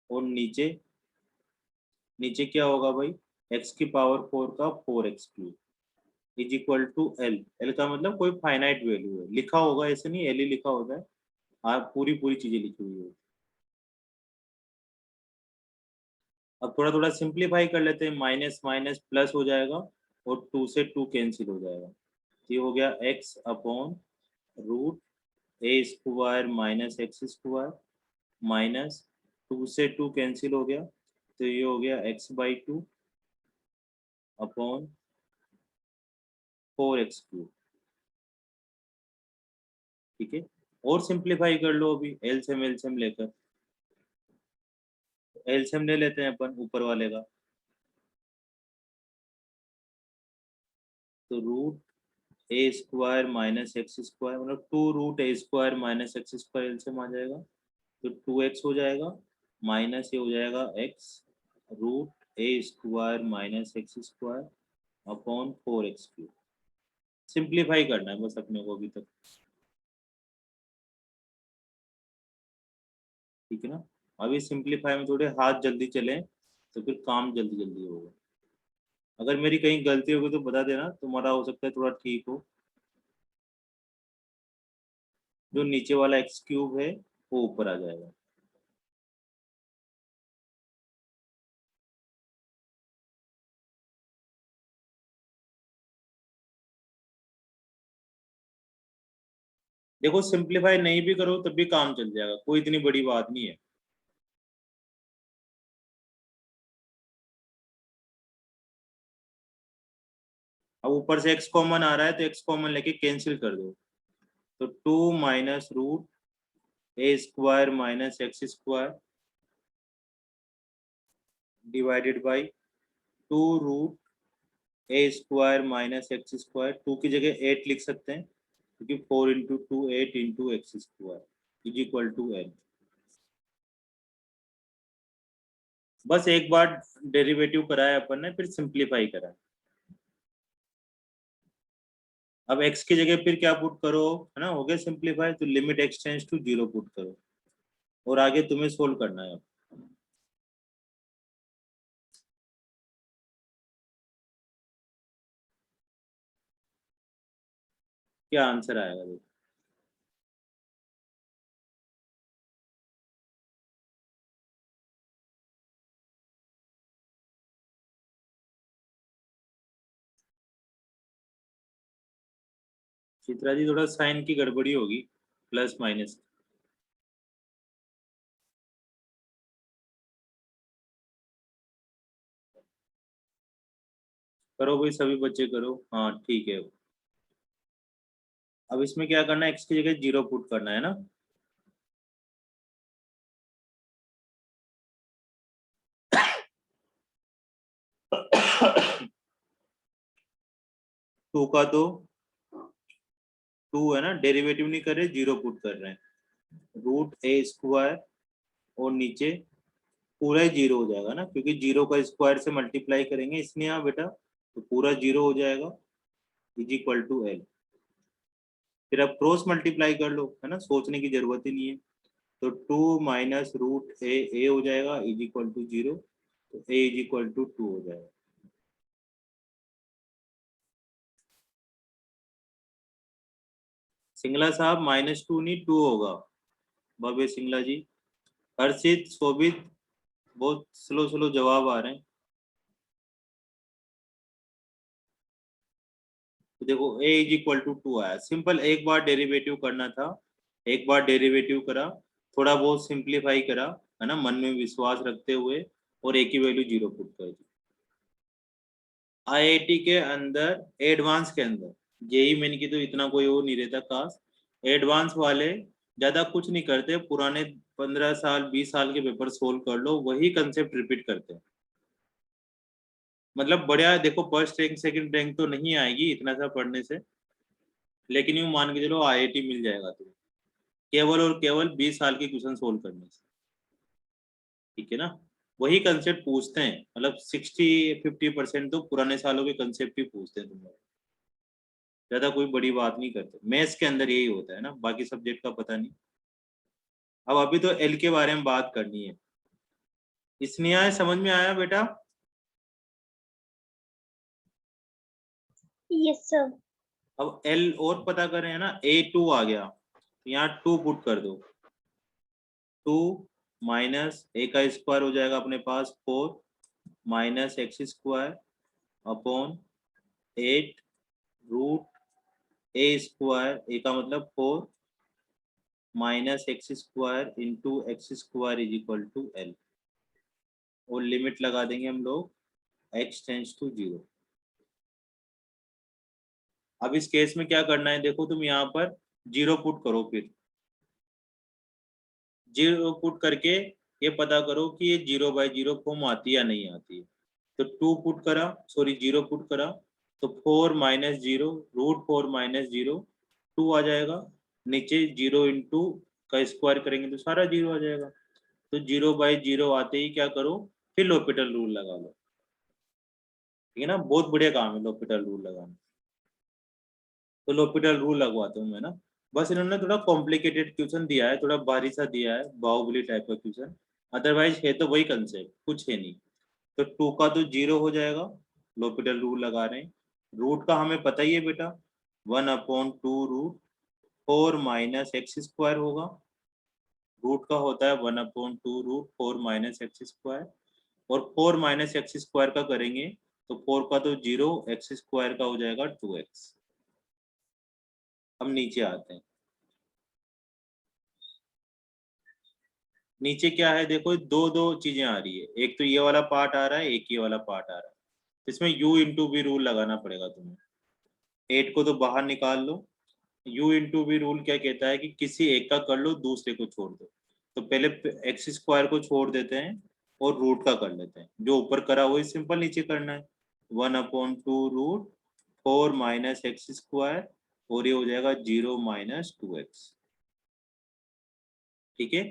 और नीचे नीचे क्या होगा भाई, x की पावर 4 का 4x³ is equal to L. L का मतलब कोई फाइनाइट वैल्यू है, लिखा होगा ऐसे नहीं, एल ही लिखा होता है। आप पूरी पूरी चीजें लिखी हुई है। अब थोड़ा थोड़ा सिंप्लीफाई कर लेते हैं, माइनस माइनस प्लस हो जाएगा और 2 से 2 कैंसिल हो जाएगा। ये हो गया x/रूट a square minus x square minus 2 से 2 कैंसिल हो गया, तो ये हो गया x/2 अपॉन 4x³। ठीक है, और सिंप्लीफाई कर लो, अभी एलसीएम लेकर। एलसीएम ले लेते हैं अपन ऊपर वाले का, तो root a square minus x square मतलब 2 root a square minus x square LCM आ जाएगा, तो 2x हो जाएगा माइनस ये हो जाएगा x root a square minus x square upon 4x³। Simplify करना है बस अपने को अभी तक, ठीक है ना। अभी सिंप्लीफाई में थोड़े हाथ जल्दी चलें तो फिर काम जल्दी जल्दी होगा। अगर मेरी कहीं गलती होगी तो बता देना, तुम्हारा हो सकता है थोड़ा ठीक हो। जो नीचे वाला x³ है वो ऊपर आ जाएगा। देखो सिंप्लीफाई नहीं भी करो तब भी काम चल जाएगा, कोई इतनी बड़ी बात नहीं है। अब ऊपर से x कॉमन आ रहा है तो x कॉमन लेके कैंसिल कर दो, तो 2 minus root a square minus x square divided by 2 root a square minus x square. 2 की जगह 8 लिख सकते हैं क्योंकि 4 into 2 8 into x square is equal to n। बस एक बार डेरिवेटिव कराया अपन ने, फिर सिंप्लीफाई करा। अब x की जगह फिर क्या पुट करो, है ना, हो गया सिंप्लीफाई, तो limit x tends to 0 put करो और आगे तुम्हें सोल्व करना है। क्या आंसर आएगा देखो। चित्रा जी थोड़ा साइन की गड़बड़ी होगी, प्लस माइनस। करो भाई सभी बच्चे करो, हाँ ठीक है। अब इसमें क्या करना है, x की जगह 0 पुट करना है ना। टू का तो 2 है ना, डेरिवेटिव नहीं कर रहे, 0 पुट कर रहे हैं, रूट ए स्क्वायर और नीचे पूरा ही जीरो हो जाएगा ना, क्योंकि जीरो का स्क्वायर से मल्टीप्लाई करेंगे इसमें यहाँ बेटा, तो पूरा जीरो हो जाएगा इज इक्वल टू एल। फिर अब क्रॉस मल्टीप्लाई कर लो, है ना, सोचने की जरूरत ही नहीं है। तो 2 माइनस रूट ए हो जाएगा इज इक्वल टू 0, तो ए इज इक्वल टू 2 हो जाएगा। सिंगला साहब -2 नहीं 2 होगा। भव्य सिंगला जी, हर्षित, शोभित, बहुत स्लो स्लो जवाब आ रहे हैं। तो देखो a इज इक्वल टू 2 आया, सिंपल एक बार डेरिवेटिव करना था, एक बार डेरिवेटिव करा, थोड़ा बहुत सिंप्लीफाई करा, है ना, मन में विश्वास रखते हुए, और a की वैल्यू 0 पुट कर दी। IIT के अंदर, एडवांस के अंदर, जेई मेन की तो इतना कोई वो नहीं रहता खास, एडवांस वाले ज्यादा कुछ नहीं करते, पुराने 15 साल 20 साल के पेपर सोल्व कर लो, वही कंसेप्ट रिपीट करते हैं। मतलब बढ़िया, देखो फर्स्ट रैंक सेकंड रैंक तो नहीं आएगी इतना सा पढ़ने से, लेकिन यूं मान के चलो IIT मिल जाएगा तुम्हें, केवल और केवल 20 साल के क्वेश्चन सोल्व करने से। ठीक है ना, वही कंसेप्ट पूछते हैं, मतलब 60-50% तो पुराने सालों के कंसेप्ट ही पूछते हैं तुम्हारे, ज्यादा कोई बड़ी बात नहीं करते। मैथ्स के अंदर यही होता है ना, बाकी सब्जेक्ट का पता नहीं। अब अभी तो एल के बारे में बात करनी है। इसने समझ में आया बेटा? Yes sir. अब एल और पता करें, है ना, A2 आ गया, तो यहाँ 2 पुट कर दो, 2 माइनस ए का स्क्वायर हो जाएगा अपने पास 4 minus x square upon 8 root a square, a का मतलब 4 minus x square into x square is equal to l, और लिमिट लगा देंगे हम लोग x टेंस टू 0। अब इस केस में क्या करना है, देखो तुम यहाँ पर 0 पुट करो, फिर 0 पुट करके ये पता करो कि ये 0/0 फॉर्म आती है या नहीं आती है। तो 2 पुट करा, सॉरी 0 पुट करा, तो 4 माइनस 0 रूट 4 माइनस 0 2 आ जाएगा, नीचे 0 इंटू का स्क्वायर करेंगे तो सारा 0 आ जाएगा। तो 0/0 आते ही क्या करो, फिर l'Hopital रूल लगा लो। ठीक है ना, बहुत बढ़िया काम है l'Hopital रूल लगाना। तो l'Hopital रूल लगवाता हूँ मैं ना, बस इन्होंने थोड़ा कॉम्प्लिकेटेड क्वेश्चन दिया है, थोड़ा भारी सा दिया है, बाहुबली टाइप का क्वेश्चन, अदरवाइज है तो वही कंसेप्ट, कुछ है नहीं। तो 2 का तो 0 हो जाएगा, l'Hopital रूल लगा रहे हैं। रूट का हमें पता ही है बेटा, 1/2 रूट 4 माइनस एक्स स्क्वायर होगा, रूट का होता है 1/2 रूट 4 माइनस एक्स स्क्वायर, और 4 माइनस एक्स स्क्वायर का करेंगे तो 4 का तो 0, एक्स स्क्वायर का हो जाएगा 2x। हम नीचे आते हैं, नीचे क्या है देखो, दो दो चीजें आ रही है, एक तो ये वाला पार्ट आ रहा है, एक ये वाला पार्ट आ रहा है, इसमें u इंटू वी रूल लगाना पड़ेगा तुम्हें। 8 को तो बाहर निकाल लो, u इंटू वी रूल क्या कहता है कि किसी एक का कर लो, दूसरे को छोड़ दो। तो पहले एक्स स्क्वायर को छोड़ देते हैं और रूट का कर लेते हैं, जो ऊपर करा वही सिंपल नीचे करना है, 1/2 रूट 4 माइनस एक्स स्क्वायर, और ये हो जाएगा 0 माइनस 2x। ठीक है,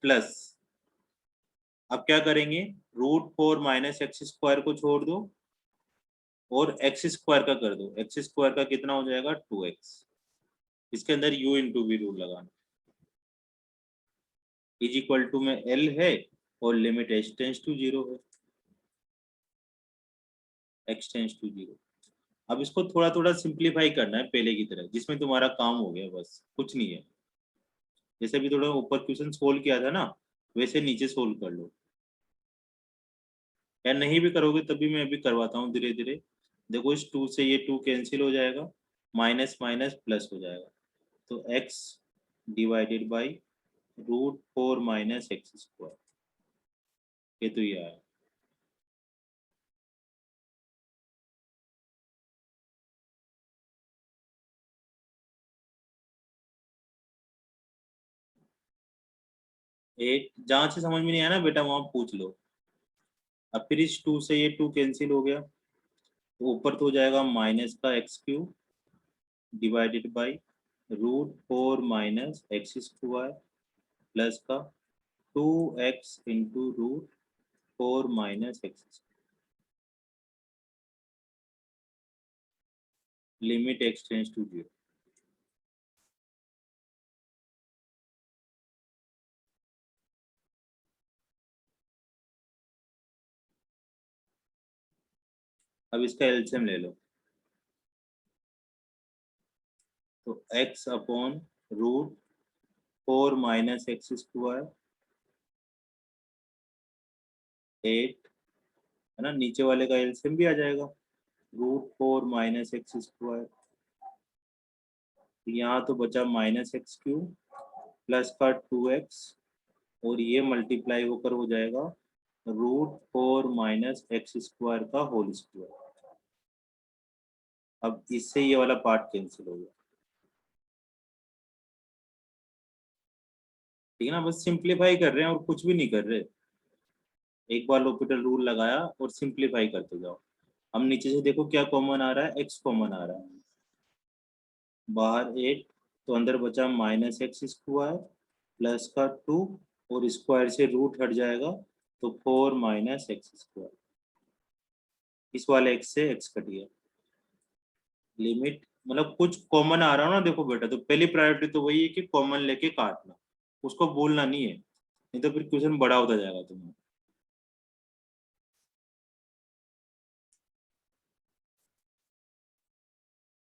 प्लस अब क्या करेंगे, रूट 4 माइनस एक्स स्क्वायर को छोड़ दो और एक्स स्क्वायर का कर दो, एक्स स्क्वायर का कितना हो जाएगा 2x, इसके अंदर u इंटू वी रूल लगाना, इज इक्वल टू में l है और लिमिट h टेंस टू 0 है, x टेंस टू 0। अब इसको थोड़ा थोड़ा सिंप्लीफाई करना है पहले की तरह, जिसमें तुम्हारा काम हो गया, बस कुछ नहीं है। जैसे भी थोड़ा ऊपर क्वेश्चन सोल्व किया था ना, वैसे नीचे सोल्व कर लो, या नहीं भी करोगे तभी मैं अभी करवाता हूँ धीरे धीरे। देखो इस 2 से ये 2 कैंसिल हो जाएगा, माइनस माइनस प्लस हो जाएगा, तो x divided by root 4 minus x square, ये तो ये आया। एक जहां से समझ में नहीं आया ना बेटा, वहां पूछ लो। अब फिर इस 2 से ये 2 कैंसिल हो गया, तो ऊपर तो हो जाएगा माइनस का x³ divided by root 4 minus x square plus का 2x into root 4 minus x limit x tends to 0। अब इसका एलसीएम ले लो, तो x upon root 4 minus x square 8 है ना, नीचे वाले का एलसीएम भी आ जाएगा रूट 4 माइनस एक्स स्क्वायर, यहाँ तो बचा माइनस एक्स क्यूब प्लस का 2x और ये मल्टीप्लाई होकर हो जाएगा रूट 4 माइनस एक्स स्क्वायर का होल स्क्वायर। अब इससे ये वाला पार्ट कैंसिल हो गया, ठीक है ना। बस सिंप्लीफाई कर रहे हैं और कुछ भी नहीं कर रहे, एक बार l'Hopital रूल लगाया और सिंप्लीफाई करते जाओ। हम नीचे से देखो क्या कॉमन आ रहा है, x कॉमन आ रहा है, बाहर 8 तो अंदर बचा माइनस एक्स स्क्वायर प्लस का 2 और स्क्वायर से रूट हट जाएगा तो 4 माइनस एक्स स्क्वायर, इस वाले x से x कट गया। लिमिट मतलब कुछ कॉमन आ रहा हो ना, देखो बेटा, तो पहली प्रायोरिटी तो वही है कि कॉमन लेके काटना, उसको भूलना नहीं है, नहीं तो फिर क्वेश्चन बड़ा होता जाएगा तुम्हारा।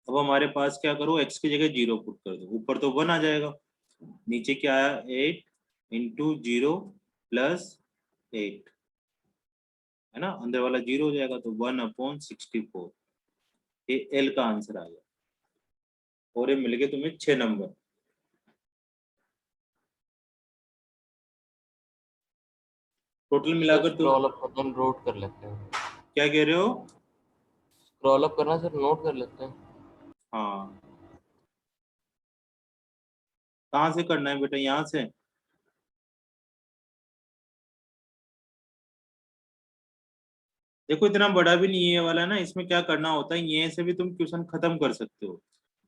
अब हमारे पास क्या करो, x की जगह 0 पुट कर दो, ऊपर तो 1 आ जाएगा, नीचे क्या आया 8 इंटू 0 प्लस 8 है ना, अंदर वाला 0 हो जाएगा तो 1/64, ये L का आंसर आ गया और ये मिल गए तुम्हें 6 नंबर। टोटल मिलाकर तो स्क्रॉल अप करना नोट कर लेते हैं। क्या कह रहे हो? स्क्रॉल अप करना सर नोट कर लेते हैं। हाँ, कहाँ से करना है बेटा, यहाँ से? देखो इतना बड़ा भी नहीं है ये वाला ना, इसमें क्या करना होता है, ये से भी तुम क्वेश्चन खत्म कर सकते हो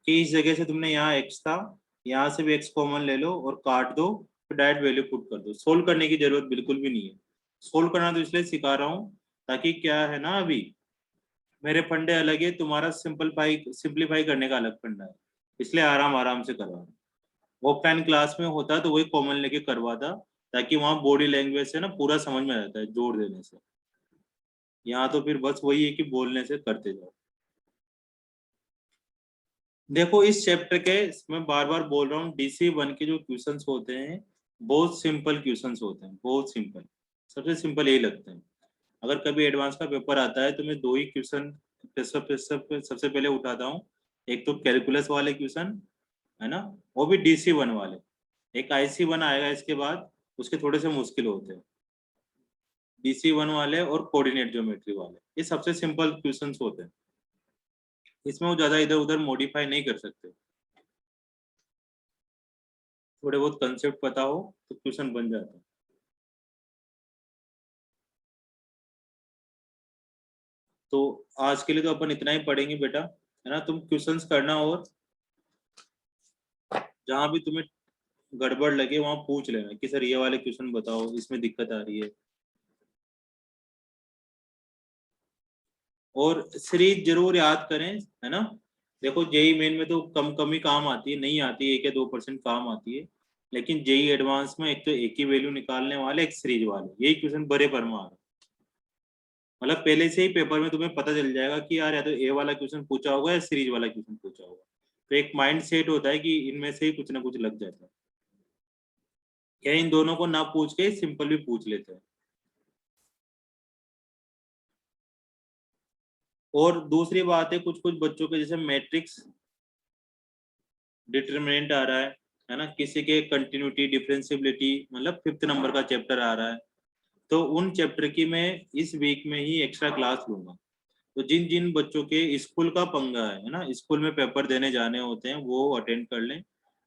कि इस जगह से तुमने यहाँ x था, यहाँ से भी x कॉमन ले लो और काट दो, फिर डायरेक्ट वैल्यू पुट कर दो। सोल्व करने की जरूरत बिल्कुल भी नहीं है, सोल्व करना तो इसलिए सिखा रहा हूँ ताकि क्या है ना, अभी मेरे फंडे अलग है, तुम्हारा सिंप्लीफाई करने का अलग फंडा है, इसलिए आराम आराम से करवा रहा हूँ। ऑफलाइन क्लास में होता तो वही कॉमन लेके करवाता, ताकि वहाँ बॉडी लैंग्वेज से ना पूरा समझ में आ जाता है जोड़ देने से। यहाँ तो फिर बस वही है कि बोलने से करते जाओ। देखो इस चैप्टर के, मैं बार बार बोल रहा हूँ, DC1 के जो क्वेश्चंस होते हैं बहुत सिंपल क्वेश्चंस होते हैं, बहुत सिंपल, सबसे सिंपल यही लगते हैं। अगर कभी एडवांस का पेपर आता है तो मैं 2 ही क्वेश्चन सबसे पहले उठाता हूँ, एक तो कैलकुलस वाले क्वेश्चन है ना, वो भी DC1 वाले, एक IC1 आएगा इसके बाद, उसके थोड़े से मुश्किल होते हैं, DC1 वाले और कोऑर्डिनेट ज्योमेट्री वाले, ये सबसे सिंपल क्वेश्चंस होते हैं, इसमें वो ज्यादा इधर उधर मॉडिफाई नहीं कर सकते। थोड़े बहुत कंसेप्ट पता हो तो क्वेश्चन बन जाता है। तो आज के लिए तो अपन इतना ही पढ़ेंगे बेटा, है ना। तुम क्वेश्चंस करना और जहां भी तुम्हें गड़बड़ लगे वहां पूछ लेना कि सर ये वाले क्वेश्चन बताओ, इसमें दिक्कत आ रही है। और सीरीज जरूर याद करें, है ना। देखो जेई मेन में तो कम ही काम आती है, नहीं आती है 1 या 2% काम आती है, लेकिन जेई एडवांस में एक तो एक ही वैल्यू निकालने वाले, एक सीरीज वाले, यही क्वेश्चन बड़े पर में आ रहा है। मतलब पहले से ही पेपर में तुम्हें पता चल जाएगा कि यार या तो ए वाला क्वेश्चन पूछा होगा या सीरीज वाला क्वेश्चन पूछा होगा, तो एक माइंड सेट होता है कि इनमें से ही कुछ ना कुछ लग जाता है, या इन दोनों को ना पूछ के सिंपल भी पूछ लेते हैं। और दूसरी बात है, कुछ कुछ बच्चों के जैसे मैट्रिक्स डिटरमिनेंट आ रहा है ना, किसी के कंटिन्यूटी डिफरेंशियबिलिटी, मतलब 5th नंबर का चैप्टर आ रहा है, तो उन चैप्टर की मैं इस वीक में ही एक्स्ट्रा क्लास लूंगा। तो जिन जिन बच्चों के स्कूल का पंगा है ना, स्कूल में पेपर देने जाने होते हैं, वो अटेंड कर लें,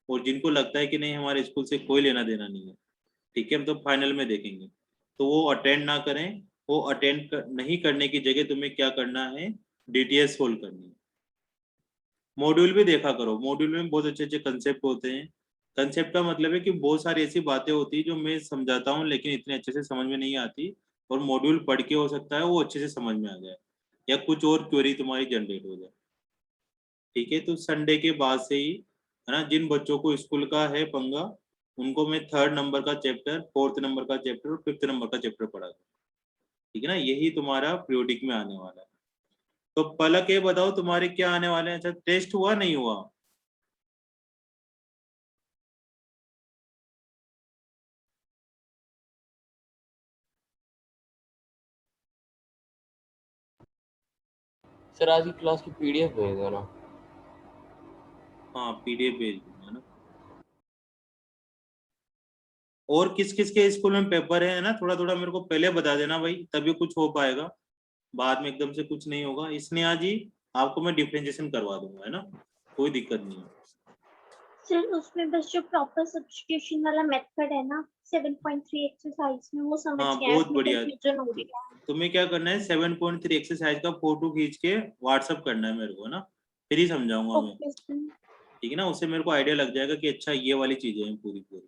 और जिनको लगता है कि नहीं हमारे स्कूल से कोई लेना देना नहीं है, ठीक है, हम तो फाइनल में देखेंगे, तो वो अटेंड ना करें। वो नहीं करने की जगह तुम्हें क्या करना है, DTS सोल्व करनी है। मॉड्यूल भी देखा करो, मॉड्यूल में बहुत अच्छे अच्छे कंसेप्ट होते हैं, कंसेप्ट का मतलब है कि बहुत सारी ऐसी बातें होती है जो मैं समझाता हूँ लेकिन इतने अच्छे से समझ में नहीं आती, और मॉड्यूल पढ़ के हो सकता है वो अच्छे से समझ में आ जाए या कुछ और क्वेरी तुम्हारी जनरेट हो जाए। ठीक है, तो संडे के बाद से ही है ना, जिन बच्चों को स्कूल का है पंगा उनको मैं 3rd नंबर का चैप्टर, 4th नंबर का चैप्टर और 5th नंबर का चैप्टर पढ़ा दूँ। ठीक है ना, यही तुम्हारा पीरियोडिक में आने वाला है। तो पलक ये बताओ तुम्हारे क्या आने वाले हैं? अच्छा, टेस्ट हुआ नहीं हुआ? सर आज की क्लास की पीडीएफ भेज देना। हाँ, पीडीएफ भेज दूंगा ना। और किस किस के स्कूल में पेपर है ना, थोड़ा थोड़ा मेरे को पहले बता देना भाई, तभी कुछ हो पाएगा, बाद में एकदम से कुछ नहीं होगा। इसने आज ही आपको मैं डिफरेंशिएशन करवा दूंगा, है ना, कोई दिक्कत नहीं है। सर उसमें बस जो प्रॉपर सब्स्टिट्यूशन वाला मेथड है ना 7.3 एक्सरसाइज में, वो समझ हाँ, गया है, बहुत उसमें बढ़िया। कंफ्यूजन हो रही है। तुम्हें क्या करना है, 7.3 एक्सरसाइज का फोटो खींच के व्हाट्सअप करना है मेरे को, है ना, फिर ही समझाऊंगा मैं। Okay sir. ठीक है ना, उससे मेरे को आइडिया लग जाएगा कि अच्छा ये वाली चीजें हैं पूरी पूरी।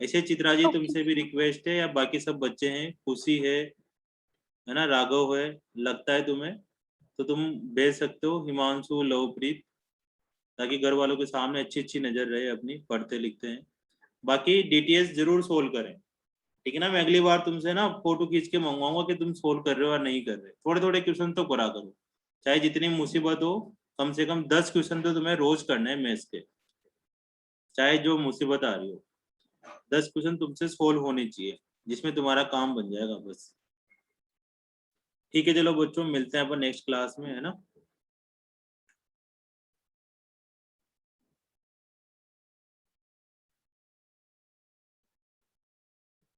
ऐसे चित्रा जी ओके तुमसे भी रिक्वेस्ट है, या बाकी सब बच्चे हैं, खुशी है ना, राघव है, लगता है तुम्हें, तो तुम भेज सकते हो, हिमांशु, लवप्रीत, ताकि घर वालों के सामने अच्छी अच्छी नजर रहे अपनी, पढ़ते लिखते हैं। बाकी डीटीएस जरूर सोल्व करें। ठीक है ना, मैं अगली बार तुमसे ना फोटो खींच के मंगवाऊंगा कि तुम सोल्व कर रहे हो या नहीं कर रहे। थोड़े थोड़े क्वेश्चन तो करा करो, चाहे जितनी मुसीबत हो, कम से कम 10 क्वेश्चन तो तुम्हें रोज करने हैं मैथ्स के, चाहे जो मुसीबत आ रही हो। 10 क्वेश्चन तुमसे सोल्व होने चाहिए, जिसमें तुम्हारा काम बन जाएगा बस। ठीक है, चलो बच्चों, मिलते हैं अपन नेक्स्ट क्लास में, है ना।